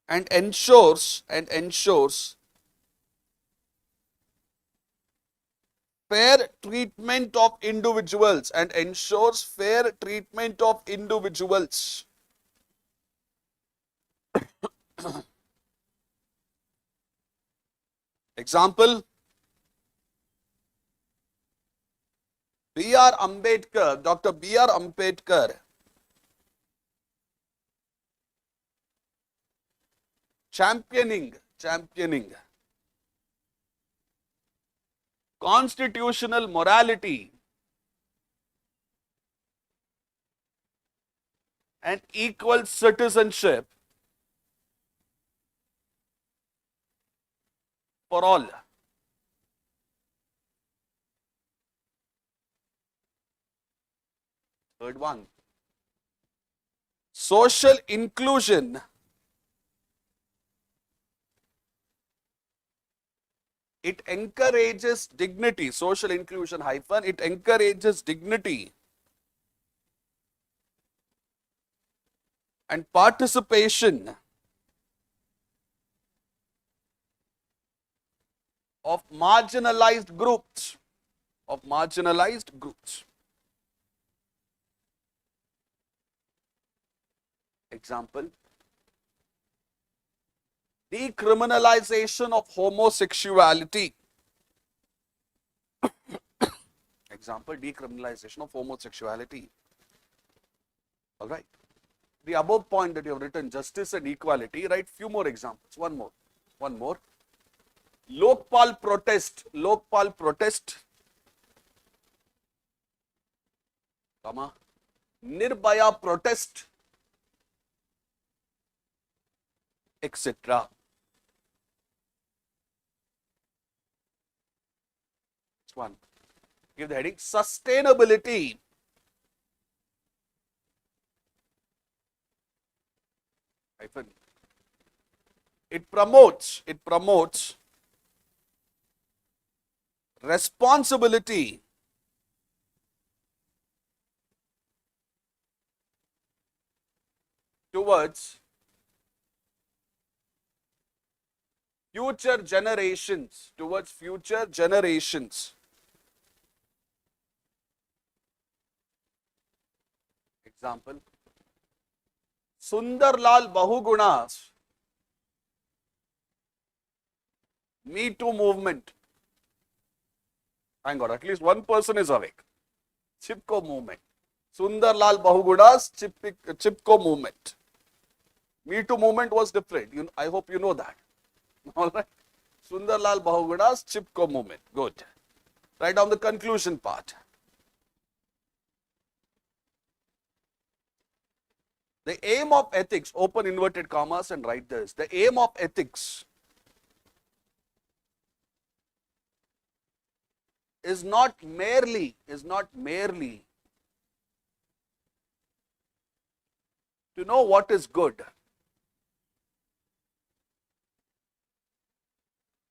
and ensures fair treatment of individuals and ensures fair treatment of individuals. Example, B.R. Ambedkar, Dr. B.R. Ambedkar championing constitutional morality and equal citizenship for all. Third one, social inclusion. It encourages dignity. Social inclusion hyphen, it encourages dignity and participation of marginalized groups. Example, decriminalization of homosexuality. Example, decriminalization of homosexuality. All right. The above point that you have written, justice and equality, write few more examples. One more. Lokpal protest, comma, Nirbhaya protest, etc. Next one. Give the heading sustainability. Hyphen. It promotes responsibility towards future generations. Example, Sundarlal Bahuguna's Me Too movement. Thank God, at least one person is awake. Chipko movement. Sundarlal Bahuguna's Chipko movement. Me Too movement was different. I hope you know that. All right. Sundarlal Bahuguna's Chipko movement. Good. Write down the conclusion part. The aim of ethics, open inverted commas and write this. The aim of ethics is not merely to know what is good,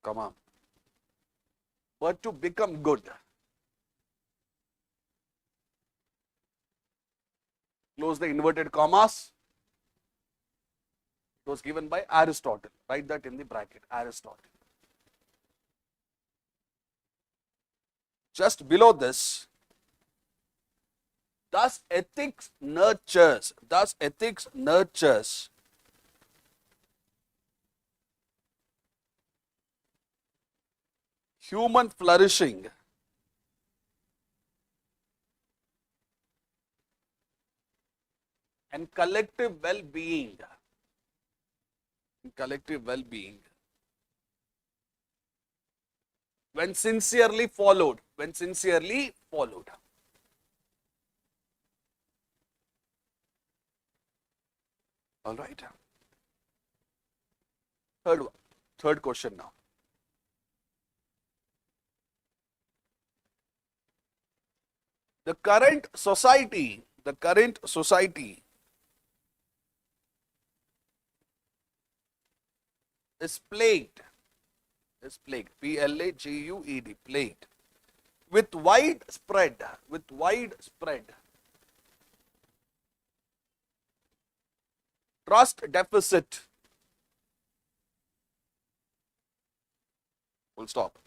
comma, but to become good. Close the inverted commas. It was given by Aristotle. Write that in the bracket, Aristotle. Just below this, thus ethics nurtures human flourishing and collective well-being. When sincerely followed. All right. Third question now. The current society is plagued, P-L-A-G-U-E-D, plagued, with widespread trust deficit. Full stop.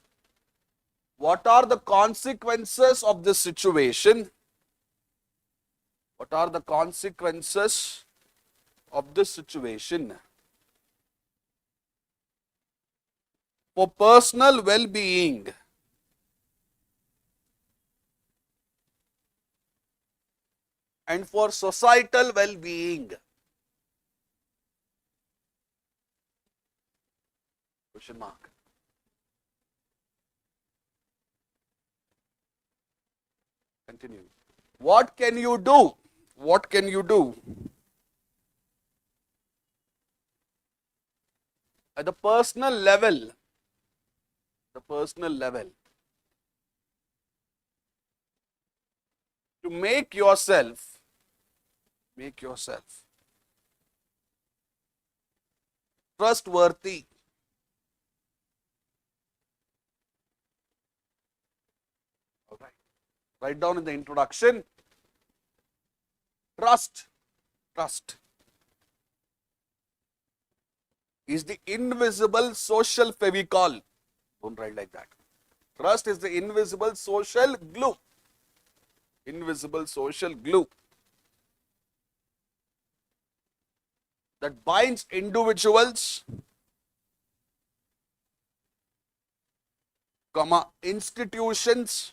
What are the consequences of this situation? What are the consequences of this situation for personal well-being and for societal well-being? Question mark. Continue. What can you do? At the personal level, to make yourself trustworthy. All right. Write down in the introduction, trust is the invisible social fevicol. Don't write like that. Trust is the invisible social glue. That binds individuals, institutions,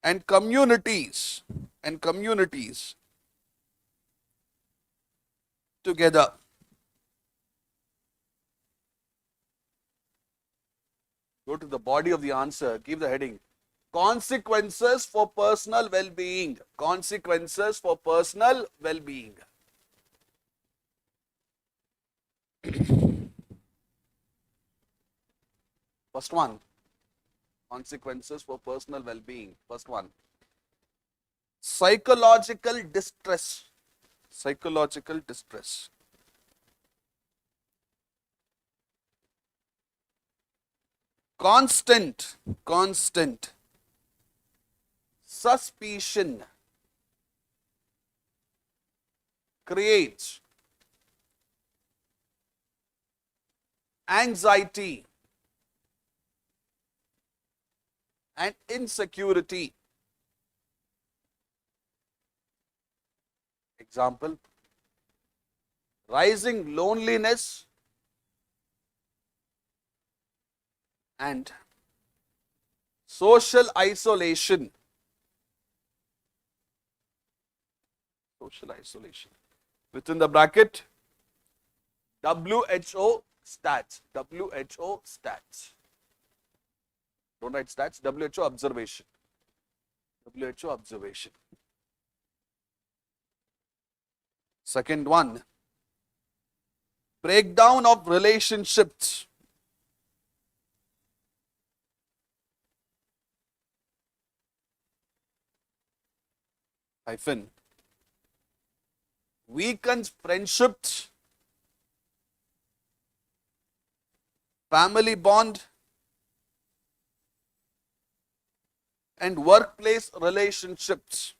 and communities together. Go to the body of the answer, give the heading, consequences for personal well-being. First one, consequences for personal well-being. First one, psychological distress. Constant suspicion creates anxiety and insecurity. Example, rising loneliness and social isolation. Within the bracket, WHO stats. Don't write stats, WHO observation. Second one, breakdown of relationships. Hyphen, weakens friendships family bond, and workplace relationships.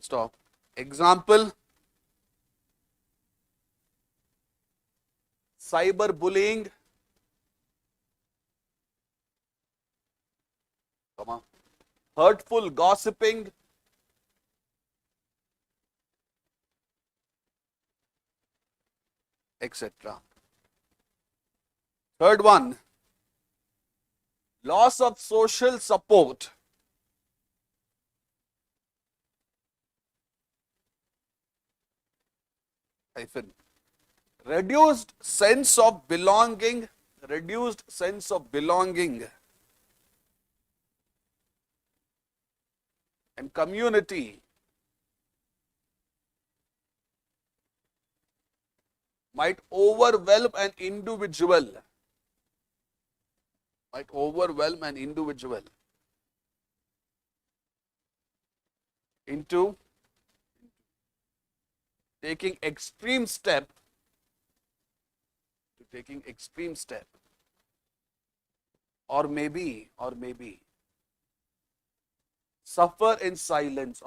Stop. Example, cyberbullying, hurtful gossiping, etc. Third one, loss of social support. Hyphen. Reduced sense of belonging, reduced sense of belonging and community might overwhelm an individual, into taking extreme step, or maybe suffer in silence,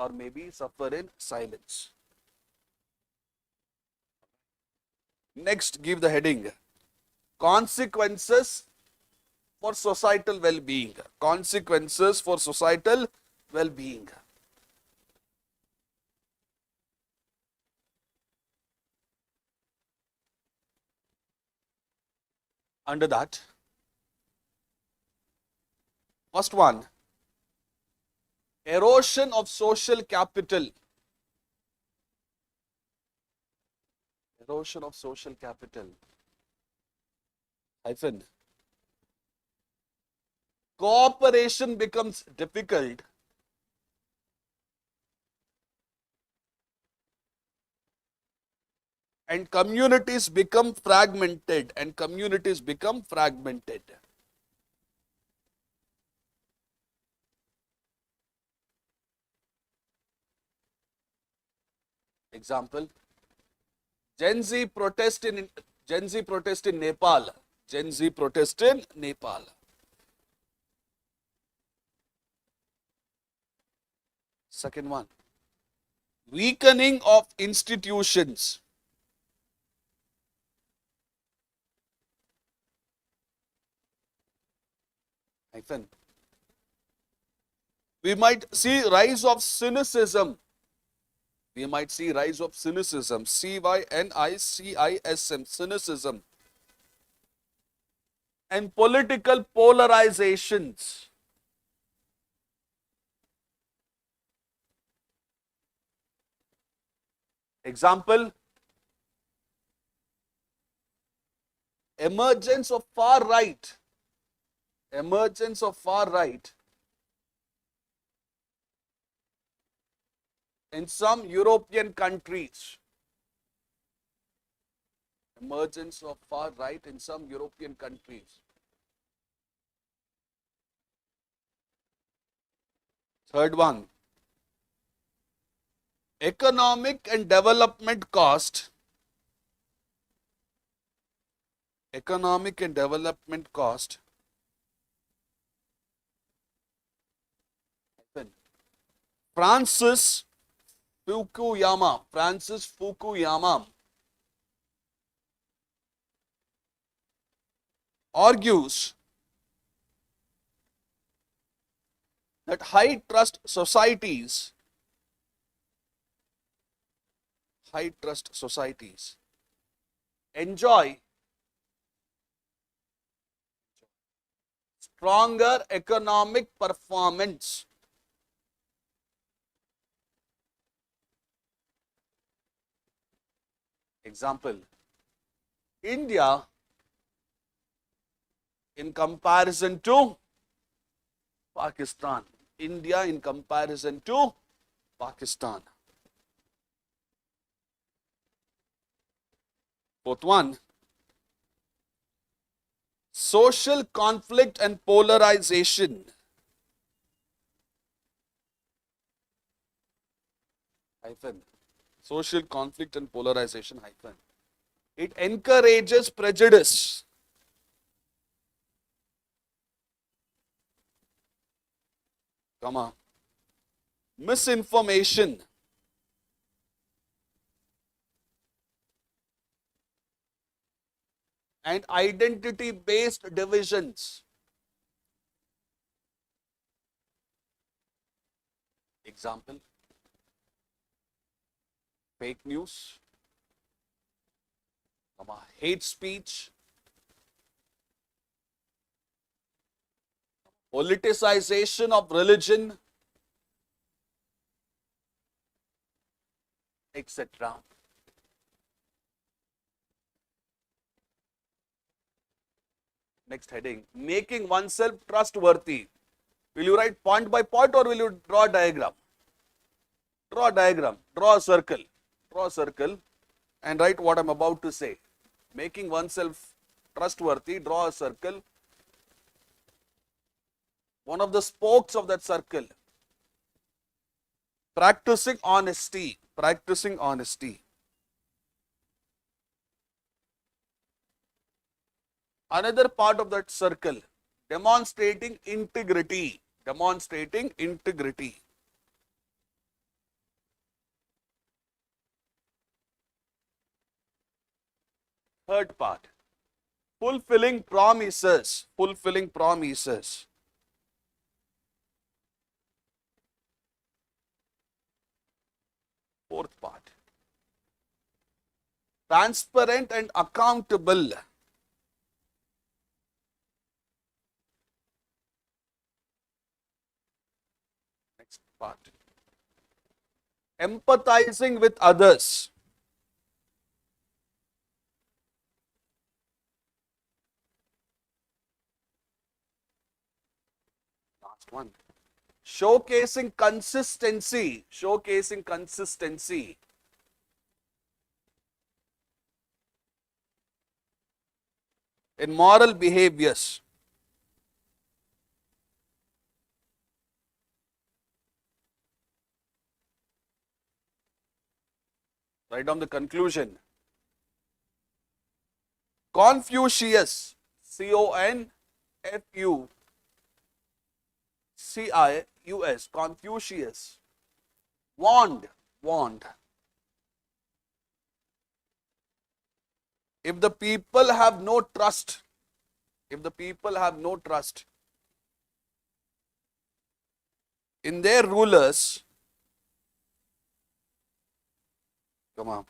Next, give the heading, consequences for societal well-being. Consequences for societal well-being. Under that, first one, erosion of social capital. Erosion of social capital. Hyphen. Cooperation becomes difficult and communities become fragmented. Example, Gen Z protest in Nepal. Second one, weakening of institutions. Hyphen. We might see rise of cynicism. Cynicism. Cynicism. And political polarizations. Example, emergence of far right in some European countries. Emergence of far right in some European countries. Third one, economic and development cost. Francis Fukuyama argues that high trust societies enjoy stronger economic performance. Example, India in comparison to Pakistan. Fourth one, social conflict and polarization. Hyphen. Social conflict and polarization hyphen. It encourages prejudice. Comma. Misinformation. And identity-based divisions. Example. Fake news. Comma. Hate speech. Politicization of religion, etc. Next heading, making oneself trustworthy. Will you write point by point or will you draw a diagram? Draw a diagram, draw a circle. Draw a circle and write what I am about to say. Making oneself trustworthy, draw a circle. One of the spokes of that circle. Practicing honesty. Practicing honesty. Another part of that circle. Demonstrating integrity. Demonstrating integrity. Third part. Fulfilling promises. Fulfilling promises. Fourth part. Transparent and accountable. Next part. Empathizing with others. Last one. Showcasing consistency. Showcasing consistency. In moral behaviors. Write down the conclusion. Confucius, Confucius, Confucius, warned. If the people have no trust, in their rulers, come on,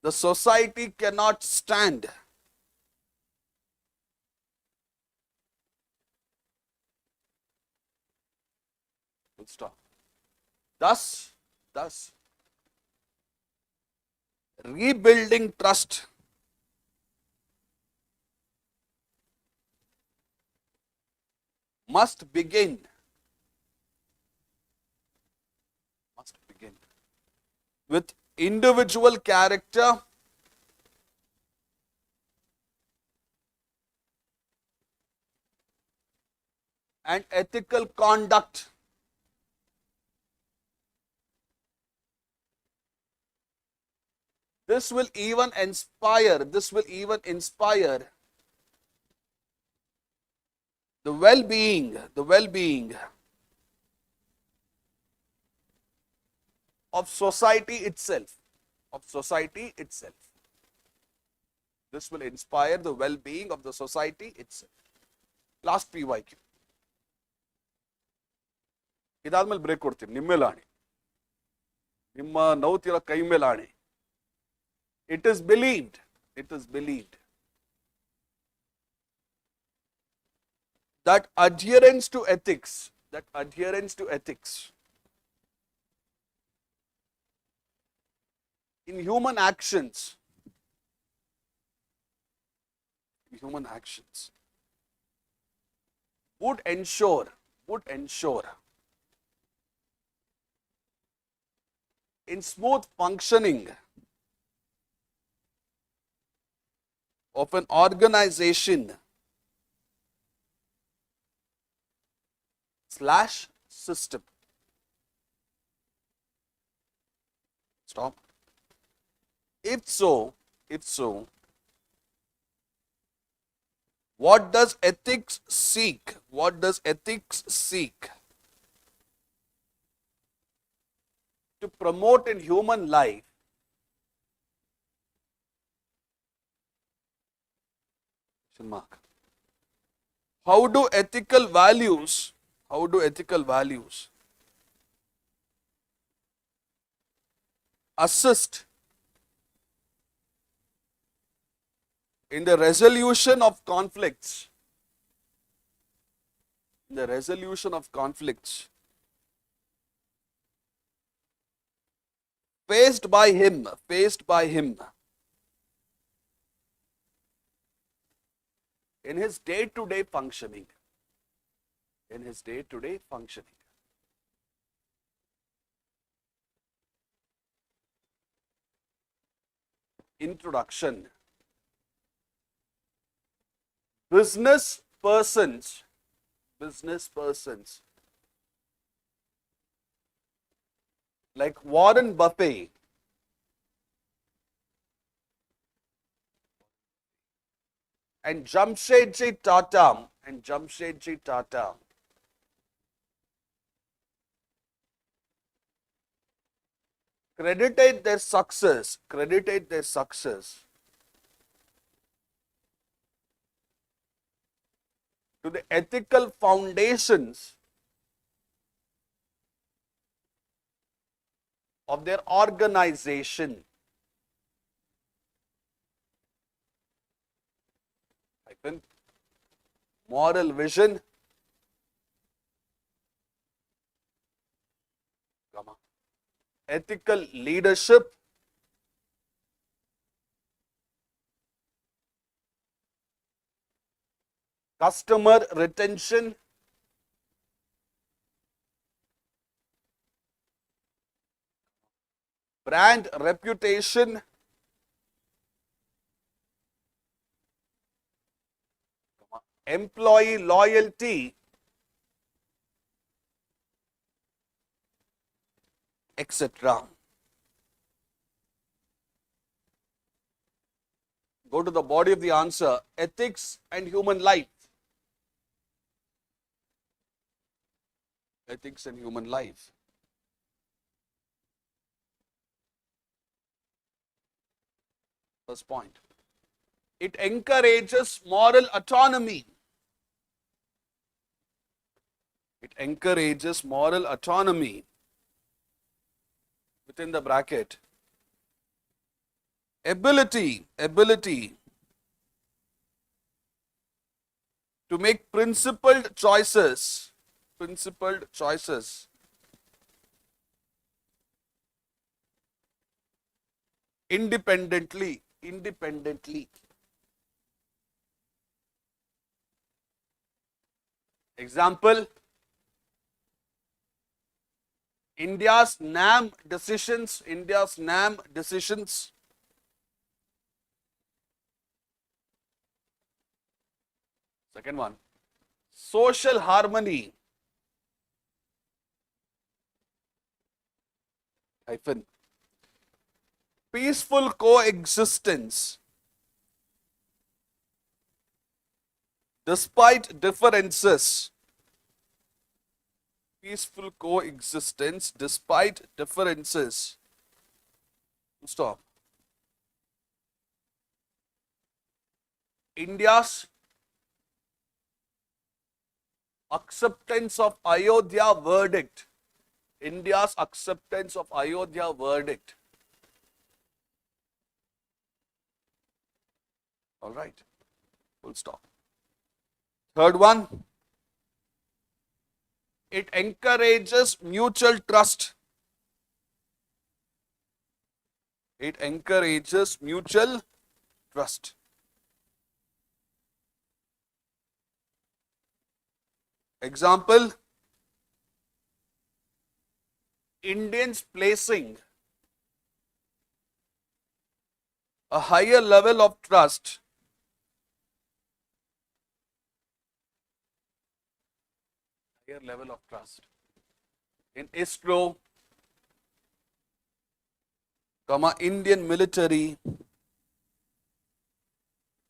the society cannot stand. Full stop. Thus, rebuilding trust must begin with individual character and ethical conduct. This will even inspire the well-being of society itself. This will inspire the well-being of the society itself. Last PYQ. ಇದಾದ್ಮೇಲೆ break ಕೊಡ್ತೀನಿ. ನಿಮ್ಮ ಮೇಲೆ ಆಣೆ, ನಿಮ್ಮ ನೌತಿರ ಕೈ ಮೇಲೆ ಆಣೆ. It is believed that adherence to ethics in human actions would ensure in smooth functioning of an organization / system. Stop. If so, what does ethics seek? What does ethics seek? To promote in human life mark. How do ethical values assist in the resolution of conflicts? In the resolution of conflicts faced by him in his day-to-day functioning. Introduction. Business persons like Warren Buffett and Jamshedji Tata credited their success to the ethical foundations of their organization. Moral vision, ethical leadership, customer retention, brand reputation, employee loyalty, etc. Go to the body of the answer. Ethics and human life. Ethics and human life. First point. It encourages moral autonomy. It encourages moral autonomy. Within the bracket. Ability to make principled choices independently. Example, India's NAM decisions. Second one, social harmony. Hyphen. Peaceful coexistence despite differences. Peaceful coexistence despite differences. Stop. India's acceptance of Ayodhya verdict. India's acceptance of Ayodhya verdict. All right. Full stop. Third one. It encourages mutual trust. It encourages mutual trust. Example, Indians placing a higher level of trust in ISRO, comma, Indian military,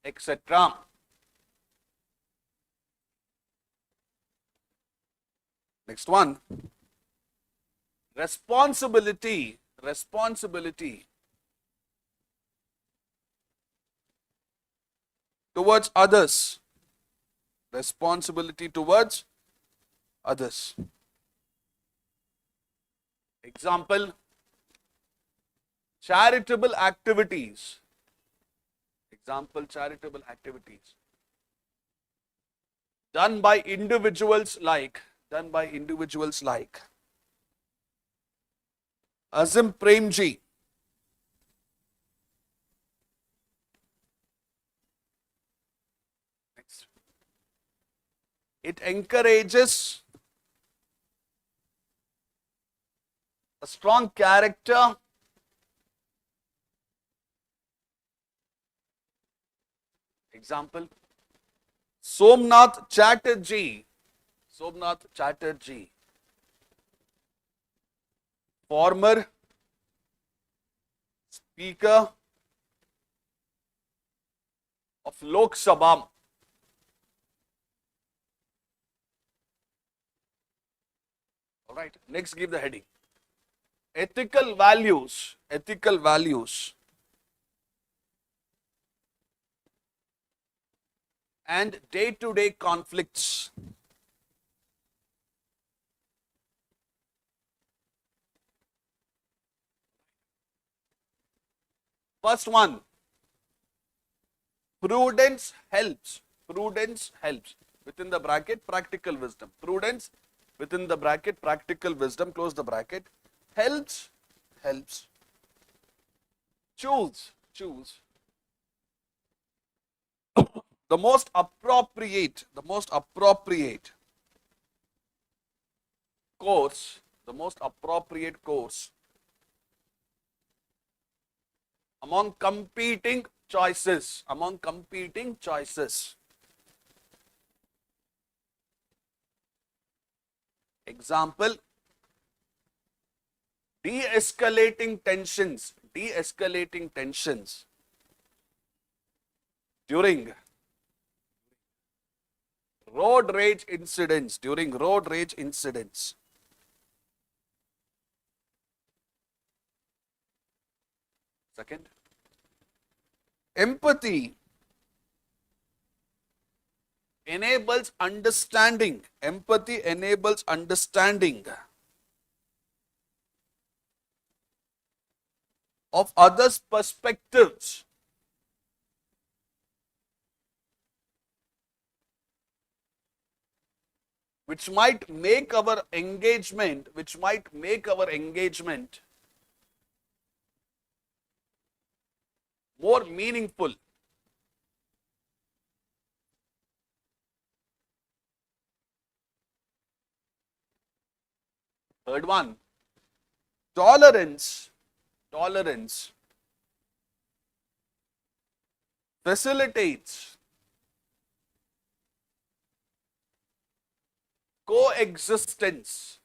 etc. Next one, responsibility, responsibility towards others, responsibility towards others. Example, charitable activities. Example, charitable activities done by individuals like Azim Premji. Next. It encourages a strong character, example, Somnath Chatterjee, former Speaker of Lok Sabha. All right, next give the heading. Ethical values, and day-to-day conflicts. First one, prudence helps. Within the bracket, practical wisdom. Prudence, within the bracket, practical wisdom, close the bracket. Helps. Choose. The most appropriate course, among competing choices. Example, de-escalating tensions during road rage incidents. Second, empathy enables understanding. Of others' perspectives. Which might make our engagement more meaningful. Third one, tolerance facilitates coexistence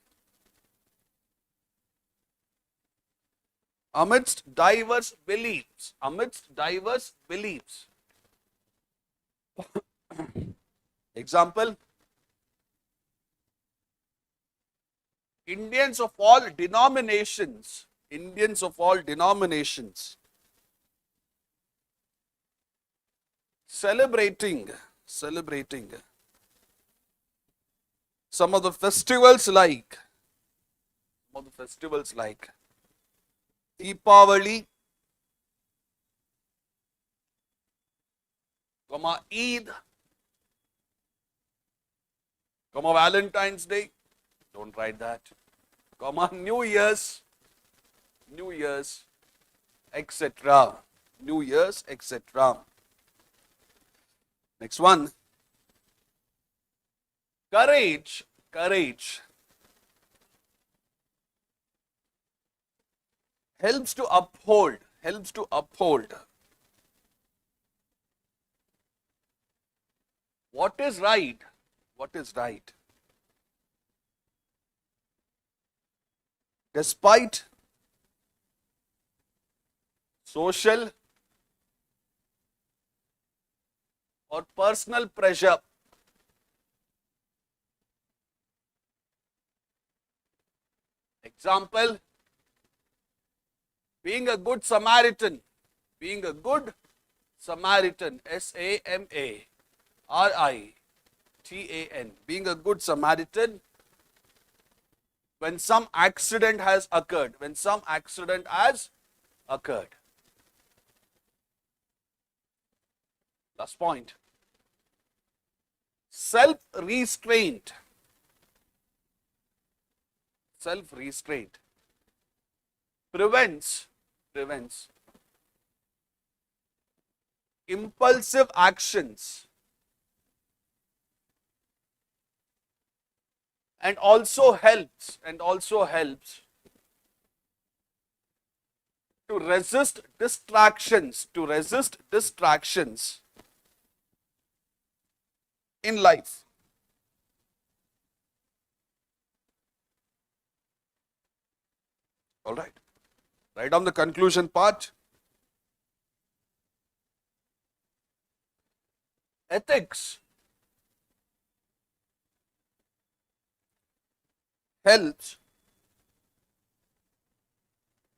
amidst diverse beliefs. Example, Indians of all denominations celebrating some of the festivals like Deepavali, Eid, Valentine's Day, don't write that, New Year's, etc. Next one, courage helps to uphold what is right, despite social or personal pressure. Example, being a good Samaritan, being a good Samaritan, Samaritan, being a good Samaritan when some accident has occurred, when some accident has occurred. Last point. Self-restraint. Self-restraint prevents impulsive actions and also helps to resist distractions in life. All right. Write down the conclusion part. Ethics helps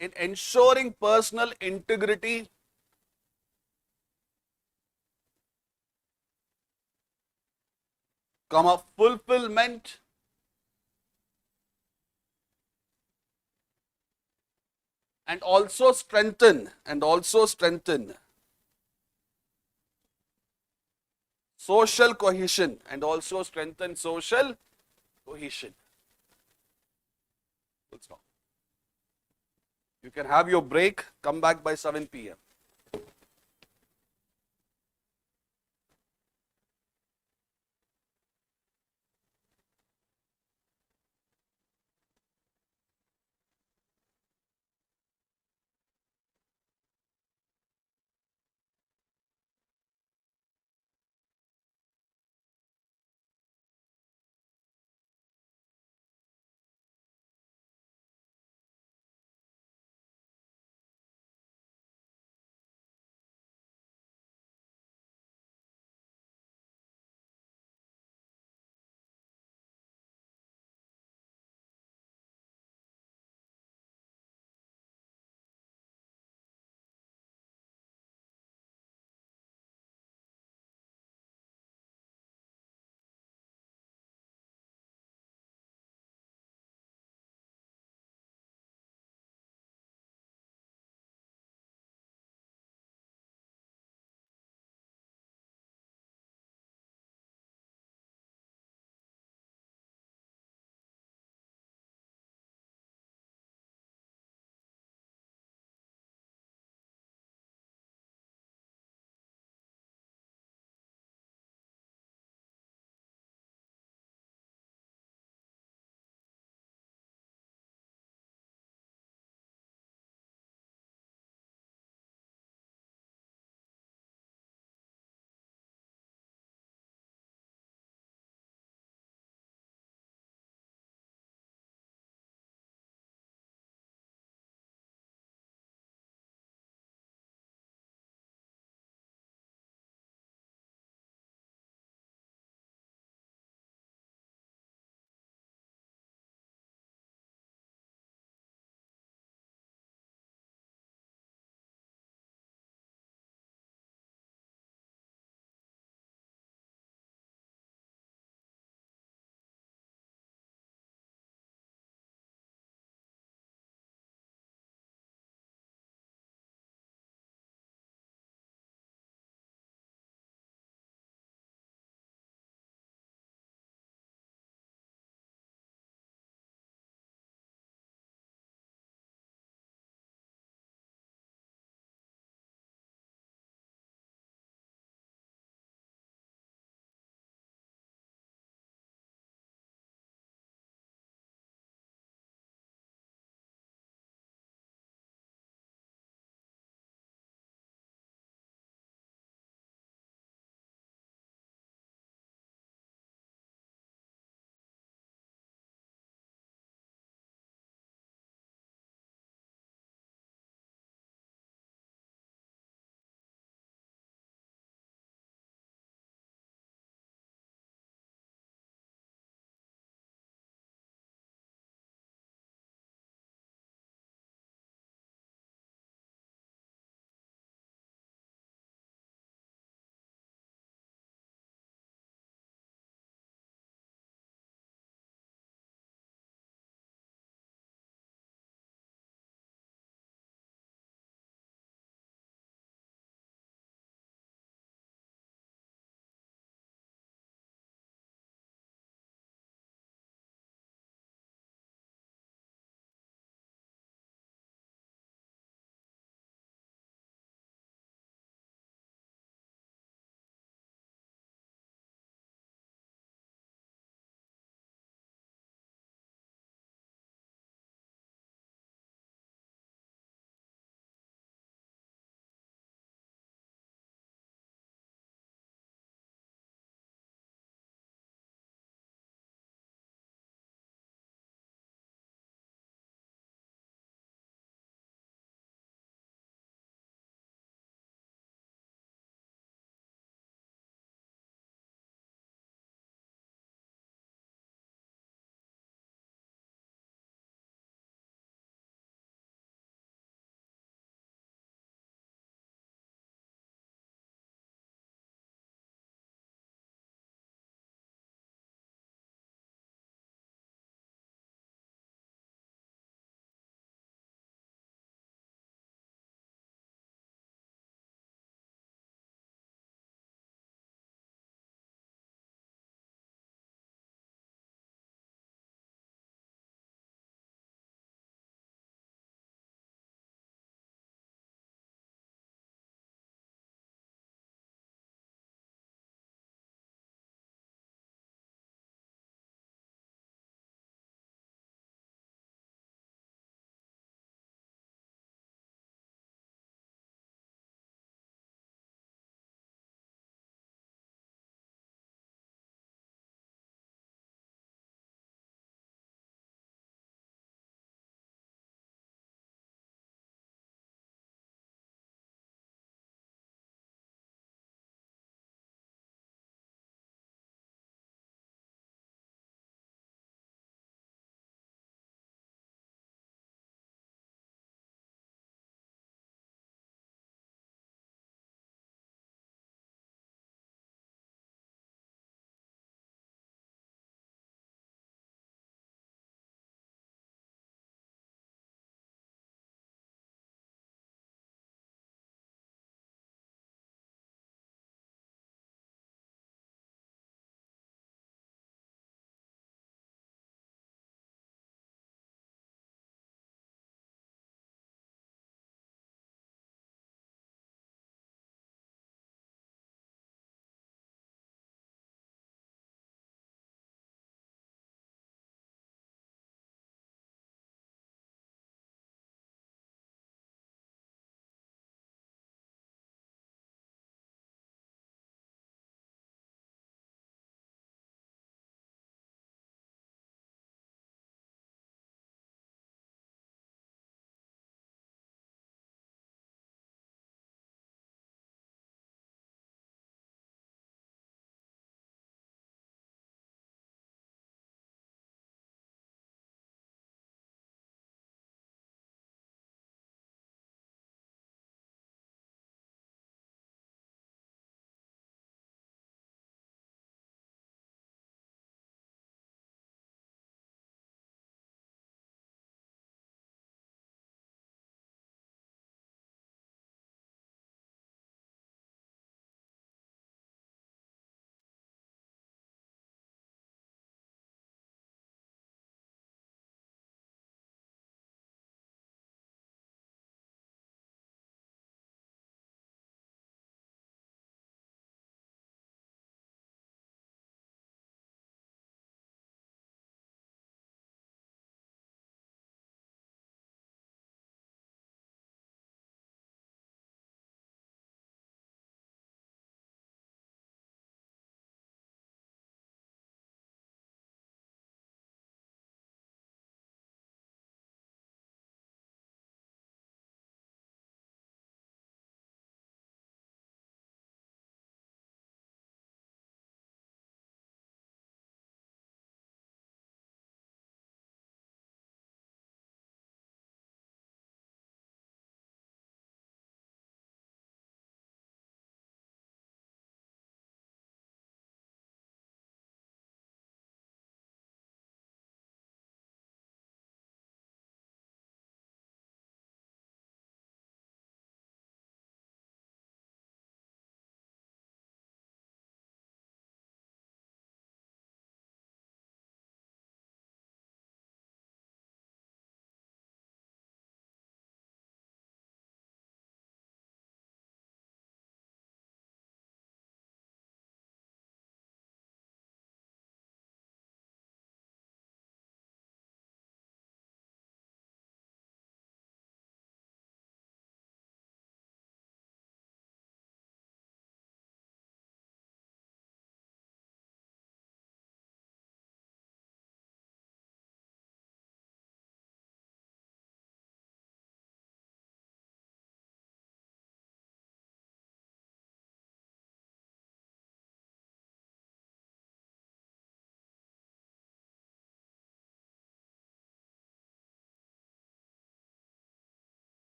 in ensuring personal integrity, fulfillment, and also strengthen social cohesion Full stop. You can have your break, come back by 7 p.m.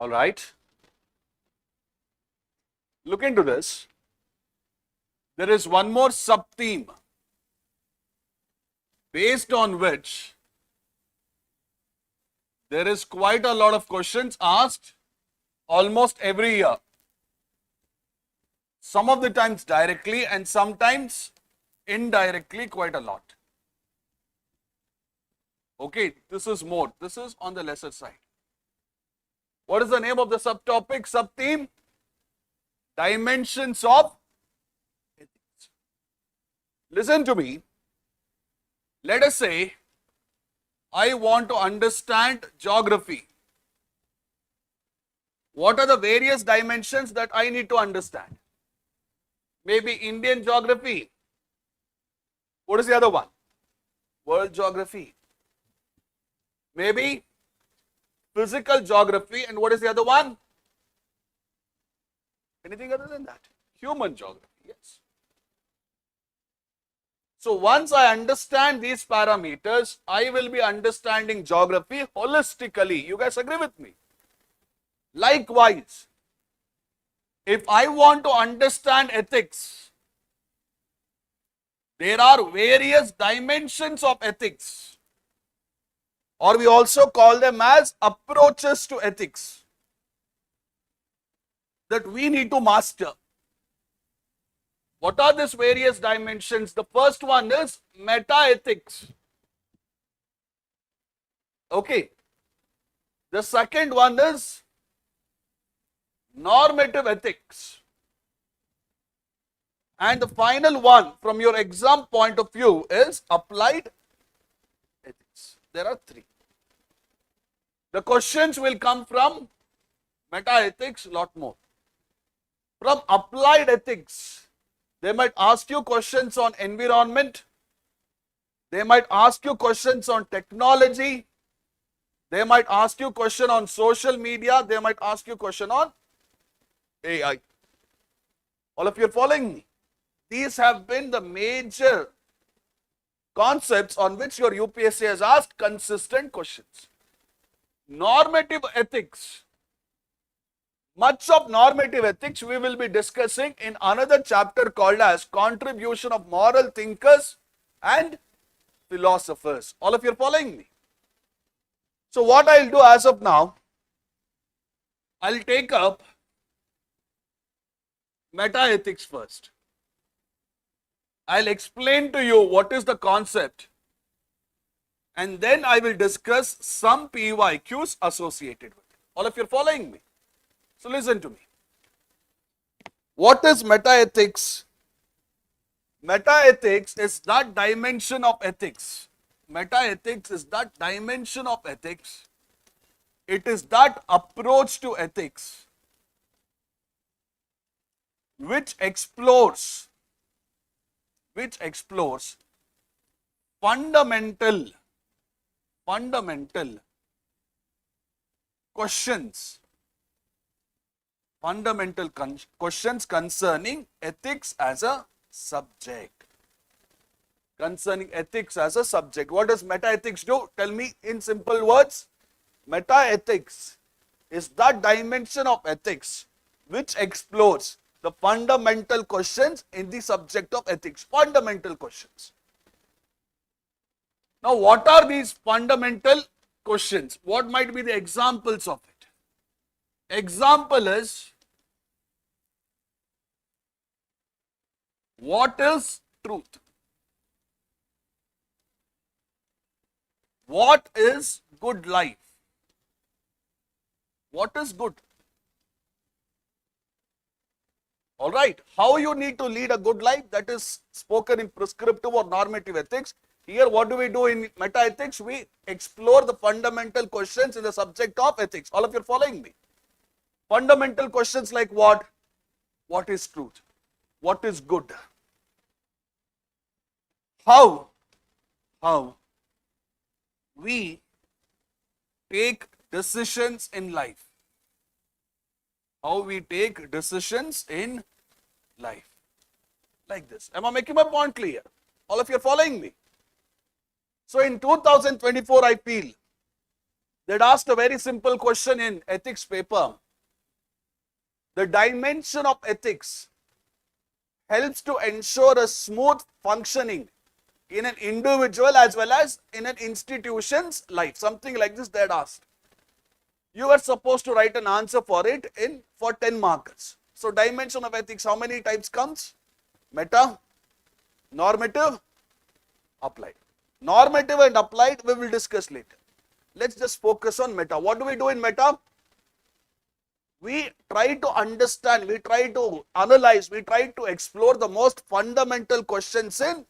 All right. Look into this. There is one more sub-theme based on which there is quite a lot of questions asked almost every year. Some of the times directly and sometimes indirectly quite a lot. Okay, this is more. This is on the lesser side. What is the name of the subtopic, sub-theme? Dimensions of ethics. Listen to me. Let us say I want to understand geography. What are the various dimensions that I need to understand? Maybe Indian geography. What is the other one? World geography. Maybe physical geography, and what is the other one? Anything other than that? Human geography, yes. So once I understand these parameters, I will be understanding geography holistically. You guys agree with me? Likewise, if I want to understand ethics, there are various dimensions of ethics, or we also call them as approaches to ethics, that we need to master. What are these various dimensions? The first one is meta-ethics. Okay. The second one is normative ethics. And the final one from your exam point of view is applied ethics. There are three. The questions will come from meta-ethics, lot more. From applied ethics, they might ask you questions on environment. They might ask you questions on technology. They might ask you question on social media. They might ask you question on AI. All of you are following me? These have been the major concepts on which your UPSC has asked consistent questions. Normative ethics. Much of normative ethics we will be discussing in another chapter called as Contribution of Moral Thinkers and Philosophers. All of you are following me? So what I will do as of now, I will take up meta-ethics first. I will explain to you what is the concept, and then I will discuss some PYQs associated with it. All of you are following me? So listen to me. What is meta-ethics? Meta-ethics is that dimension of ethics. Meta-ethics is that dimension of ethics. It is that approach to ethics which explores fundamental questions concerning ethics as a subject. What does meta-ethics do? Tell me in simple words. Meta-ethics is that dimension of ethics which explores the fundamental questions in the subject of ethics. Fundamental questions. Now, what are these fundamental questions? What might be the examples of it? Example is, what is truth? What is good life? What is good? All right. How you need to lead a good life, that is spoken in prescriptive or normative ethics. Here, what do we do in meta-ethics? We explore the fundamental questions in the subject of ethics. All of you are following me? Fundamental questions like what? What is truth? What is good? How we take decisions in life. How we take decisions in life. Like this. Am I making my point clear? All of you are following me? So in 2024, I feel They'd asked a very simple question in ethics paper. The dimension of ethics helps to ensure a smooth functioning in an individual as well as in an institution's life. Something like this they had asked. You were supposed to write an answer for it for 10 marks. So dimension of ethics, how many types comes? Meta, normative, applied. Normative and applied we will discuss later. Let's just focus on meta. What do we do in meta? We try to understand, we try to analyze, we try to explore the most fundamental questions in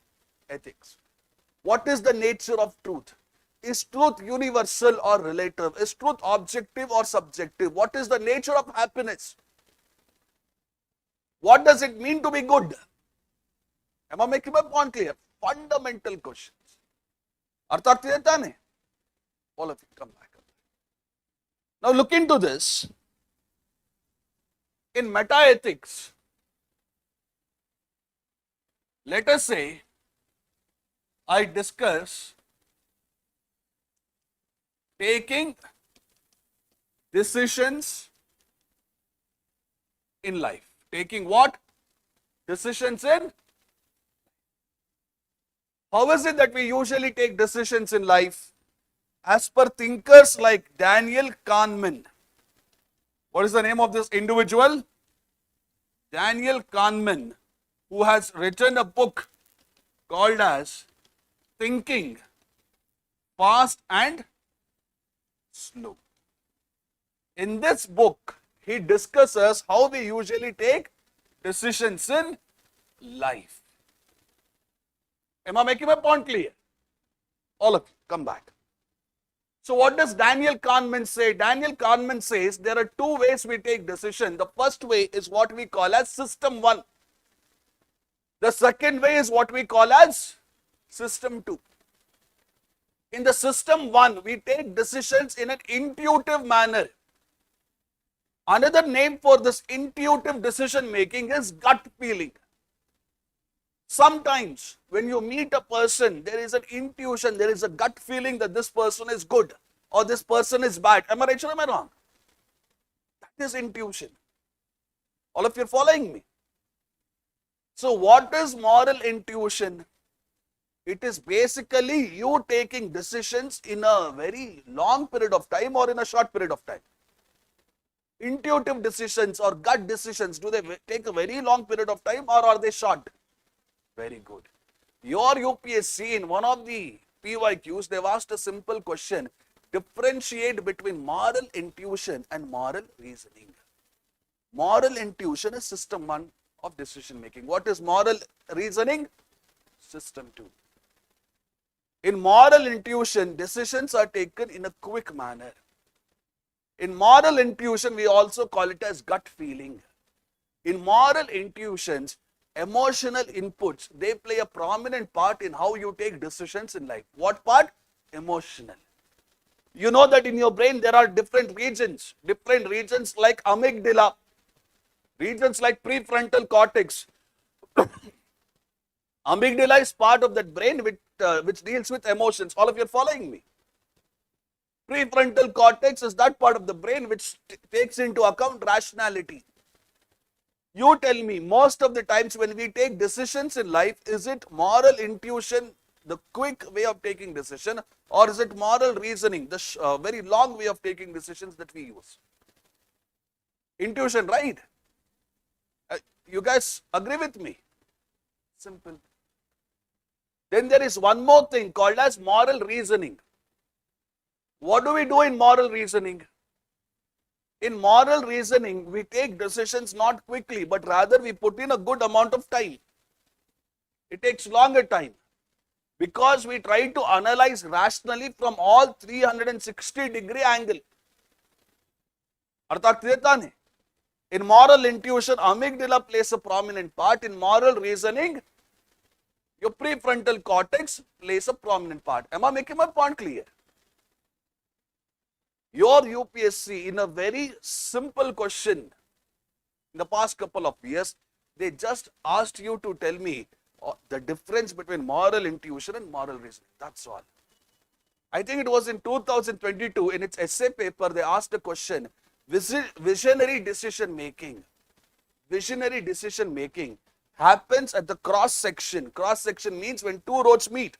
ethics. What is the nature of truth? Is truth universal or relative? Is truth objective or subjective? What is the nature of happiness? What does it mean to be good? Am I making my point clear? Fundamental questions. Artha agtide taane? All of you come back. Now look into this. In meta-ethics, let us say I discuss taking decisions in life. Taking what? Decisions in? How is it that we usually take decisions in life? As per thinkers like Daniel Kahneman. What is the name of this individual? Daniel Kahneman, who has written a book called as Thinking Fast and Slow. In this book, he discusses how we usually take decisions in life. Am I making my point clear? All of you, come back. So what does Daniel Kahneman say? Daniel Kahneman says there are two ways we take decision. The first way is what we call as system 1. The second way is what we call as system 2. In the system 1, we take decisions in an intuitive manner. Another name for this intuitive decision making is gut feeling. Sometimes when you meet a person, there is an intuition, there is a gut feeling that this person is good or this person is bad. Am I right or am I wrong? That is intuition. All of you are following me? So what is moral intuition? It is basically you taking decisions in a very long period of time or in a short period of time. Intuitive decisions or gut decisions, do they take a very long period of time or are they short? Very good. Your UPSC in one of the PYQs, they've asked a simple question. Differentiate between moral intuition and moral reasoning. Moral intuition is system 1 of decision making. What is moral reasoning? System 2. In moral intuition, decisions are taken in a quick manner. In moral intuition, we also call it as gut feeling. In moral intuitions, emotional inputs, they play a prominent part in how you take decisions in life. What part? Emotional. You know that in your brain there are different regions like amygdala, regions like prefrontal cortex. Amygdala is part of that brain which deals with emotions. All of you are following me? Prefrontal cortex is that part of the brain which takes into account rationality. You tell me, most of the times when we take decisions in life, is it moral intuition, the quick way of taking decision, or is it moral reasoning, the very long way of taking decisions that we use? Intuition, right? You guys agree with me? Simple. Then there is one more thing called as moral reasoning. What do we do in moral reasoning? In moral reasoning, we take decisions not quickly, but rather we put in a good amount of time. It takes longer time because we try to analyze rationally from all 360-degree angle. Artha agtide taane? In moral intuition, amygdala plays a prominent part. In moral reasoning, your prefrontal cortex plays a prominent part. Am I making my point clear? Your UPSC, in a very simple question, in the past couple of years, they just asked you to tell me the difference between moral intuition and moral reasoning. That's all. I think it was in 2022, in its essay paper, they asked a question, visionary decision making. Visionary decision making happens at the cross section. Cross section means when two roads meet.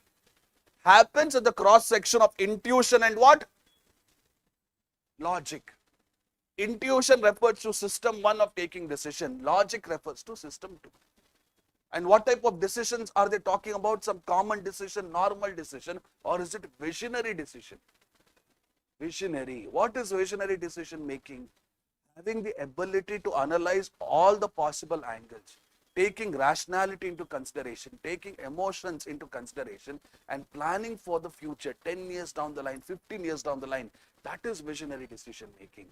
Happens at the cross section of intuition and what? Logic. Intuition refers to system 1 of taking decision. Logic refers to system 2. And what type of decisions are they talking about? Some common decision, normal decision, or is it visionary decision? Visionary. What is visionary decision making? Having the ability to analyze all the possible angles, taking rationality into consideration, taking emotions into consideration, and planning for the future 10 years down the line, 15 years down the line. That is visionary decision making.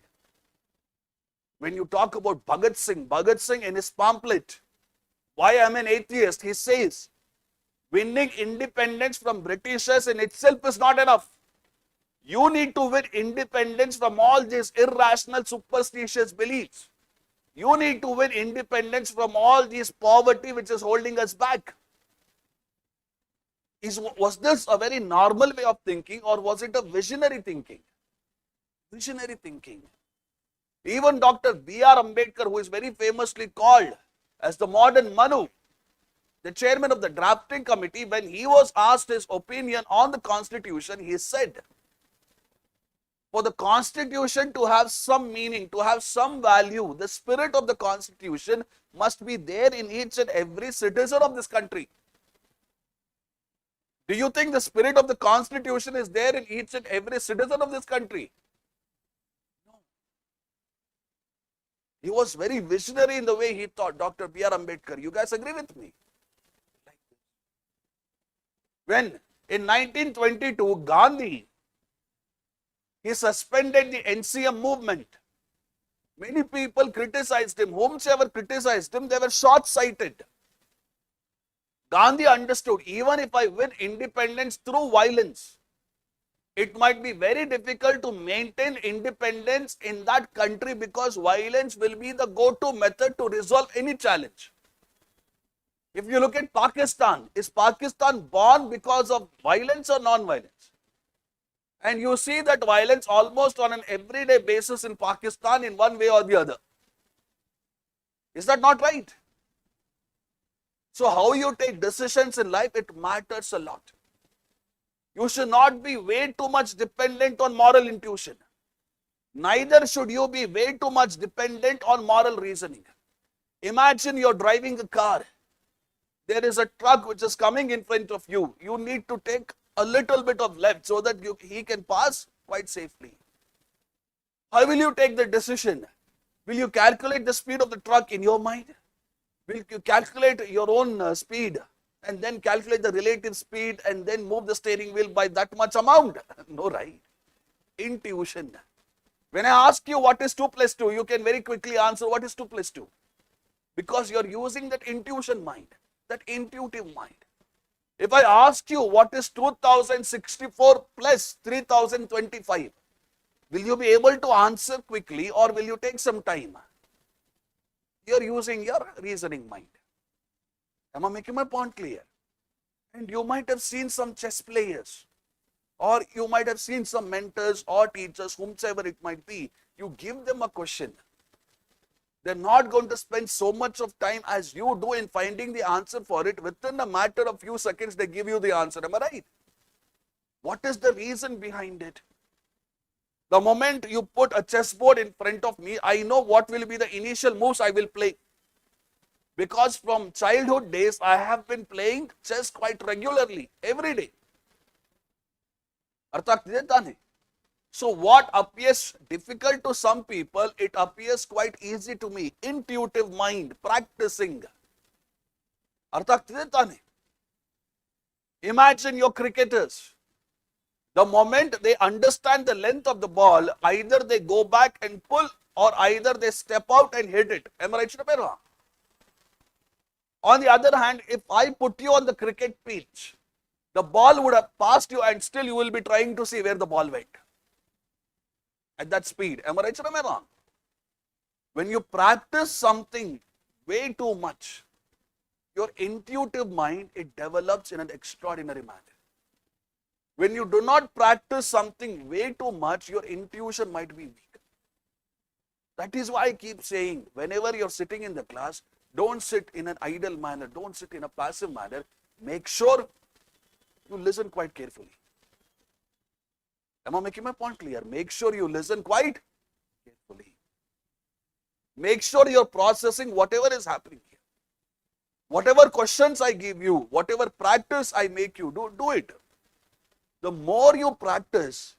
When you talk about Bhagat Singh in his pamphlet, Why I am an Atheist, he says, winning independence from Britishers in itself is not enough. You need to win independence from all these irrational, superstitious beliefs. You need to win independence from all this poverty which is holding us back. Was this a very normal way of thinking, or was it a visionary thinking? Visionary thinking. Even Dr. B.R. Ambedkar, who is very famously called as the modern Manu, the chairman of the drafting committee, when he was asked his opinion on the constitution, he said, for the constitution to have some meaning, to have some value, the spirit of the constitution must be there in each and every citizen of this country. Do you think the spirit of the constitution is there in each and every citizen of this country? No. He was very visionary in the way he thought, Dr. B.R. Ambedkar. You guys agree with me? When in 1922, Gandhi, he suspended the NCM movement. Many people criticized him. Whomsoever criticized him, they were short-sighted. Gandhi understood, even if I win independence through violence, it might be very difficult to maintain independence in that country because violence will be the go-to method to resolve any challenge. If you look at Pakistan, is Pakistan born because of violence or non-violence? And you see that violence almost on an everyday basis in Pakistan in one way or the other. Is that not right? So how you take decisions in life, it matters a lot. You should not be way too much dependent on moral intuition. Neither should you be way too much dependent on moral reasoning. Imagine you're driving a car. There is a truck which is coming in front of you. You need to take a little bit of left so that he can pass quite safely. How will you take the decision? Will you calculate the speed of the truck in your mind? Will you calculate your own speed and then calculate the relative speed and then move the steering wheel by that much amount? No, right? Intuition. When I ask you what is 2 plus 2, you can very quickly answer what is 2 plus 2. Because you are using that intuition mind, that intuitive mind. If I ask you what is 2064 plus 3025, will you be able to answer quickly or will you take some time? You are using your reasoning mind. Am I making my point clear? And you might have seen some chess players, or you might have seen some mentors or teachers, whomsoever it might be. You give them a question. They're not going to spend so much of time as you do in finding the answer for it. Within a matter of few seconds, they give you the answer. Am I right? What is the reason behind it? The moment you put a chessboard in front of me, I know what will be the initial moves I will play. Because from childhood days, I have been playing chess quite regularly, every day. So what appears difficult to some people, it appears quite easy to me. Intuitive mind, practicing. Imagine your cricketers. The moment they understand the length of the ball, either they go back and pull or either they step out and hit it. Am I right? On the other hand, if I put you on the cricket pitch, the ball would have passed you and still you will be trying to see where the ball went. At that speed. Am I right or am I wrong? When you practice something way too much, your intuitive mind, it develops in an extraordinary manner. When you do not practice something way too much, your intuition might be weak. That is why I keep saying, whenever you're sitting in the class, don't sit in an idle manner, don't sit in a passive manner. Make sure you listen quite carefully. Am I making my point clear? Make sure you listen quite carefully. Make sure you're processing whatever is happening here. Whatever questions I give you, whatever practice I make you do it. The more you practice,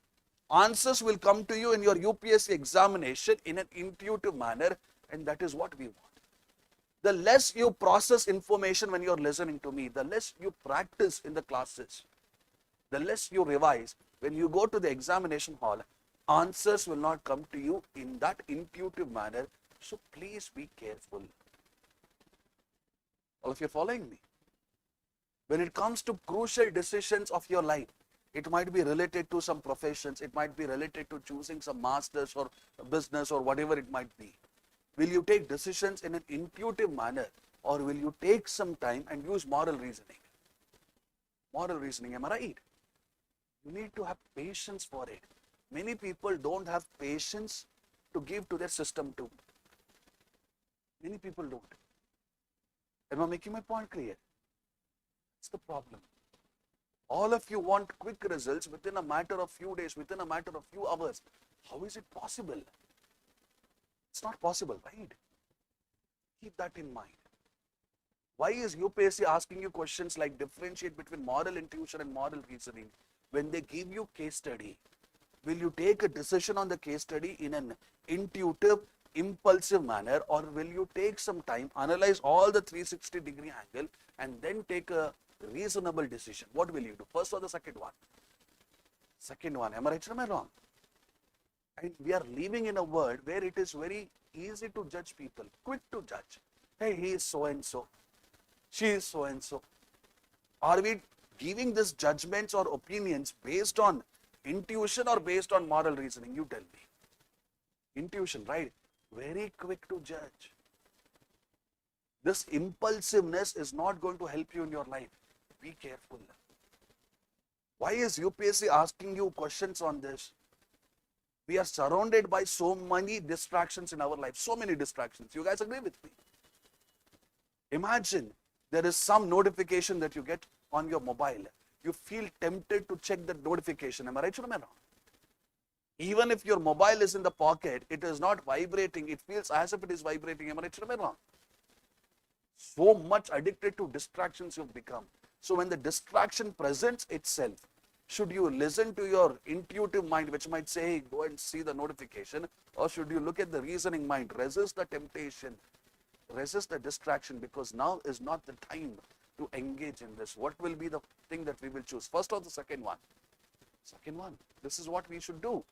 answers will come to you in your UPSC examination in an intuitive manner, and that is what we want. The less you process information when you're listening to me, the less you practice in the classes, the less you revise, when you go to the examination hall, answers will not come to you in that intuitive manner. So please be careful. All of you are following me? When it comes to crucial decisions of your life, it might be related to some professions, it might be related to choosing some masters or business or whatever it might be. Will you take decisions in an intuitive manner, or will you take some time and use moral reasoning? Moral reasoning, am I right? You need to have patience for it. Many people don't have patience to give to their system too. Many people don't. Am I making my point clear? That's the problem. All of you want quick results within a matter of few days, within a matter of few hours. How is it possible? It's not possible, right? Keep that in mind. Why is UPSC asking you questions like differentiate between moral intuition and moral reasoning? When they give you case study, will you take a decision on the case study in an intuitive, impulsive manner, or will you take some time, analyze all the 360-degree angle, and then take a reasonable decision? What will you do? First or the second one? Second one. Am I right or am I wrong? And we are living in a world where it is very easy to judge people, quick to judge. Hey, he is so and so. She is so and so. Are we giving these judgments or opinions based on intuition or based on moral reasoning? You tell me. Intuition, right? Very quick to judge. This impulsiveness is not going to help you in your life. Be careful. Why is UPSC asking you questions on this? We are surrounded by so many distractions in our life. So many distractions. You guys agree with me? Imagine there is some notification that you get on your mobile. You feel tempted to check that notification. Am I right or am I wrong? Even if your mobile is in the pocket, it is not vibrating. It feels as if it is vibrating. Am I right or am I wrong? So much addicted to distractions you've become. So when the distraction presents itself, should you listen to your intuitive mind, which might say, hey, go and see the notification, or should you look at the reasoning mind, resist the temptation, resist the distraction, because now is not the time to engage in this. What will be the thing that we will choose? First or the second one? Second one. This is what we should do.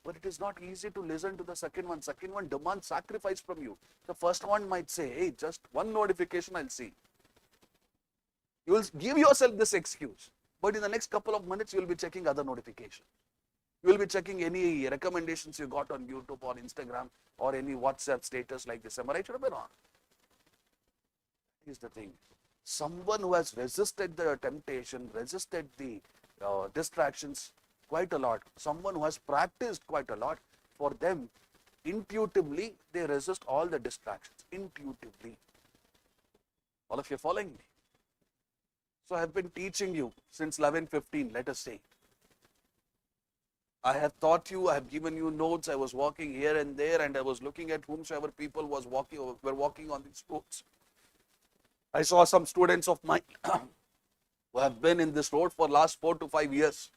But it is not easy to listen to the second one. Second one demands sacrifice from you. The first one might say, hey, just one notification I'll see. You will give yourself this excuse. But in the next couple of minutes, you will be checking other notifications. You will be checking any recommendations you got on YouTube or Instagram or any WhatsApp status like this. Am I right or am I wrong? Here's the thing. Someone who has resisted the temptation, resisted the distractions quite a lot, someone who has practiced quite a lot, for them, intuitively, they resist all the distractions. Intuitively. All of you are following me? So I have been teaching you since 11:15, let us say. I have taught you, I have given you notes, I was walking here and there, and I was looking at whomsoever people were walking on these roads. I saw some students of mine who have been in this road for last 4 to 5 years.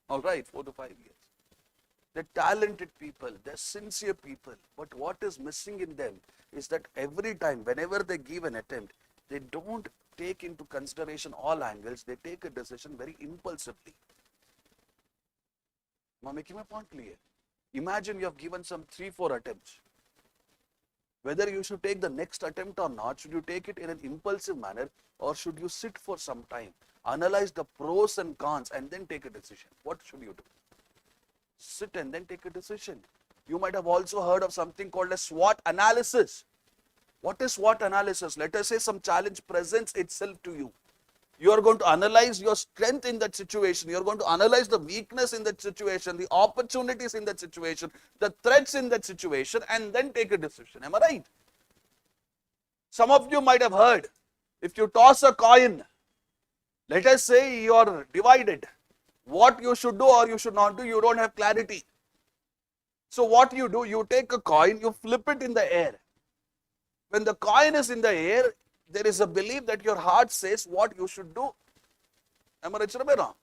All right, 4 to 5 years. They're talented people, they're sincere people. But what is missing in them is that every time, whenever they give an attempt, they don't take into consideration all angles. They take a decision very impulsively. Am I making my point clear? Imagine you have given some 3-4 attempts. Whether you should take the next attempt or not, should you take it in an impulsive manner, or should you sit for some time, analyze the pros and cons, and then take a decision? What should you do? Sit and then take a decision. You might have also heard of something called a SWOT analysis. What is SWOT analysis? Let us say some challenge presents itself to you. You are going to analyze your strength in that situation. You are going to analyze the weakness in that situation, the opportunities in that situation, the threats in that situation, and then take a decision. Am I right? Some of you might have heard, if you toss a coin, let us say you are divided. What you should do or you should not do, you don't have clarity. So what you do, you take a coin, you flip it in the air. When the coin is in the air, there is a belief that your heart says what you should do. Am I right or am I wrong?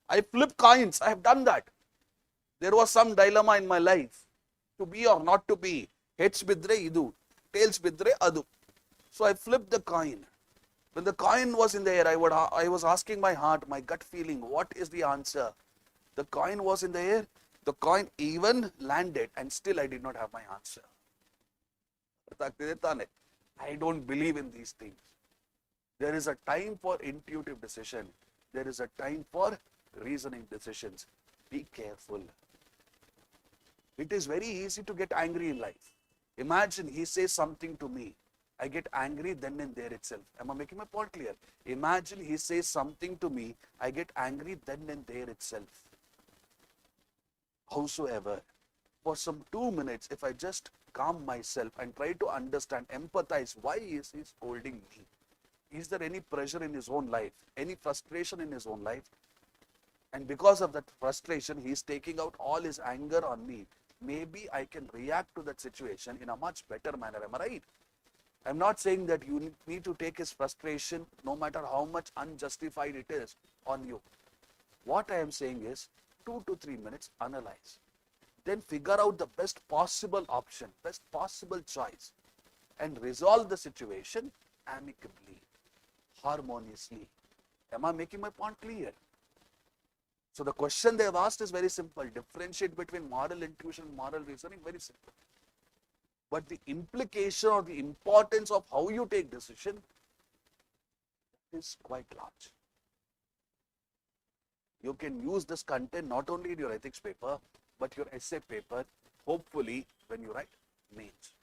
I flip coins, I have done that. There was some dilemma in my life, to be or not to be. Heads bidre idu, tails bidre adu. So I flipped the coin. When the coin was in the air, I was asking my heart, my gut feeling, what is the answer? The coin was in the air, the coin even landed, and still I did not have my answer. I don't believe in these things. There is a time for intuitive decision. There is a time for reasoning decisions. Be careful. It is very easy to get angry in life. Imagine he says something to me. I get angry then and there itself. Am I making my point clear? Imagine he says something to me. I get angry then and there itself. Howsoever, for some 2 minutes, if I just calm myself and try to understand, empathize, why is he scolding me? Is there any pressure in his own life? Any frustration in his own life? And because of that frustration, he is taking out all his anger on me. Maybe I can react to that situation in a much better manner. Am I right? I'm not saying that you need to take his frustration, no matter how much unjustified it is, on you. What I am saying is, 2 to 3 minutes, analyze. Then figure out the best possible option, best possible choice, and resolve the situation amicably, harmoniously. Am I making my point clear? So the question they have asked is very simple. Differentiate between moral intuition and moral reasoning, very simple. But the implication or the importance of how you take decision is quite large. You can use this content not only in your ethics paper, but your essay paper, hopefully when you write mains.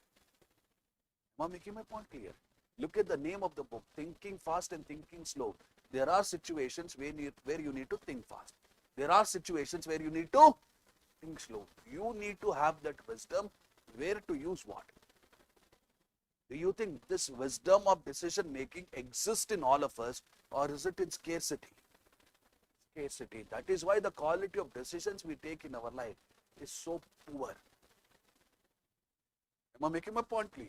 Am I making my point clear? Look at the name of the book, Thinking Fast and Thinking Slow. There are situations where you need to think fast. There are situations where you need to think slow. You need to have that wisdom where to use what. Do you think this wisdom of decision making exists in all of us, or is it in scarcity? Scarcity. That is why the quality of decisions we take in our life is so poor. Am I making my point clear?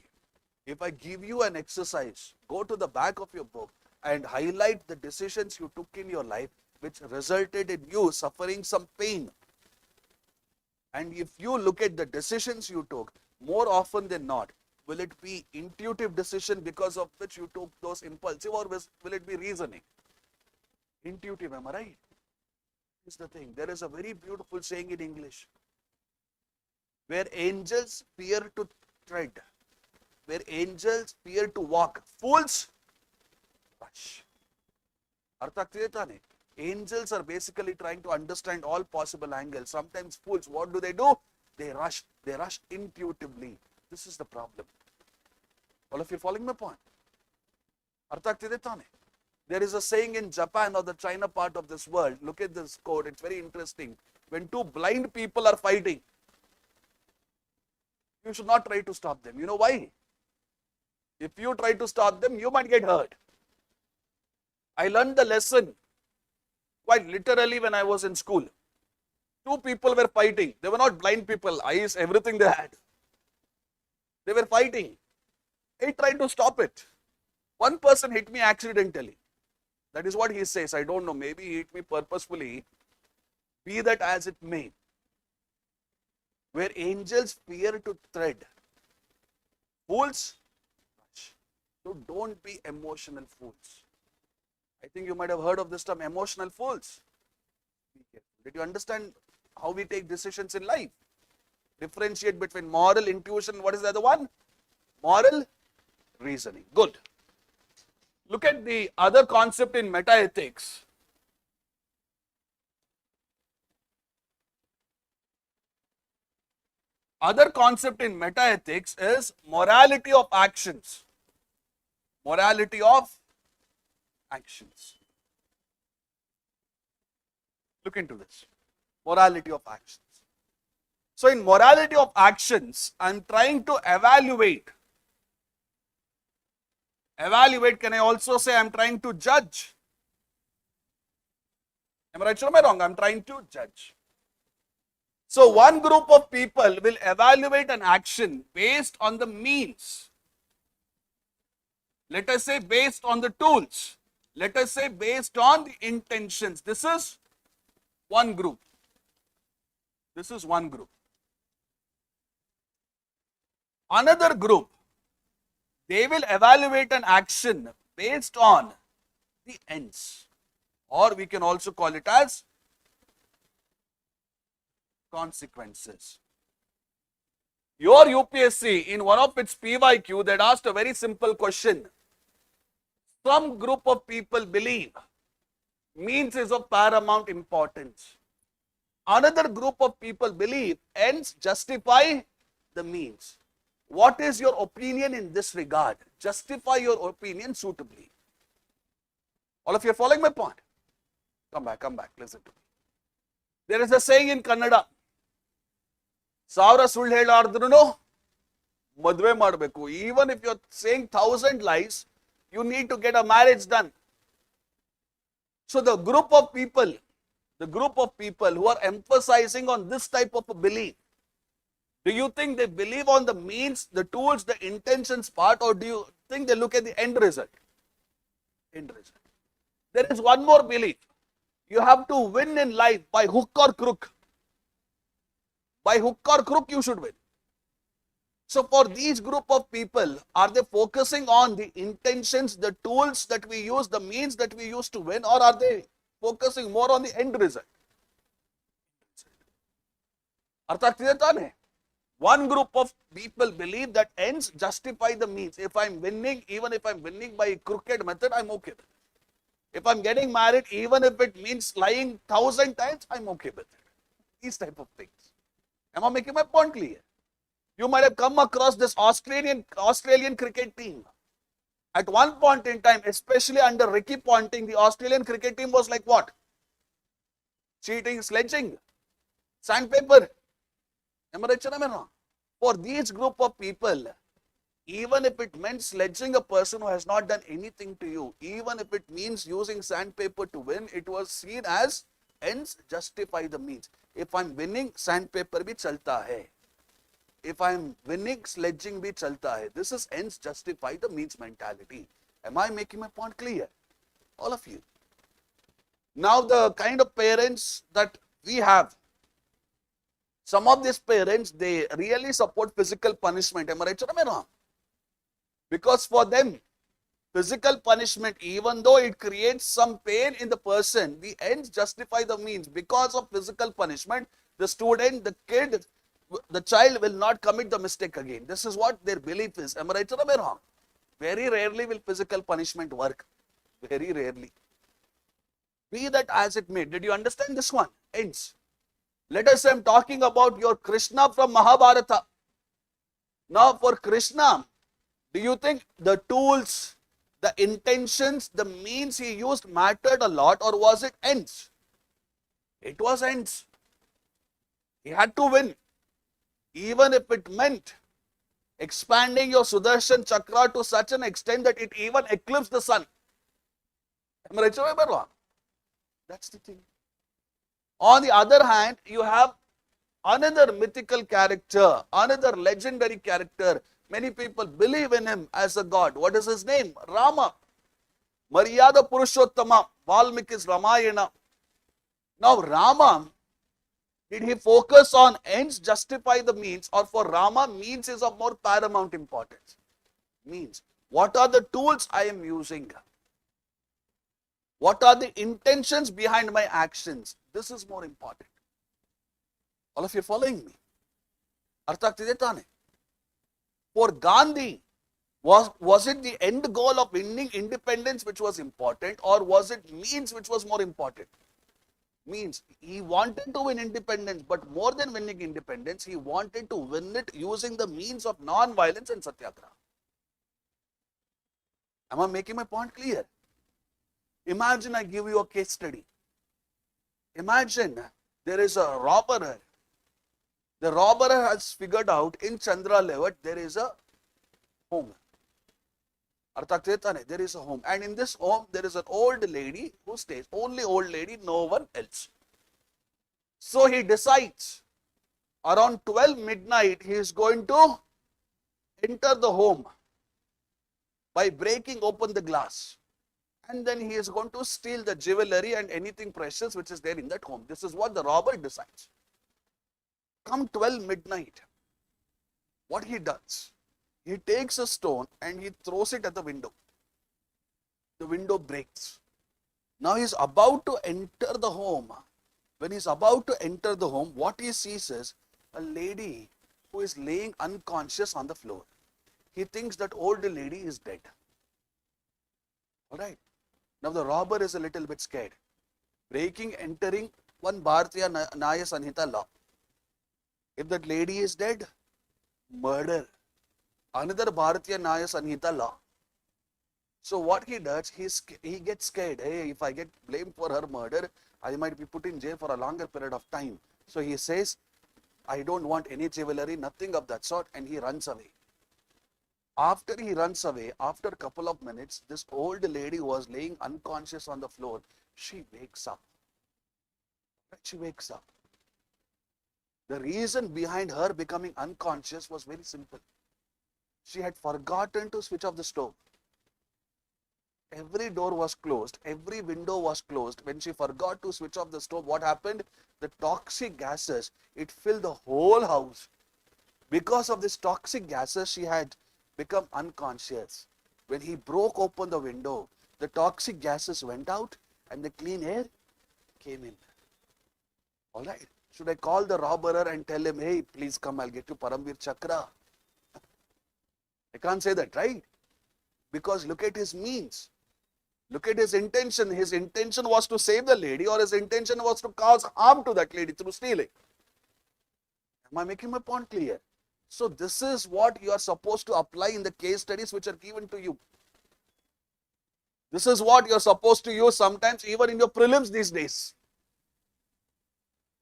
If I give you an exercise, go to the back of your book and highlight the decisions you took in your life which resulted in you suffering some pain. And if you look at the decisions you took, more often than not, will it be intuitive decision because of which you took those impulsive, or will it be reasoning? Intuitive, am I right? Is the thing. There is a very beautiful saying in English, where angels fear to tread, where angels fear to walk, fools rush. Artha ಆಗ್ತಿದೆ ತಾನೆ? Angels are basically trying to understand all possible angles. Sometimes fools, what do? They rush intuitively. This is the problem. All of you following my point? Artha ಆಗ್ತಿದೆ ತಾನೆ? There is a saying in Japan or the China part of this world. Look at this quote. It's very interesting. When two blind people are fighting, you should not try to stop them. You know why? If you try to stop them, you might get hurt. I learned the lesson quite literally when I was in school. Two people were fighting. They were not blind people. Eyes, everything they had. They were fighting. I tried to stop it. One person hit me accidentally. That is what he says. I don't know. Maybe he hit me purposefully. Be that as it may. Where angels fear to tread, fools rush. So don't be emotional fools. I think you might have heard of this term, emotional fools. Be careful. Did you understand how we take decisions in life? Differentiate between moral intuition. What is the other one? Moral reasoning. Good. Look at the other concept in metaethics. Other concept in metaethics is morality of actions. Morality of actions. Look into this. Morality of actions. So in morality of actions, I am trying to evaluate. Evaluate, can I also say I am trying to judge? Am I right or am I wrong? I am trying to judge. So one group of people will evaluate an action based on the means. Let us say based on the tools. Let us say based on the intentions. This is one group. This is one group. Another group, they will evaluate an action based on the ends, or we can also call it as consequences. Your UPSC, in one of its PYQ, that asked a very simple question. Some group of people believe means is of paramount importance. Another group of people believe ends justify the means. What is your opinion in this regard? Justify your opinion suitably. All of you are following my point? Come back, listen to me. There is a saying in Kannada, ಸಾವಿರ ಸುಳ್ಳು ಹೇಳಾರ್ದ್ರೂ ಮದುವೆ ಮಾಡಬೇಕು. Even if you are saying 1,000 lies, you need to get a marriage done. So the group of people who are emphasizing on this type of a belief, do you think they believe on the means, the tools, the intentions part, or do you think they look at the end result? End result. There is one more belief. You have to win in life by hook or crook. By hook or crook you should win. So for these group of people, are they focusing on the intentions, the tools that we use, the means that we use to win, or are they focusing more on the end result? Artha ಆಗ್ತಿದೆ ತಾನೆ? One group of people believe that ends justify the means. If I'm winning, even if I'm winning by crooked method, I'm okay with it. If I'm getting married, even if it means lying 1,000 times, I'm okay with it. These type of things. Am I making my point clear? You might have come across this Australian cricket team. At one point in time, especially under Ricky Ponting, the Australian cricket team was like what? Cheating, sledging, sandpaper. Am I right or am I wrong? For these group of people, even if it meant sledging a person who has not done anything to you, even if it means using sandpaper to win, it was seen as ends justify the means. If I'm winning, sandpaper bhi chalta hai. If I'm winning, sledging bhi chalta hai. This is ends justify the means mentality. Am I making my point clear? All of you. Now the kind of parents that we have, some of these parents, they really support physical punishment. Am I right or am I wrong? Because for them, physical punishment, even though it creates some pain in the person, the ends justify the means. Because of physical punishment, the student, the kid, the child will not commit the mistake again. This is what their belief is. Am I right or am I wrong? Very rarely will physical punishment work. Very rarely. Be that as it may. Did you understand this one? Ends. Let us say I'm talking about your Krishna from Mahabharata. Now for Krishna, do you think the tools, the intentions, the means he used mattered a lot, or was it ends? It was ends. He had to win. Even if it meant expanding your Sudarshan Chakra to such an extent that it even eclipsed the sun. Am I right or am I wrong? That's the thing. On the other hand, you have another mythical character, another legendary character. Many people believe in him as a god. What is his name? Rama. Maryada Purushottama, Valmiki's Ramayana. Now Rama, did he focus on ends justify the means, or for Rama, means is of more paramount importance? Means. What are the tools I am using? What are the intentions behind my actions? This is more important. All of you following me? Artha ಆಗ್ತಿದೆ ತಾನೆ? For Gandhi, was it the end goal of winning independence which was important, or was it means which was more important? Means. He wanted to win independence, but more than winning independence, he wanted to win it using the means of non-violence and satyagraha. Am I making my point clear? Imagine I give you a case study. Imagine there is a robber. The robber has figured out in Chandra Levat there is a home. There is a home, and in this home there is an old lady who stays. Only old lady, no one else. So he decides around 12 midnight he is going to enter the home by breaking open the glass, and then he is going to steal the jewelry and anything precious which is there in that home. This is what the robber decides. Come 12 midnight, what he does, he takes a stone and he throws it at the window. The window breaks. Now he is about to enter the home. When he is about to enter the home, what he sees is a lady who is laying unconscious on the floor. He thinks that old lady is dead. Alright. Now the robber is a little bit scared. Breaking, entering, one Bharatiya Nyaya Sanhita law. If that lady is dead, murder. Another Bharatiya Nyaya Sanhita law. So what he does, he gets scared. Hey, if I get blamed for her murder, I might be put in jail for a longer period of time. So he says, I don't want any jewelry, nothing of that sort, and he runs away. After he runs away, after a couple of minutes, this old lady who was laying unconscious on the floor, she wakes up. She wakes up. The reason behind her becoming unconscious was very simple. She had forgotten to switch off the stove. Every door was closed, every window was closed. When she forgot to switch off the stove, what happened? The toxic gases, it filled the whole house. Because of these toxic gases, she had become unconscious. When he broke open the window, the toxic gases went out and the clean air came in. Alright, should I call the robber and tell him, hey, please come, I'll get you Paramveer Chakra? I can't say that, right? Because look at his means. Look at his intention. His intention was to save the lady, or his intention was to cause harm to that lady through stealing. Am I making my point clear? So this is what you are supposed to apply in the case studies which are given to you. This is what you are supposed to use sometimes even in your prelims these days.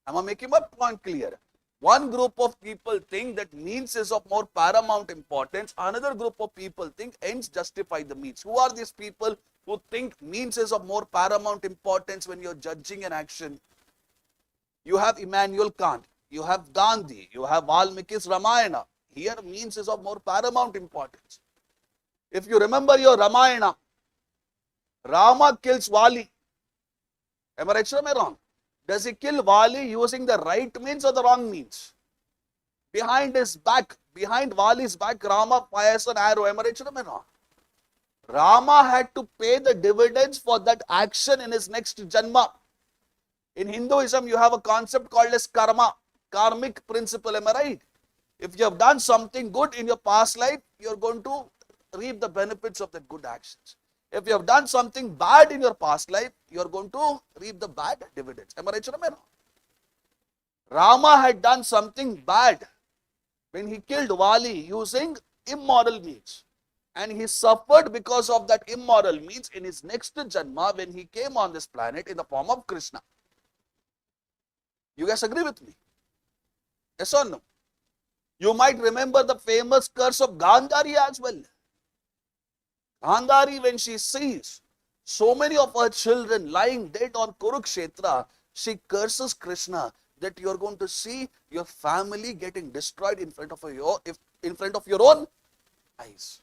Am I making my point clear? One group of people think that means is of more paramount importance. Another group of people think ends justify the means. Who are these people who think means is of more paramount importance when you are judging an action? You have Immanuel Kant, you have Gandhi, you have Valmiki's Ramayana. Here means is of more paramount importance. If you remember your Ramayana, Rama kills Vali. Am I right or am I wrong? Does he kill Vali using the right means or the wrong means? Behind his back, behind Vali's back, Rama fires an arrow. Am I right or am I wrong? Rama had to pay the dividends for that action in his next janma. In Hinduism, you have a concept called as karma, karmic principle. Am I right? If you have done something good in your past life, you are going to reap the benefits of that good actions. If you have done something bad in your past life, you are going to reap the bad dividends. Am I right or am I wrong? Rama had done something bad when he killed Vali using immoral means. And he suffered because of that immoral means in his next janma when he came on this planet in the form of Krishna. You guys agree with me? Yes or no? You might remember the famous curse of Gandhari as well. Gandhari, when she sees so many of her children lying dead on Kurukshetra, she curses Krishna that you are going to see your family getting destroyed in front of your own eyes.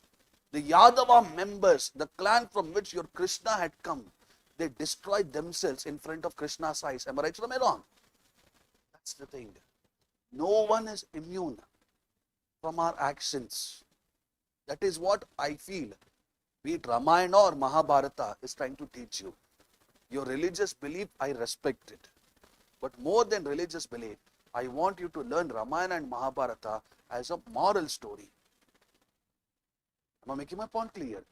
The Yadava members, the clan from which your Krishna had come, they destroyed themselves in front of Krishna's eyes. Am I right or am I wrong? That's the thing. No one is immune from our actions. That is what I feel, be it Ramayana or Mahabharata, is trying to teach you. Your religious belief, I respect it. But more than religious belief, I want you to learn Ramayana and Mahabharata as a moral story. Am I making my point clear?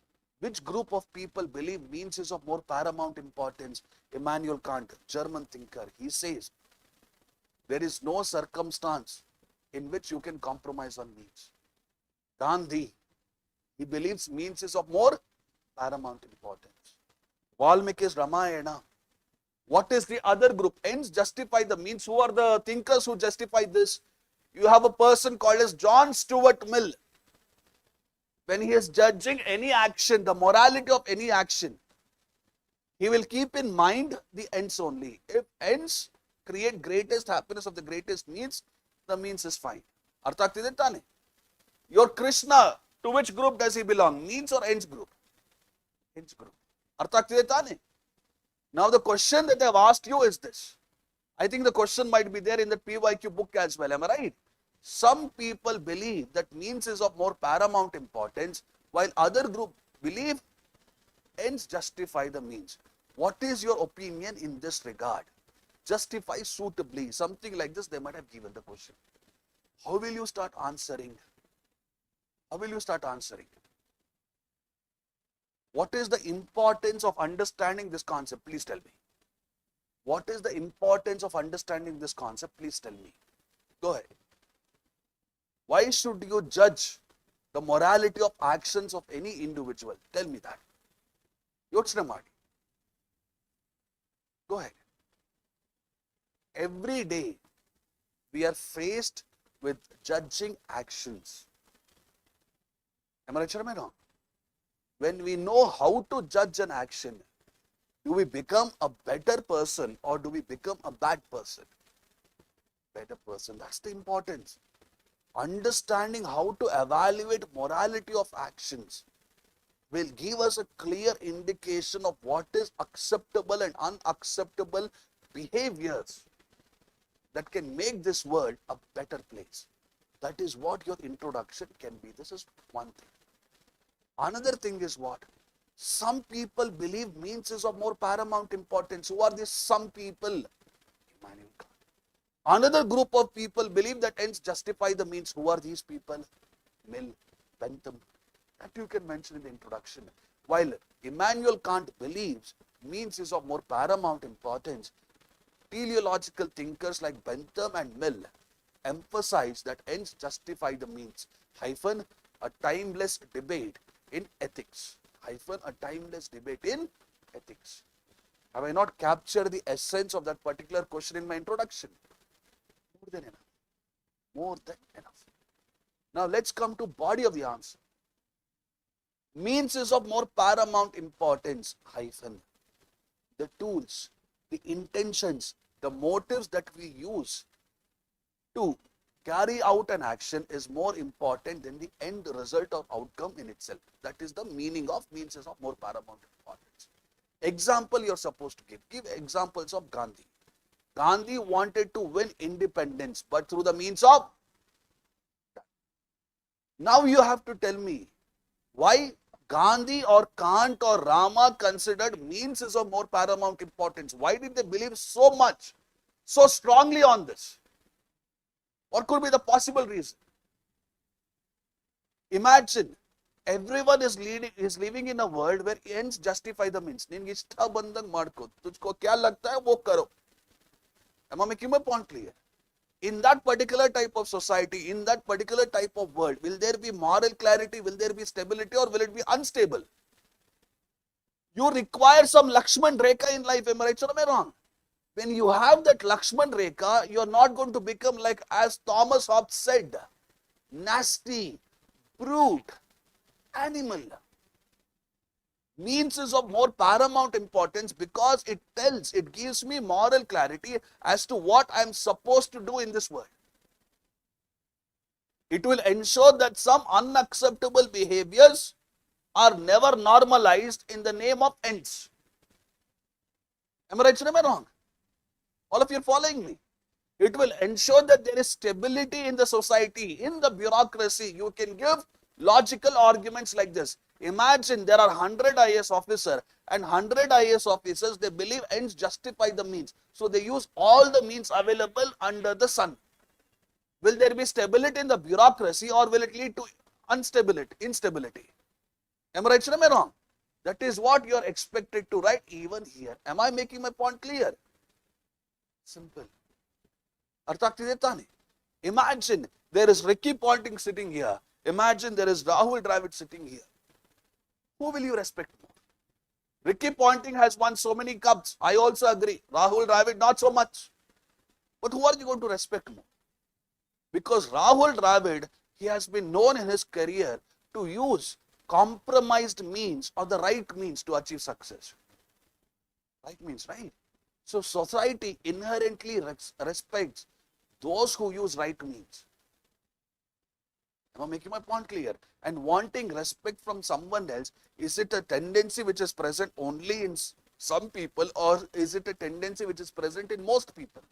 Which group of people believe means is of more paramount importance? Immanuel Kant, German thinker, he says, there is no circumstance in which you can compromise on means. Gandhi, he believes means is of more paramount importance. Valmiki's Ramayana. What is the other group? Ends justify the means. Who are the thinkers who justify this? You have a person called as John Stuart Mill. When he is judging any action, the morality of any action, he will keep in mind the ends only. If ends create greatest happiness of the greatest needs, the means is fine. Artha ಆಗ್ತಿದೆ ತಾನೆ? Your Krishna, to which group does he belong? Means or ends group? Ends group. Artha ಆಗ್ತಿದೆ ತಾನೆ? Now the question that I have asked you is this. I think the question might be there in the PYQ book as well. Am I right? Some people believe that means is of more paramount importance, while other group believe ends justify the means. What is your opinion in this regard? Justify suitably. Something like this they might have given the question. How will you start answering? How will you start answering? What is the importance of understanding this concept? Please tell me. What is the importance of understanding this concept? Please tell me. Go ahead. Why should you judge the morality of actions of any individual? Tell me that. Yochne ಮಾಡಿ. Go ahead. Every day we are faced with judging actions. Am I right or am I wrong? When we know how to judge an action, do we become a better person or do we become a bad person? Better person. That's the importance. Understanding how to evaluate morality of actions will give us a clear indication of what is acceptable and unacceptable behaviors that can make this world a better place. That is what your introduction can be. This is one thing. Another thing is what? Some people believe means is of more paramount importance. Who are these some people? Another group of people believe that ends justify the means. Who are these people? Mill, Bentham. That you can mention in the introduction. While Immanuel Kant believes means is of more paramount importance, teleological thinkers like Bentham and Mill emphasize that ends justify the means. Hyphen, a timeless debate in ethics. Hyphen, a timeless debate in ethics. Have I not captured the essence of that particular question in my introduction? More than enough. More than enough. Now let's come to body of the answer. Means is of more paramount importance. Hyphen. The tools, the intentions, the motives that we use to carry out an action is more important than the end result or outcome in itself. That is the meaning of means is of more paramount importance. Example you are supposed to give. Give examples of Gandhi. Gandhi wanted to win independence, but through the means of. Now you have to tell me why Gandhi or Kant or Rama considered means is of more paramount importance. Why did they believe so much, so strongly on this? What could be the possible reason? Imagine everyone is living in a world where ends justify the means. Ninge ishta bandang madko. Tujhko kya lagta hai wo karo. Am I making my point clear? In that particular type of society, in that particular type of world, will there be moral clarity, will there be stability, or will it be unstable? You require some Lakshman Rekha in life, am I right or am I wrong? When you have that Lakshman Rekha, you are not going to become like, as Thomas Hobbes said, nasty, brute, animal. Means is of more paramount importance because it gives me moral clarity as to what I am supposed to do in this world. It will ensure that some unacceptable behaviors are never normalized in the name of ends. Am I right or am I wrong? All of you are following me. It will ensure that there is stability in the society, in the bureaucracy. You can give logical arguments like this. Imagine there are 100 IAS officers and 100 IAS officers, they believe ends justify the means. So they use all the means available under the sun. Will there be stability in the bureaucracy or will it lead to instability? Am I right or am I wrong? That is what you are expected to write even here. Am I making my point clear? Simple. Imagine there is Ricky Ponting sitting here. Imagine there is Rahul Dravid sitting here. Who will you respect more? Ricky Ponting has won so many cups. I also agree. Rahul Dravid, not so much. But who are you going to respect more? Because Rahul Dravid, he has been known in his career to use compromised means or the right means to achieve success. Right means, right? So society inherently respects those who use right means. Am I making my point clear? And wanting respect from someone else, is it a tendency which is present only in some people, or is it a tendency which is present in most people?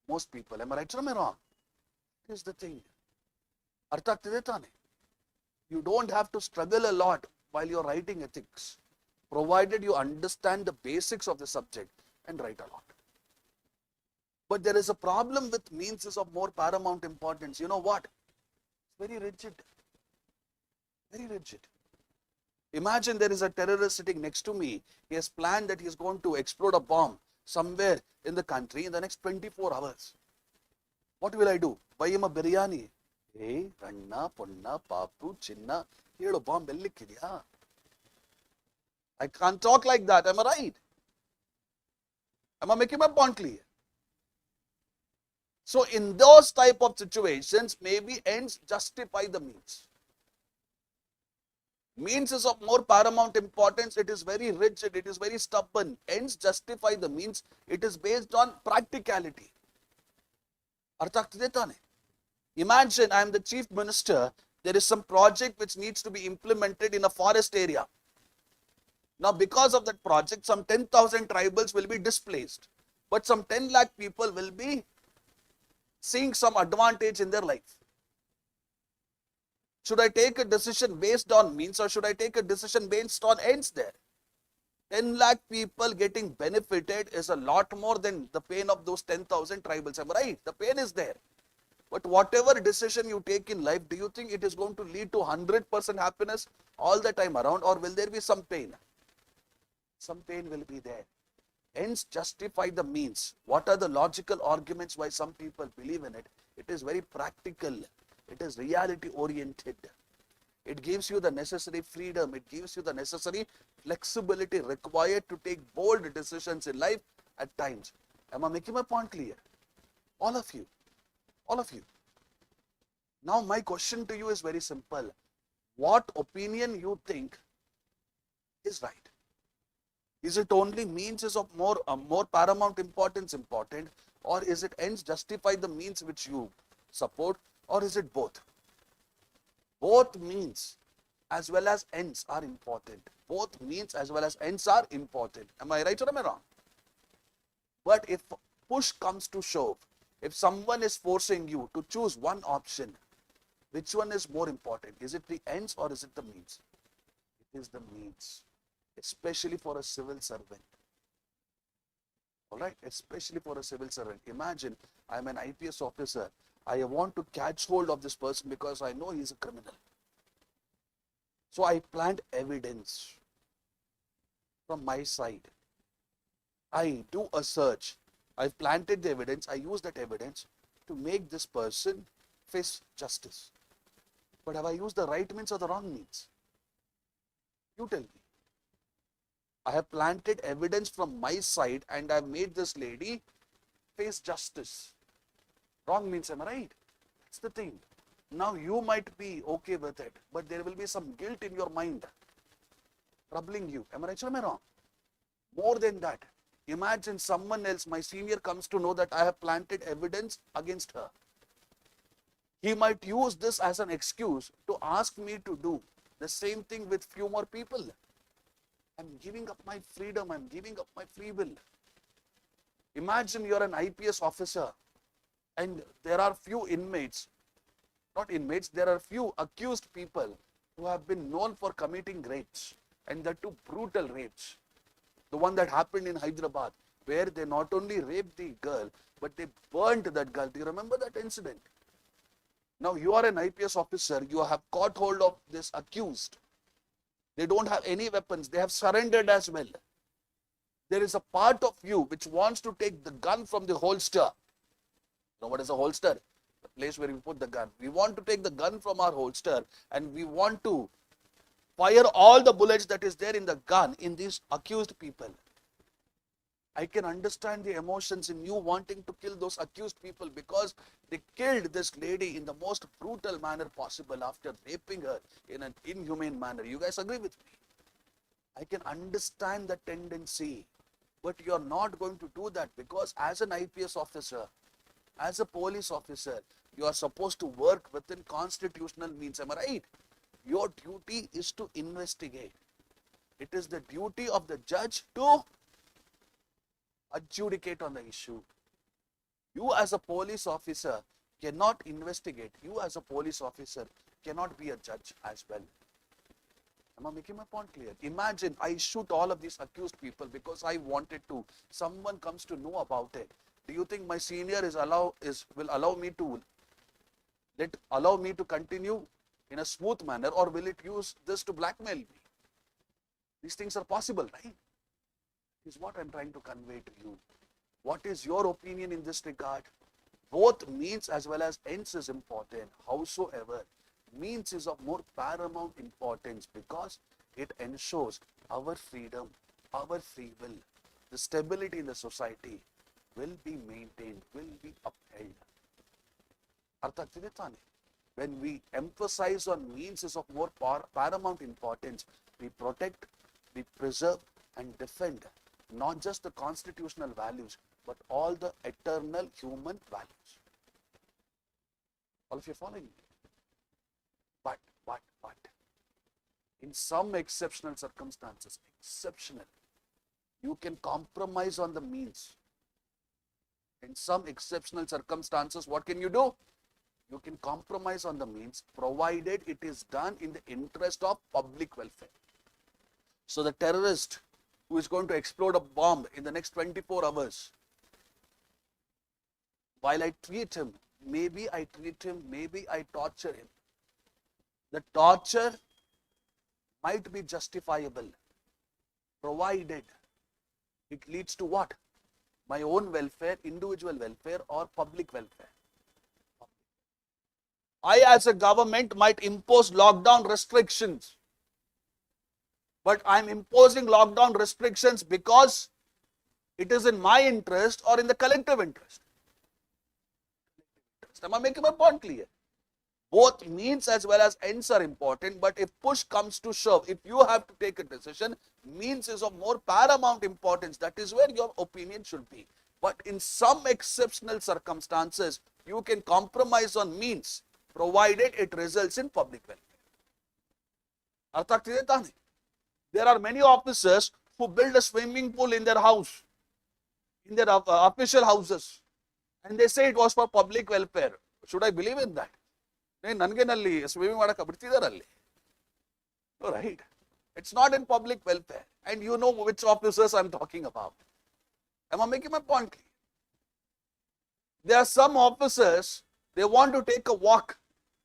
Most people. Am I right or am I wrong? Here's the thing. Artha ಆಗ್ತಿದೆ ತಾನೆ? You don't have to struggle a lot while you're writing ethics, provided you understand the basics of the subject and write a lot. But there is a problem with means is of more paramount importance. You know what? Very rigid. Very rigid. Imagine there is a terrorist sitting next to me. He has planned that he is going to explode a bomb somewhere in the country in the next 24 hours. What will I do? Buy him a biryani. Hey, Ranna, Ponna, Papu, Chinna, here a bomb bellikidya. I can't talk like that. Am I right? Am I making my point clear? So in those type of situations, maybe ends justify the means. Means is of more paramount importance. It is very rigid. It is very stubborn. Ends justify the means. It is based on practicality. Imagine I am the chief minister. There is some project which needs to be implemented in a forest area. Now because of that project, some 10,000 tribals will be displaced. But some 10 lakh people will be seeing some advantage in their life. Should I take a decision based on means, or should I take a decision based on ends there? 10 lakh people getting benefited is a lot more than the pain of those 10,000 tribals. Am I right? The pain is there. But whatever decision you take in life, do you think it is going to lead to 100% happiness all the time around, or will there be some pain? Some pain will be there. Ends justify the means. What are the logical arguments why some people believe in it? It is very practical. It is reality oriented. It gives you the necessary freedom. It gives you the necessary flexibility required to take bold decisions in life at times. Am I making my point clear? All of you. All of you. Now my question to you is very simple. What opinion you think is right? Is it only means is of more paramount importance important, or is it ends justify the means which you support, or is it both? Both means as well as ends are important. Both means as well as ends are important. Am I right or am I wrong? But if push comes to shove, if someone is forcing you to choose one option, which one is more important? Is it the ends or is it the means? It is the means. Especially for a civil servant. Alright, especially for a civil servant. Imagine I am an IPS officer. I want to catch hold of this person because I know he is a criminal. So I plant evidence from my side. I do a search. I've planted the evidence. I use that evidence to make this person face justice. But have I used the right means or the wrong means? You tell me. I have planted evidence from my side and I have made this lady face justice. Wrong means, am I right? That's the thing. Now you might be okay with it, but there will be some guilt in your mind troubling you. Am I right or am I wrong? More than that, imagine someone else, my senior, comes to know that I have planted evidence against her. He might use this as an excuse to ask me to do the same thing with few more people. I'm giving up my freedom. I'm giving up my free will. Imagine you're an IPS officer and there are few inmates, not inmates, there are few accused people who have been known for committing rapes, and the two brutal rapes. The one that happened in Hyderabad, where they not only raped the girl, but they burnt that girl. Do you remember that incident? Now you are an IPS officer, you have caught hold of this accused. They don't have any weapons. They have surrendered as well. There is a part of you which wants to take the gun from the holster. You know what is a holster? The place where we put the gun. We want to take the gun from our holster and we want to fire all the bullets that is there in the gun in these accused people. I can understand the emotions in you wanting to kill those accused people because they killed this lady in the most brutal manner possible after raping her in an inhumane manner. You guys agree with me? I can understand the tendency, but you are not going to do that because as an IPS officer, as a police officer, you are supposed to work within constitutional means. Am I right? Your duty is to investigate. It is the duty of the judge to adjudicate on the issue. You as a police officer cannot investigate. You as a police officer cannot be a judge as well. Am I making my point clear? Imagine I shoot all of these accused people because I wanted to. Someone comes to know about it. Do you think my senior will allow me to continue in a smooth manner, or will it use this to blackmail me? These things are possible, right? Is what I'm trying to convey to you. What is your opinion in this regard? Both means as well as ends is important. Howsoever, means is of more paramount importance because it ensures our freedom, our free will, the stability in the society will be maintained, will be upheld. Artha ಆಗ್ತಿದೆ ತಾನೆ? When we emphasize on means is of more paramount importance, we protect, we preserve and defend not just the constitutional values, but all the eternal human values. All of you following me? But, in some exceptional circumstances, you can compromise on the means. In some exceptional circumstances, what can you do? You can compromise on the means, provided it is done in the interest of public welfare. So the terrorist who is going to explode a bomb in the next 24 hours, while I treat him, maybe I torture him. The torture might be justifiable, provided it leads to what? My own welfare, individual welfare or public welfare. I as a government might impose lockdown restrictions, but I am imposing lockdown restrictions because it is in my interest or in the collective interest. Am I making my point clear? Both means as well as ends are important, but if push comes to shove, if you have to take a decision, means is of more paramount importance. That is where your opinion should be. But in some exceptional circumstances, you can compromise on means, provided it results in public welfare. There are many officers who build a swimming pool in their house, in their official houses, and they say it was for public welfare. Should I believe in that? Swimming right? It's not in public welfare, and you know which officers I'm talking about. Am I making my point clear? There are some officers, they want to take a walk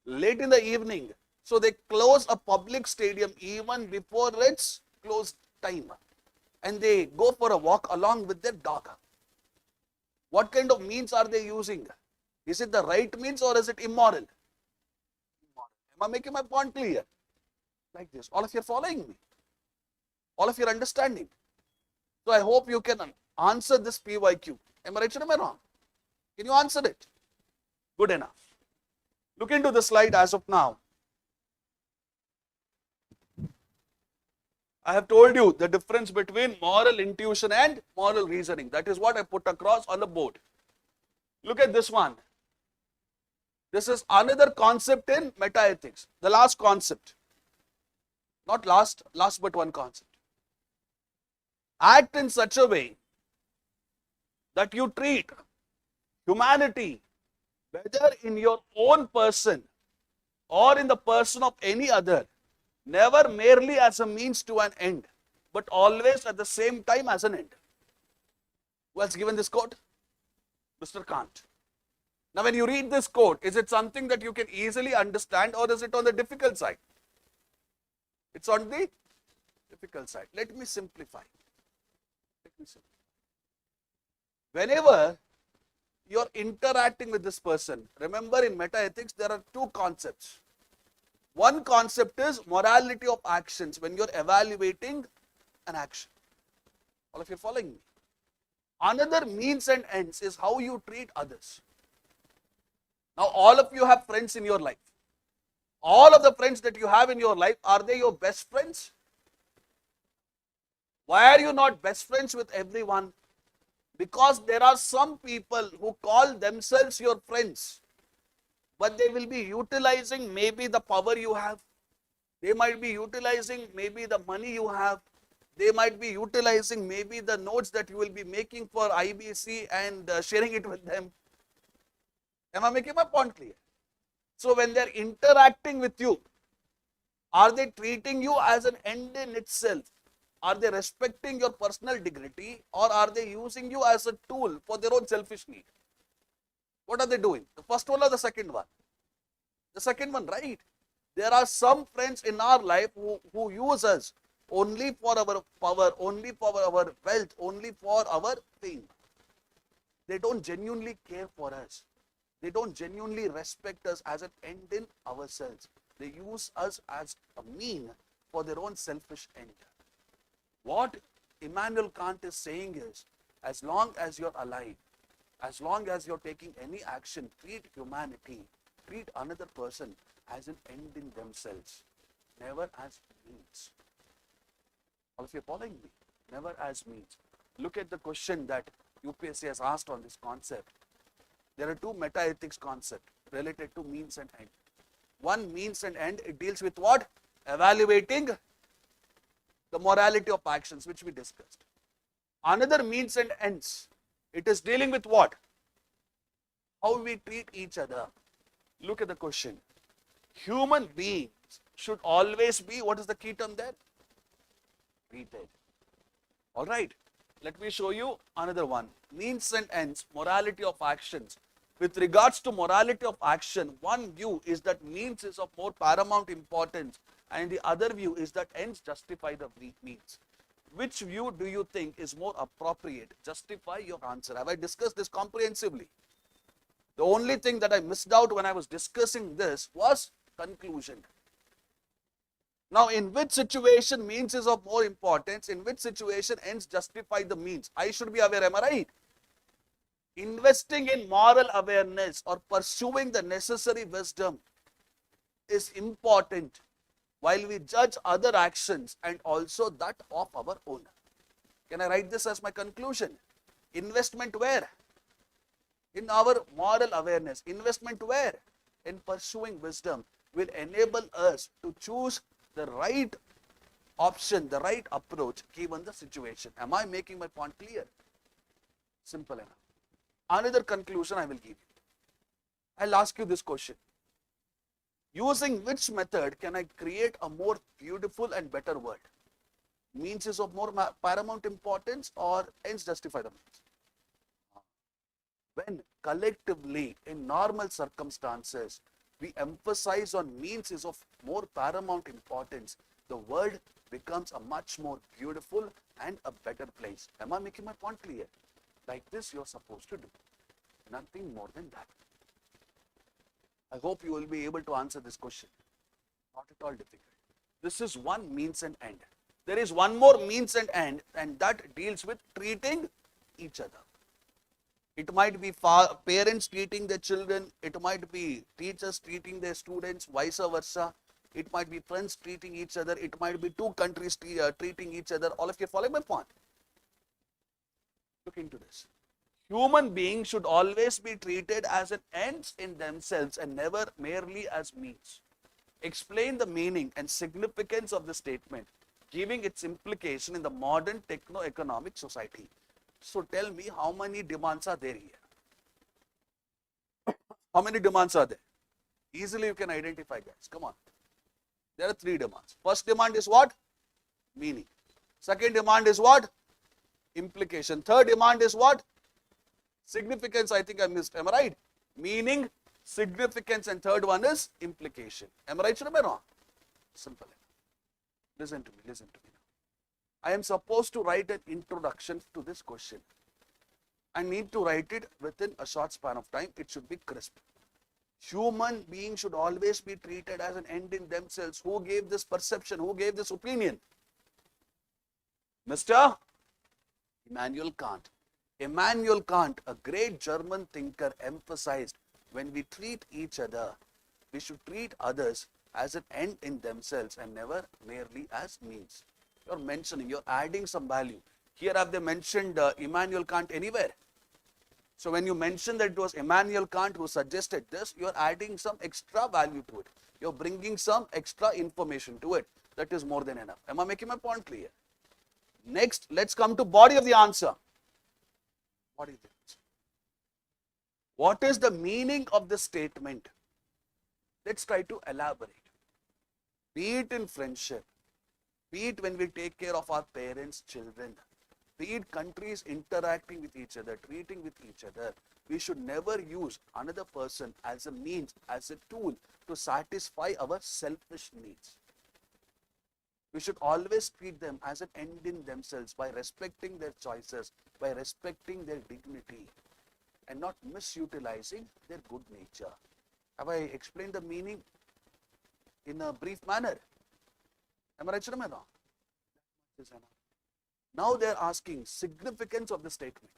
late in the evening, so they close a public stadium even before its closed time, and they go for a walk along with their dog. What kind of means are they using? Is it the right means or is it immoral? Am I making my point clear? Like this. All of you are following me? All of you are understanding? So I hope you can answer this PYQ. Am I right or am I wrong? Can you answer it? Good enough. Look into the slide as of now. I have told you the difference between moral intuition and moral reasoning. That is what I put across on the board. Look at this one. This is another concept in metaethics. The last concept. Not last but one concept. Act in such a way that you treat humanity, whether in your own person or in the person of any other, never merely as a means to an end, but always at the same time as an end. Who has given this quote? Mr. Kant. Now, when you read this quote, is it something that you can easily understand, or is it on the difficult side? It's on the difficult side. Let me simplify. Whenever you're interacting with this person, remember in metaethics, there are two concepts. One concept is morality of actions when you're evaluating an action. All of you following me? Another means and ends is how you treat others. Now, all of you have friends in your life. All of the friends that you have in your life, are they your best friends? Why are you not best friends with everyone? Because there are some people who call themselves your friends, but they will be utilizing maybe the power you have. They might be utilizing maybe the money you have. They might be utilizing maybe the notes that you will be making for IBC and sharing it with them. Am I making my point clear? So when they are interacting with you, are they treating you as an end in itself? Are they respecting your personal dignity, or are they using you as a tool for their own selfish need? What are they doing? The first one or the second one? The second one, right? There are some friends in our life who use us only for our power, only for our wealth, only for our fame. They don't genuinely care for us. They don't genuinely respect us as an end in ourselves. They use us as a mean for their own selfish end. What Immanuel Kant is saying is, as long as you're alive, as long as you're taking any action, treat humanity, treat another person as an end in themselves, never as means. All of you are following me? Never as means. Look at the question that UPSC has asked on this concept. There are two meta-ethics concepts related to means and end. One, means and end, it deals with what? Evaluating the morality of actions, which we discussed. Another, means and ends, it is dealing with what? How we treat each other. Look at the question. Human beings should always be, what is the key term there? Treated. All right. Let me show you another one. Means and ends, morality of actions. With regards to morality of action, one view is that means is of more paramount importance, and the other view is that ends justify the means. Which view do you think is more appropriate? Justify your answer. Have I discussed this comprehensively? The only thing that I missed out when I was discussing this was conclusion. Now, in which situation means is of more importance? In which situation ends justify the means? I should be aware, am I right? Investing in moral awareness or pursuing the necessary wisdom is important while we judge other actions and also that of our own. Can I write this as my conclusion? Investment where? In our moral awareness. Investment where? In pursuing wisdom will enable us to choose the right option, the right approach given the situation. Am I making my point clear? Simple enough. Another conclusion I will give you. I'll ask you this question. Using which method can I create a more beautiful and better world? Means is of more paramount importance or ends justify the means? When collectively in normal circumstances we emphasize on means is of more paramount importance, the world becomes a much more beautiful and a better place. Am I making my point clear? Like this you're supposed to do. Nothing more than that. I hope you will be able to answer this question. Not at all difficult. This is one means and end. There is one more means and end, and that deals with treating each other. It might be parents treating their children. It might be teachers treating their students, vice versa. It might be friends treating each other. It might be two countries treating each other. All of you follow my point? Look into this. Human beings should always be treated as an ends in themselves and never merely as means. Explain the meaning and significance of the statement, giving its implication in the modern techno-economic society. So tell me, how many demands are there here? How many demands are there? Easily you can identify, guys. Come on. There are three demands. First demand is what? Meaning. Second demand is what? Implication. Third demand is what? Significance. I think I missed. Am I right? Meaning, significance, and third one is implication. Am I right or am I wrong? Simple. Listen to me. Listen to me. I am supposed to write an introduction to this question. I need to write it within a short span of time. It should be crisp. Human beings should always be treated as an end in themselves. Who gave this perception? Who gave this opinion? Mr. Immanuel Kant. Immanuel Kant, a great German thinker, emphasized when we treat each other, we should treat others as an end in themselves and never merely as means. You're mentioning, you're adding some value. Here have they mentioned Immanuel Kant anywhere? So when you mention that it was Immanuel Kant who suggested this, you're adding some extra value to it. You're bringing some extra information to it. That is more than enough. Am I making my point clear? Next, let's come to body of the answer. What is it? What is the meaning of the statement? Let's try to elaborate. Be it in friendship, be it when we take care of our parents, children, be it countries interacting with each other, treating with each other, we should never use another person as a means, as a tool to satisfy our selfish needs. We should always treat them as an end in themselves by respecting their choices, by respecting their dignity, and not misutilizing their good nature. Have I explained the meaning in a brief manner? Am I right or am I wrong? Now they are asking significance of the statement.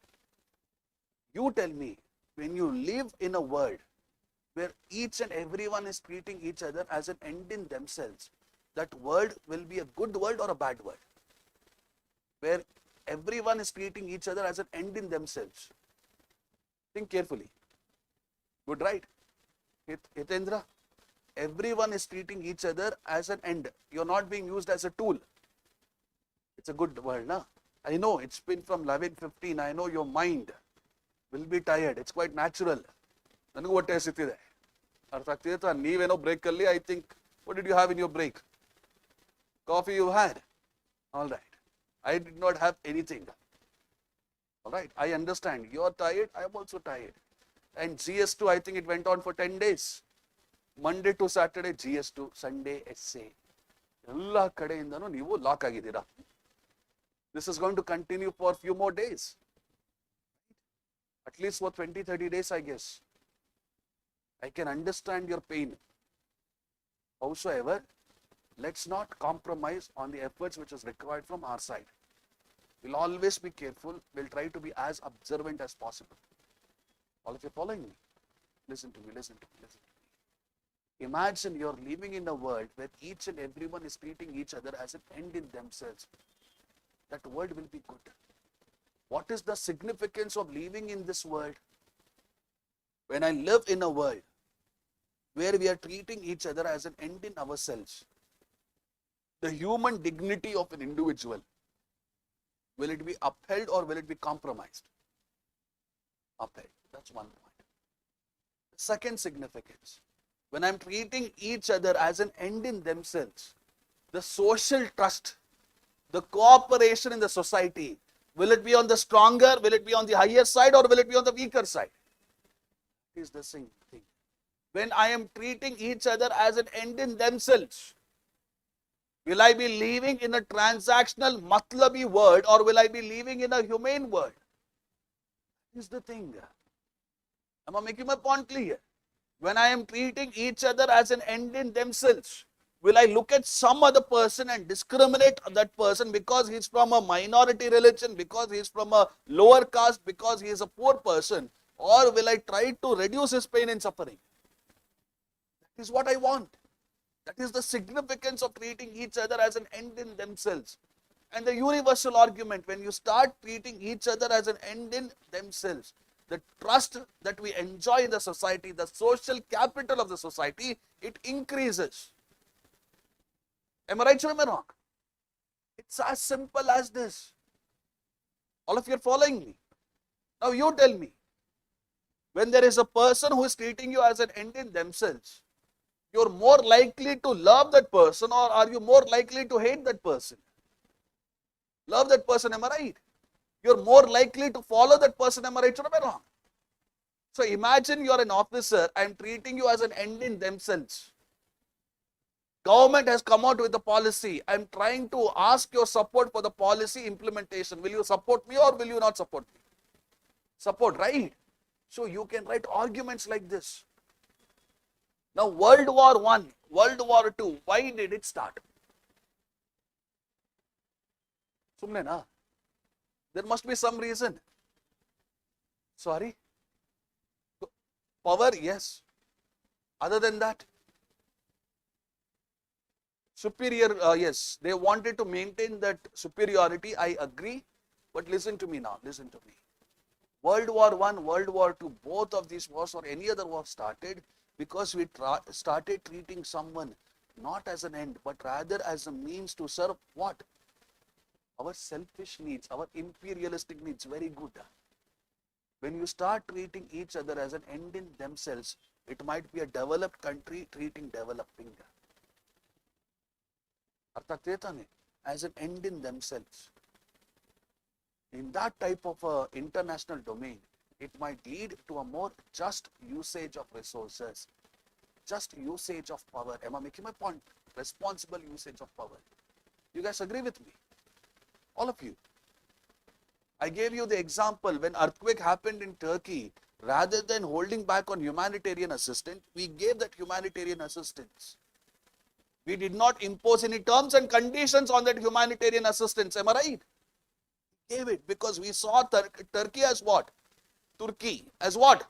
You tell me, when you live in a world where each and everyone is treating each other as an end in themselves, that world will be a good world or a bad world? Where everyone is treating each other as an end in themselves. Think carefully. Good, right? Hitendra, everyone is treating each other as an end. You're not being used as a tool. It's a good world, na? I know it's been from 11:15. I know your mind will be tired. It's quite natural. Nanagu what ಇದೆ ಅರ್ಥ ಆಗ್ತಿದೆ ನೀವೇನೋ break ಅಲ್ಲಿ I think what did you have in your break? Coffee you had. All right. I did not have anything. All right. I understand. You're tired. I am also tired. And GS2, I think it went on for 10 days. Monday to Saturday, GS2, Sunday, essay. ಎಲ್ಲ ಕಡೆಯಿಂದನೂ ನೀವು lock ಆಗಿದ್ದೀರಾ. This is going to continue for a few more days. At least for 20-30 days, I guess. I can understand your pain. Howsoever, let's not compromise on the efforts which is required from our side. We'll always be careful. We'll try to be as observant as possible. All of you following me? Listen to me, listen to me, listen to me. Imagine you're living in a world where each and everyone is treating each other as an end in themselves. That world will be good. What is the significance of living in this world? When I live in a world where we are treating each other as an end in ourselves, the human dignity of an individual, will it be upheld or will it be compromised? Upheld. That's one point. The second significance, when I'm treating each other as an end in themselves, the social trust, the cooperation in the society, will it be on the stronger, will it be on the higher side, or will it be on the weaker side? It is the same thing. When I am treating each other as an end in themselves, will I be living in a transactional matlabi world, or will I be living in a humane world? That is the thing. Am I making my point clear? When I am treating each other as an end in themselves, will I look at some other person and discriminate that person because he is from a minority religion, because he is from a lower caste, because he is a poor person, or will I try to reduce his pain and suffering? That is what I want. That is the significance of treating each other as an end in themselves. And the universal argument, when you start treating each other as an end in themselves, the trust that we enjoy in the society, the social capital of the society, it increases. Am I right or am I wrong? It's as simple as this. All of you are following me. Now you tell me, when there is a person who is treating you as an end in themselves, you're more likely to love that person, or are you more likely to hate that person? Love that person, am I right? You're more likely to follow that person, am I right or am I wrong? So imagine you're an officer, I'm treating you as an end in themselves. Government has come out with a policy. I'm trying to ask your support for the policy implementation. Will you support me or will you not support me? Support, right? So you can write arguments like this. Now, World War One, World War Two, why did it start? Sumne na. There must be some reason. Sorry? Power, yes. Other than that, superior, yes, they wanted to maintain that superiority, I agree. But listen to me now, listen to me. World War One, World War Two, both of these wars or any other war started because we started treating someone not as an end, but rather as a means to serve what? Our selfish needs, our imperialistic needs. Very good. When you start treating each other as an end in themselves, it might be a developed country treating developing. As an end in themselves. In that type of international domain, it might lead to a more just usage of resources, just usage of power. Am I making my point? Responsible usage of power. You guys agree with me? All of you. I gave you the example when earthquake happened in Turkey, rather than holding back on humanitarian assistance, we gave that humanitarian assistance. We did not impose any terms and conditions on that humanitarian assistance. Am I right? Gave it because we saw Turkey as what? Turkey as what?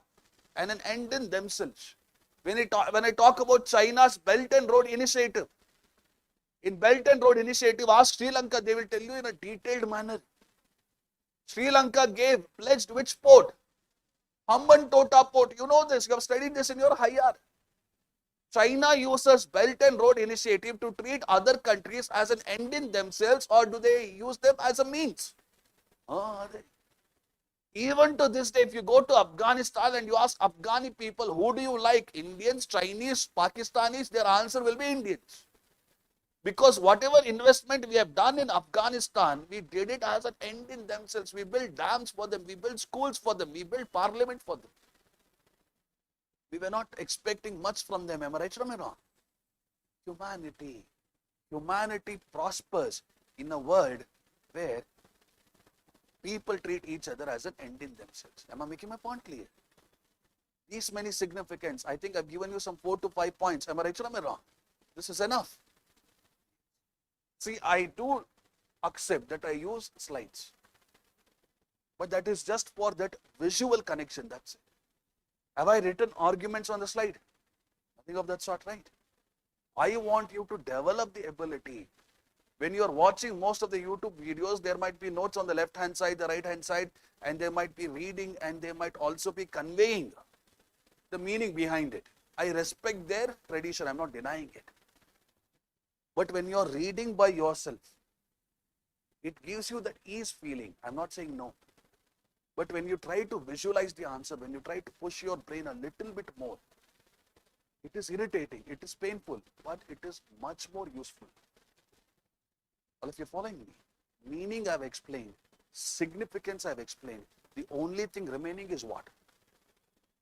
And an end in themselves. When I talk about China's Belt and Road Initiative, in Belt and Road Initiative, ask Sri Lanka, they will tell you in a detailed manner. Sri Lanka pledged which port? Hambantota port. You know this, you have studied this in your higher. China uses Belt and Road Initiative to treat other countries as an end in themselves, or do they use them as a means? Even to this day, if you go to Afghanistan and you ask Afghani people, who do you like? Indians, Chinese, Pakistanis? Their answer will be Indians. Because whatever investment we have done in Afghanistan, we did it as an end in themselves. We built dams for them, we built schools for them, we built parliament for them. We were not expecting much from them. Am I right or am I wrong? Humanity prospers in a world where people treat each other as an end in themselves. Am I making my point clear? These many significance. I think I've given you some 4 to 5 points. Am I right or am I wrong? This is enough. See, I do accept that I use slides. But that is just for that visual connection. That's it. Have I written arguments on the slide? Nothing of that sort, right? I want you to develop the ability. When you are watching most of the YouTube videos, there might be notes on the left hand side, the right hand side, and they might be reading and they might also be conveying the meaning behind it. I respect their tradition, I'm not denying it. But when you are reading by yourself, it gives you that ease feeling. I'm not saying no. But when you try to visualize the answer, when you try to push your brain a little bit more, it is irritating, it is painful, but it is much more useful. All of you following me? Meaning I've explained, significance I've explained. The only thing remaining is what?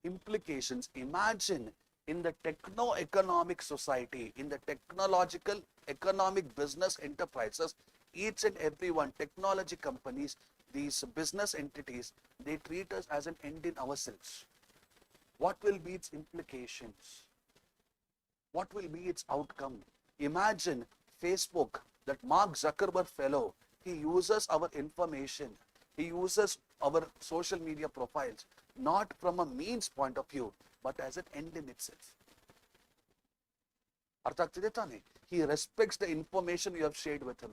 Implications. Imagine in the techno-economic society, in the technological, economic business enterprises, each and every one, technology companies, these business entities, they treat us as an end in ourselves. What will be its implications? What will be its outcome? Imagine Facebook, that Mark Zuckerberg fellow, he uses our information, he uses our social media profiles, not from a means point of view, but as an end in itself. He respects the information you have shared with him.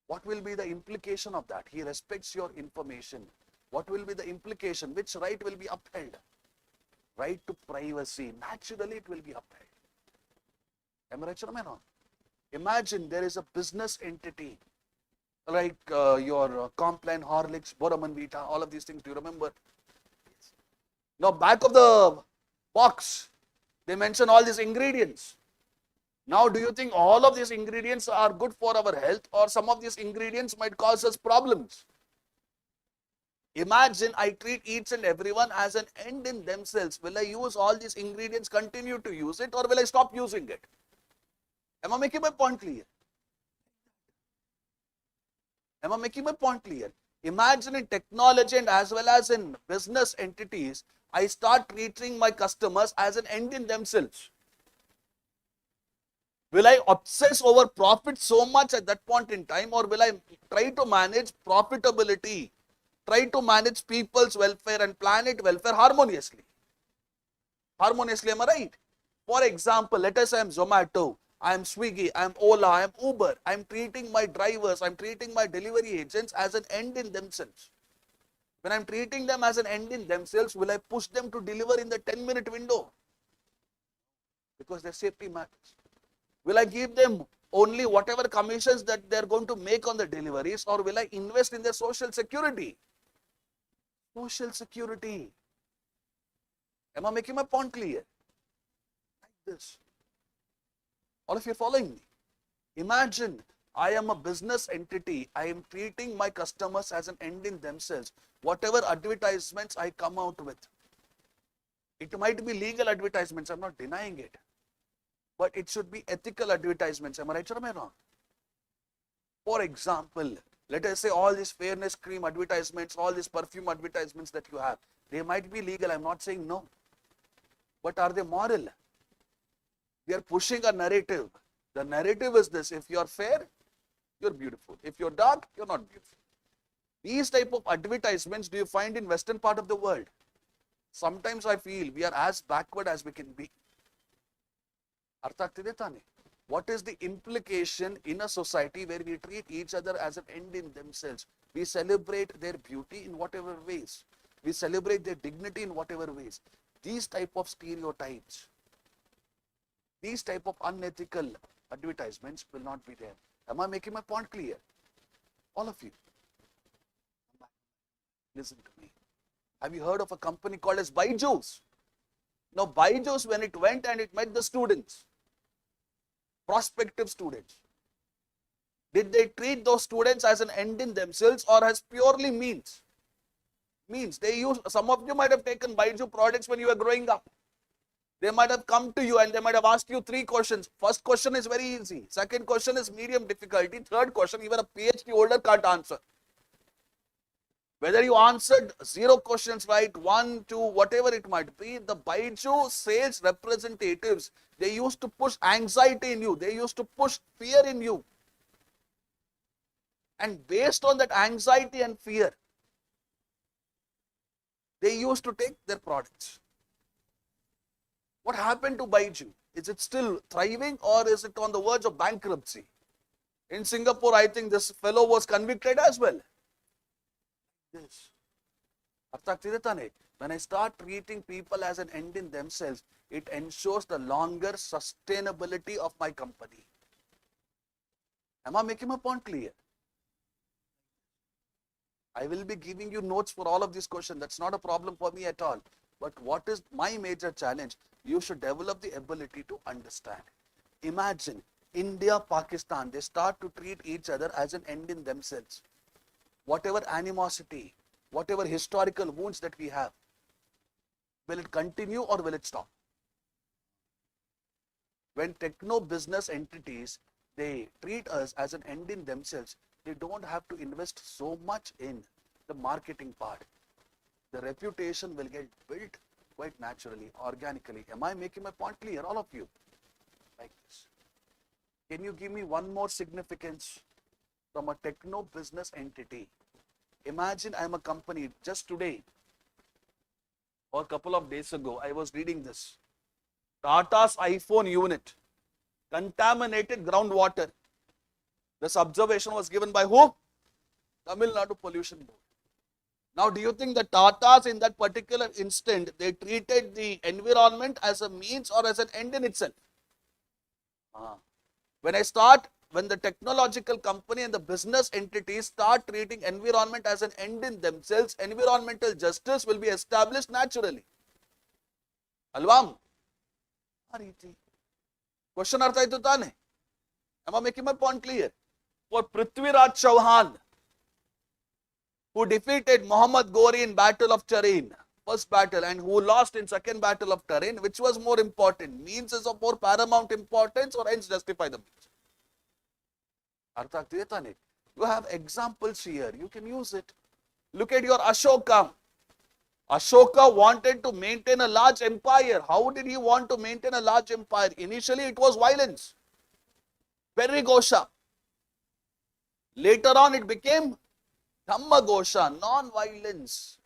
What will be the implication of that? He respects your information. What will be the implication? Which right will be upheld? Right to privacy. Naturally, it will be upheld. Am I right or am I wrong? Imagine there is a business entity like your Complan, Horlicks, Boramanvita, all of these things. Do you remember? Now, back of the box, they mention all these ingredients. Now, do you think all of these ingredients are good for our health, or some of these ingredients might cause us problems? Imagine I treat each and everyone as an end in themselves. Will I use all these ingredients, continue to use it, or will I stop using it? Am I making my point clear? Am I making my point clear? Imagine in technology and as well as in business entities, I start treating my customers as an end in themselves. Will I obsess over profit so much at that point in time, or will I try to manage profitability, try to manage people's welfare and planet welfare harmoniously? Harmoniously, am I right? For example, let us say I am Zomato, I am Swiggy, I am Ola, I am Uber. I am treating my drivers, I am treating my delivery agents as an end in themselves. When I am treating them as an end in themselves, will I push them to deliver in the 10-minute window? Because their safety matters. Will I give them only whatever commissions that they are going to make on the deliveries, or will I invest in their social security? Social security. Am I making my point clear? Like this. All of you are following me? Imagine I am a business entity. I am treating my customers as an end in themselves. Whatever advertisements I come out with, it might be legal advertisements, I'm not denying it. But it should be ethical advertisements. Am I right or am I wrong? For example, let us say all these fairness cream advertisements, all these perfume advertisements that you have, they might be legal. I'm not saying no. But are they moral? They are pushing a narrative. The narrative is this: if you are fair, you're beautiful. If you're dark, you're not beautiful. These type of advertisements do you find in Western part of the world? Sometimes I feel we are as backward as we can be. What is the implication in a society where we treat each other as an end in themselves? We celebrate their beauty in whatever ways. We celebrate their dignity in whatever ways. These type of stereotypes, these type of unethical advertisements will not be there. Am I making my point clear? All of you. Listen to me. Have you heard of a company called as Byju's? Now Byju's, when it went and it met the students, prospective students, did they treat those students as an end in themselves or as purely means? Means. They use, some of you might have taken Byju products when you were growing up. They might have come to you and they might have asked you 3 questions. First question is very easy. Second question is medium difficulty. Third question, even a PhD holder can't answer. Whether you answered 0 questions right, 1, 2, whatever it might be, the Byju sales representatives, they used to push anxiety in you. They used to push fear in you. And based on that anxiety and fear, they used to take their products. What happened to Byju? Is it still thriving or is it on the verge of bankruptcy? In Singapore, I think this fellow was convicted as well. This. When I start treating people as an end in themselves, it ensures the longer sustainability of my company. Am I making my point clear? I will be giving you notes for all of these questions. That's not a problem for me at all. But what is my major challenge? You should develop the ability to understand. Imagine India, Pakistan, they start to treat each other as an end in themselves. Whatever animosity, whatever historical wounds that we have, will it continue or will it stop? When techno business entities, they treat us as an end in themselves, they don't have to invest so much in the marketing part. The reputation will get built quite naturally, organically. Am I making my point clear, all of you? Like this. Can you give me one more significance from a techno business entity? Imagine I am a company. Just today or a couple of days ago, I was reading this. Tata's iPhone unit contaminated groundwater. This observation was given by who? Tamil Nadu Pollution Board. Now, do you think the Tatas in that particular instant, they treated the environment as a means or as an end in itself? When the technological company and the business entities start treating environment as an end in themselves, environmental justice will be established naturally. Alvam? Question artha aitu tane? Am I making my point clear? For Prithviraj Chauhan, who defeated Muhammad Ghori in Battle of Tarin, first battle, and who lost in second Battle of Tarin, which was more important? Means is of more paramount importance or ends justify the means? You have examples here. You can use it. Look at your Ashoka. Ashoka wanted to maintain a large empire. How did he want to maintain a large empire? Initially, it was violence. Perigosha. Later on it became Dhammagosha, non-violence.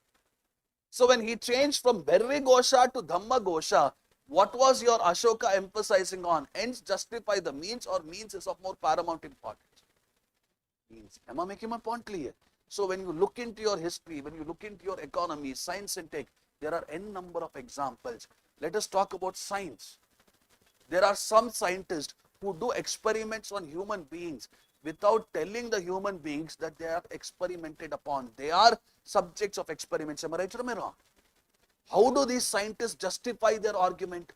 So when he changed from Berrigosha to Dhammagosha, what was your Ashoka emphasizing on? Ends justify the means, or means is of more paramount importance? Means. Am I making my point clear? So when you look into your history, when you look into your economy, science and tech, there are n number of examples. Let us talk about science. There are some scientists who do experiments on human beings without telling the human beings that they are experimented upon. They are subjects of experiments. Am I right or am I wrong? How do these scientists justify their argument?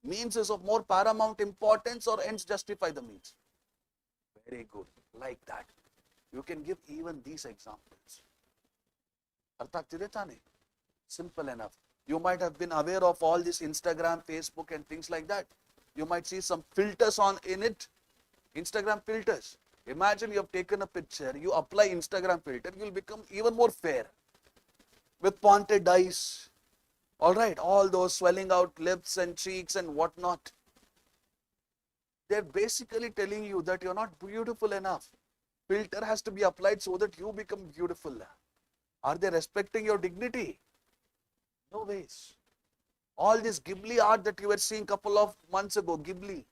Means is of more paramount importance, or ends justify the means? Very good. Like that. You can give even these examples. Simple enough. You might have been aware of all this Instagram, Facebook and things like that. You might see some filters in it. Instagram filters. Imagine you have taken a picture, you apply Instagram filter, you will become even more fair. With pointed eyes. Alright, all those swelling out lips and cheeks and whatnot. They're basically telling you that you're not beautiful enough. Filter has to be applied so that you become beautiful. Are they respecting your dignity? No ways. All this Ghibli art that you were seeing couple of months ago, Ghibli.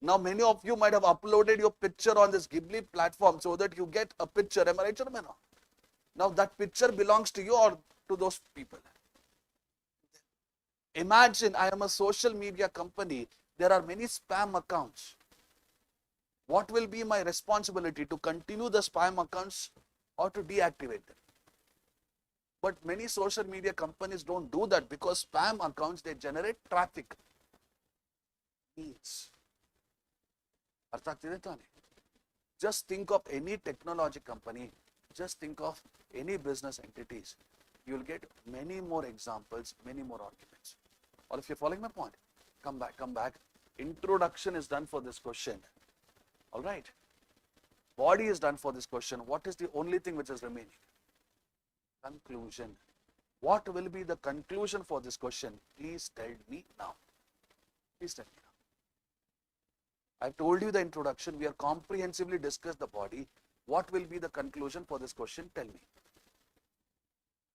Now many of you might have uploaded your picture on this Ghibli platform so that you get a picture. Am I right or am I not? Now that picture belongs to you or to those people. Imagine I am a social media company. There are many spam accounts. What will be my responsibility? To continue the spam accounts or to deactivate them? But many social media companies don't do that, because spam accounts, they generate traffic. Needs. Just think of any technology company, just think of any business entities. You will get many more examples, many more arguments. Or if you're following my point, come back. Introduction is done for this question. All right. Body is done for this question. What is the only thing which is remaining? Conclusion. What will be the conclusion for this question? Please tell me now. Please tell me now. I've told you the introduction. We have comprehensively discussed the body. What will be the conclusion for this question? Tell me.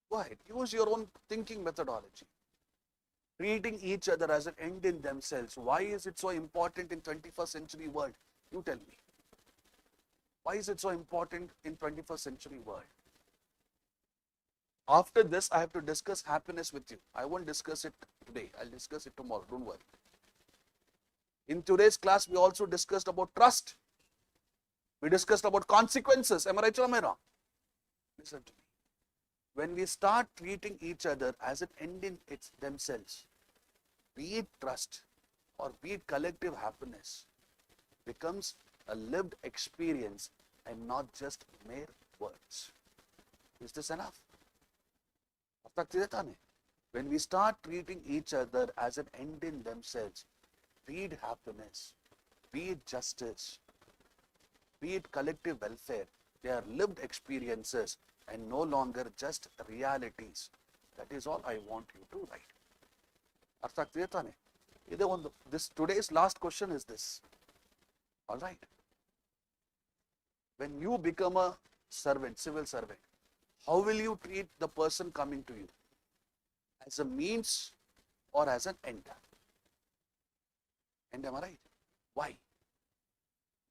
Go ahead. Use your own thinking methodology. Treating each other as an end in themselves. Why is it so important in 21st century world? You tell me. Why is it so important in 21st century world? After this, I have to discuss happiness with you. I won't discuss it today. I'll discuss it tomorrow. Don't worry. In today's class, we also discussed about trust. We discussed about consequences. Am I right or am I wrong? Listen to me. When we start treating each other as an end in themselves, be it trust or be it collective happiness, becomes a lived experience and not just mere words. Is this enough? When we start treating each other as an end in themselves, be it happiness, be it justice, be it collective welfare, they are lived experiences and no longer just realities. That is all I want you to write. This today's last question is this. All right. When you become a servant, civil servant, how will you treat the person coming to you? As a means or as an end? And am I right? Why?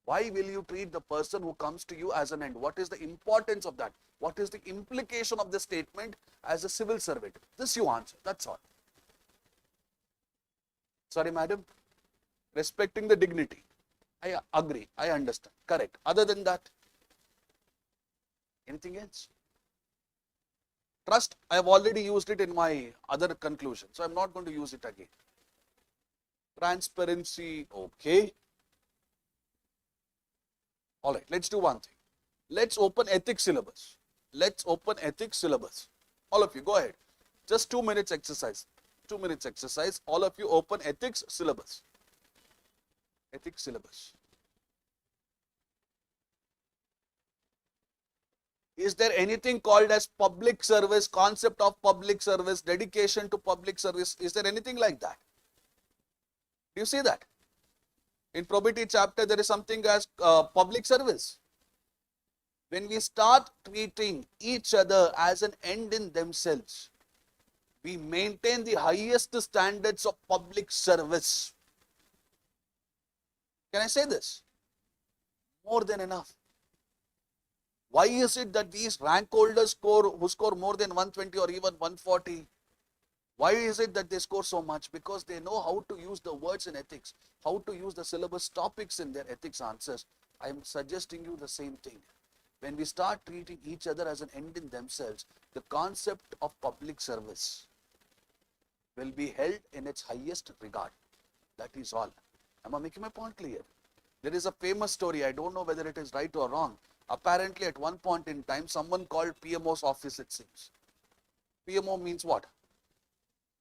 Why will you treat the person who comes to you as an end? What is the importance of that? What is the implication of the statement as a civil servant? This you answer. That's all. Sorry, madam. Respecting the dignity. I agree. I understand. Correct. Other than that, anything else? Trust, I have already used it in my other conclusion, so I'm not going to use it again. Transparency, okay. All right, let's do one thing. Let's open ethics syllabus. Let's open ethics syllabus. All of you, go ahead. Just 2 minutes exercise. 2 minutes exercise. All of you open ethics syllabus. Ethics syllabus. Is there anything called as public service, concept of public service, dedication to public service? Is there anything like that? Do you see that? In probity chapter, there is something as public service. When we start treating each other as an end in themselves, we maintain the highest standards of public service. Can I say this? More than enough. Why is it that these rank holders who score more than 120 or even 140, why is it that they score so much? Because they know how to use the words in ethics, how to use the syllabus topics in their ethics answers. I am suggesting you the same thing. When we start treating each other as an end in themselves, the concept of public service will be held in its highest regard. That is all. Am I making my point clear? There is a famous story, I don't know whether it is right or wrong. Apparently at one point in time, someone called PMO's office, it seems. PMO means what?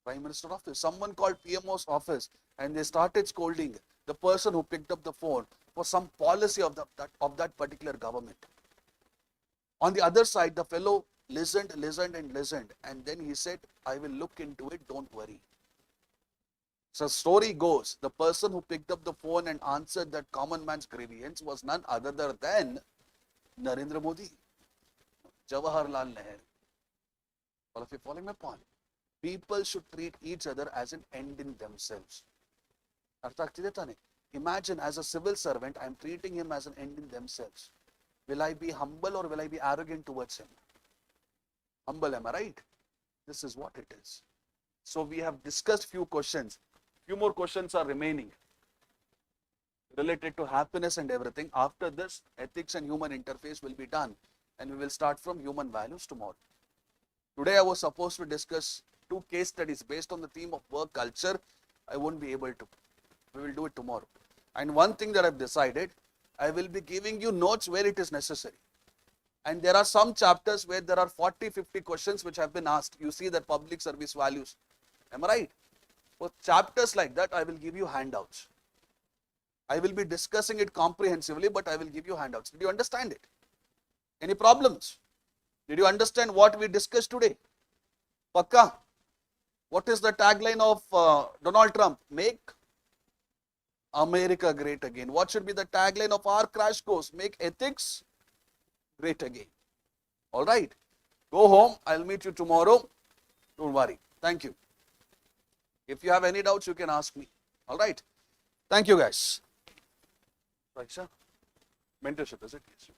Prime Minister office. Someone called PMO's office and they started scolding the person who picked up the phone for some policy of that particular government. On the other side, the fellow listened, and then he said, I will look into it, don't worry. So story goes, the person who picked up the phone and answered that common man's grievance was none other than Narendra Modi, Jawaharlal Nehru. All of you following my point? People should treat each other as an end in themselves. Imagine as a civil servant, I am treating him as an end in themselves. Will I be humble or will I be arrogant towards him? Humble, am I right? This is what it is. So we have discussed few questions. Few more questions are remaining related to happiness and everything. After this, ethics and human interface will be done and we will start from human values tomorrow. Today I was supposed to discuss 2 case studies based on the theme of work culture. I won't be able to. We will do it tomorrow. And one thing that I've decided, I will be giving you notes where it is necessary. And there are some chapters where there are 40-50 questions which have been asked. You see that public service values. Am I right? For chapters like that, I will give you handouts. I will be discussing it comprehensively, but I will give you handouts. Did you understand it? Any problems? Did you understand what we discussed today? Pakka? What is the tagline of Donald Trump? Make America great again. What should be the tagline of our crash course? Make ethics great again. All right. Go home. I'll meet you tomorrow. Don't worry. Thank you. If you have any doubts, you can ask me. All right. Thank you, guys. Right, sir. Mentorship, is it? Yes.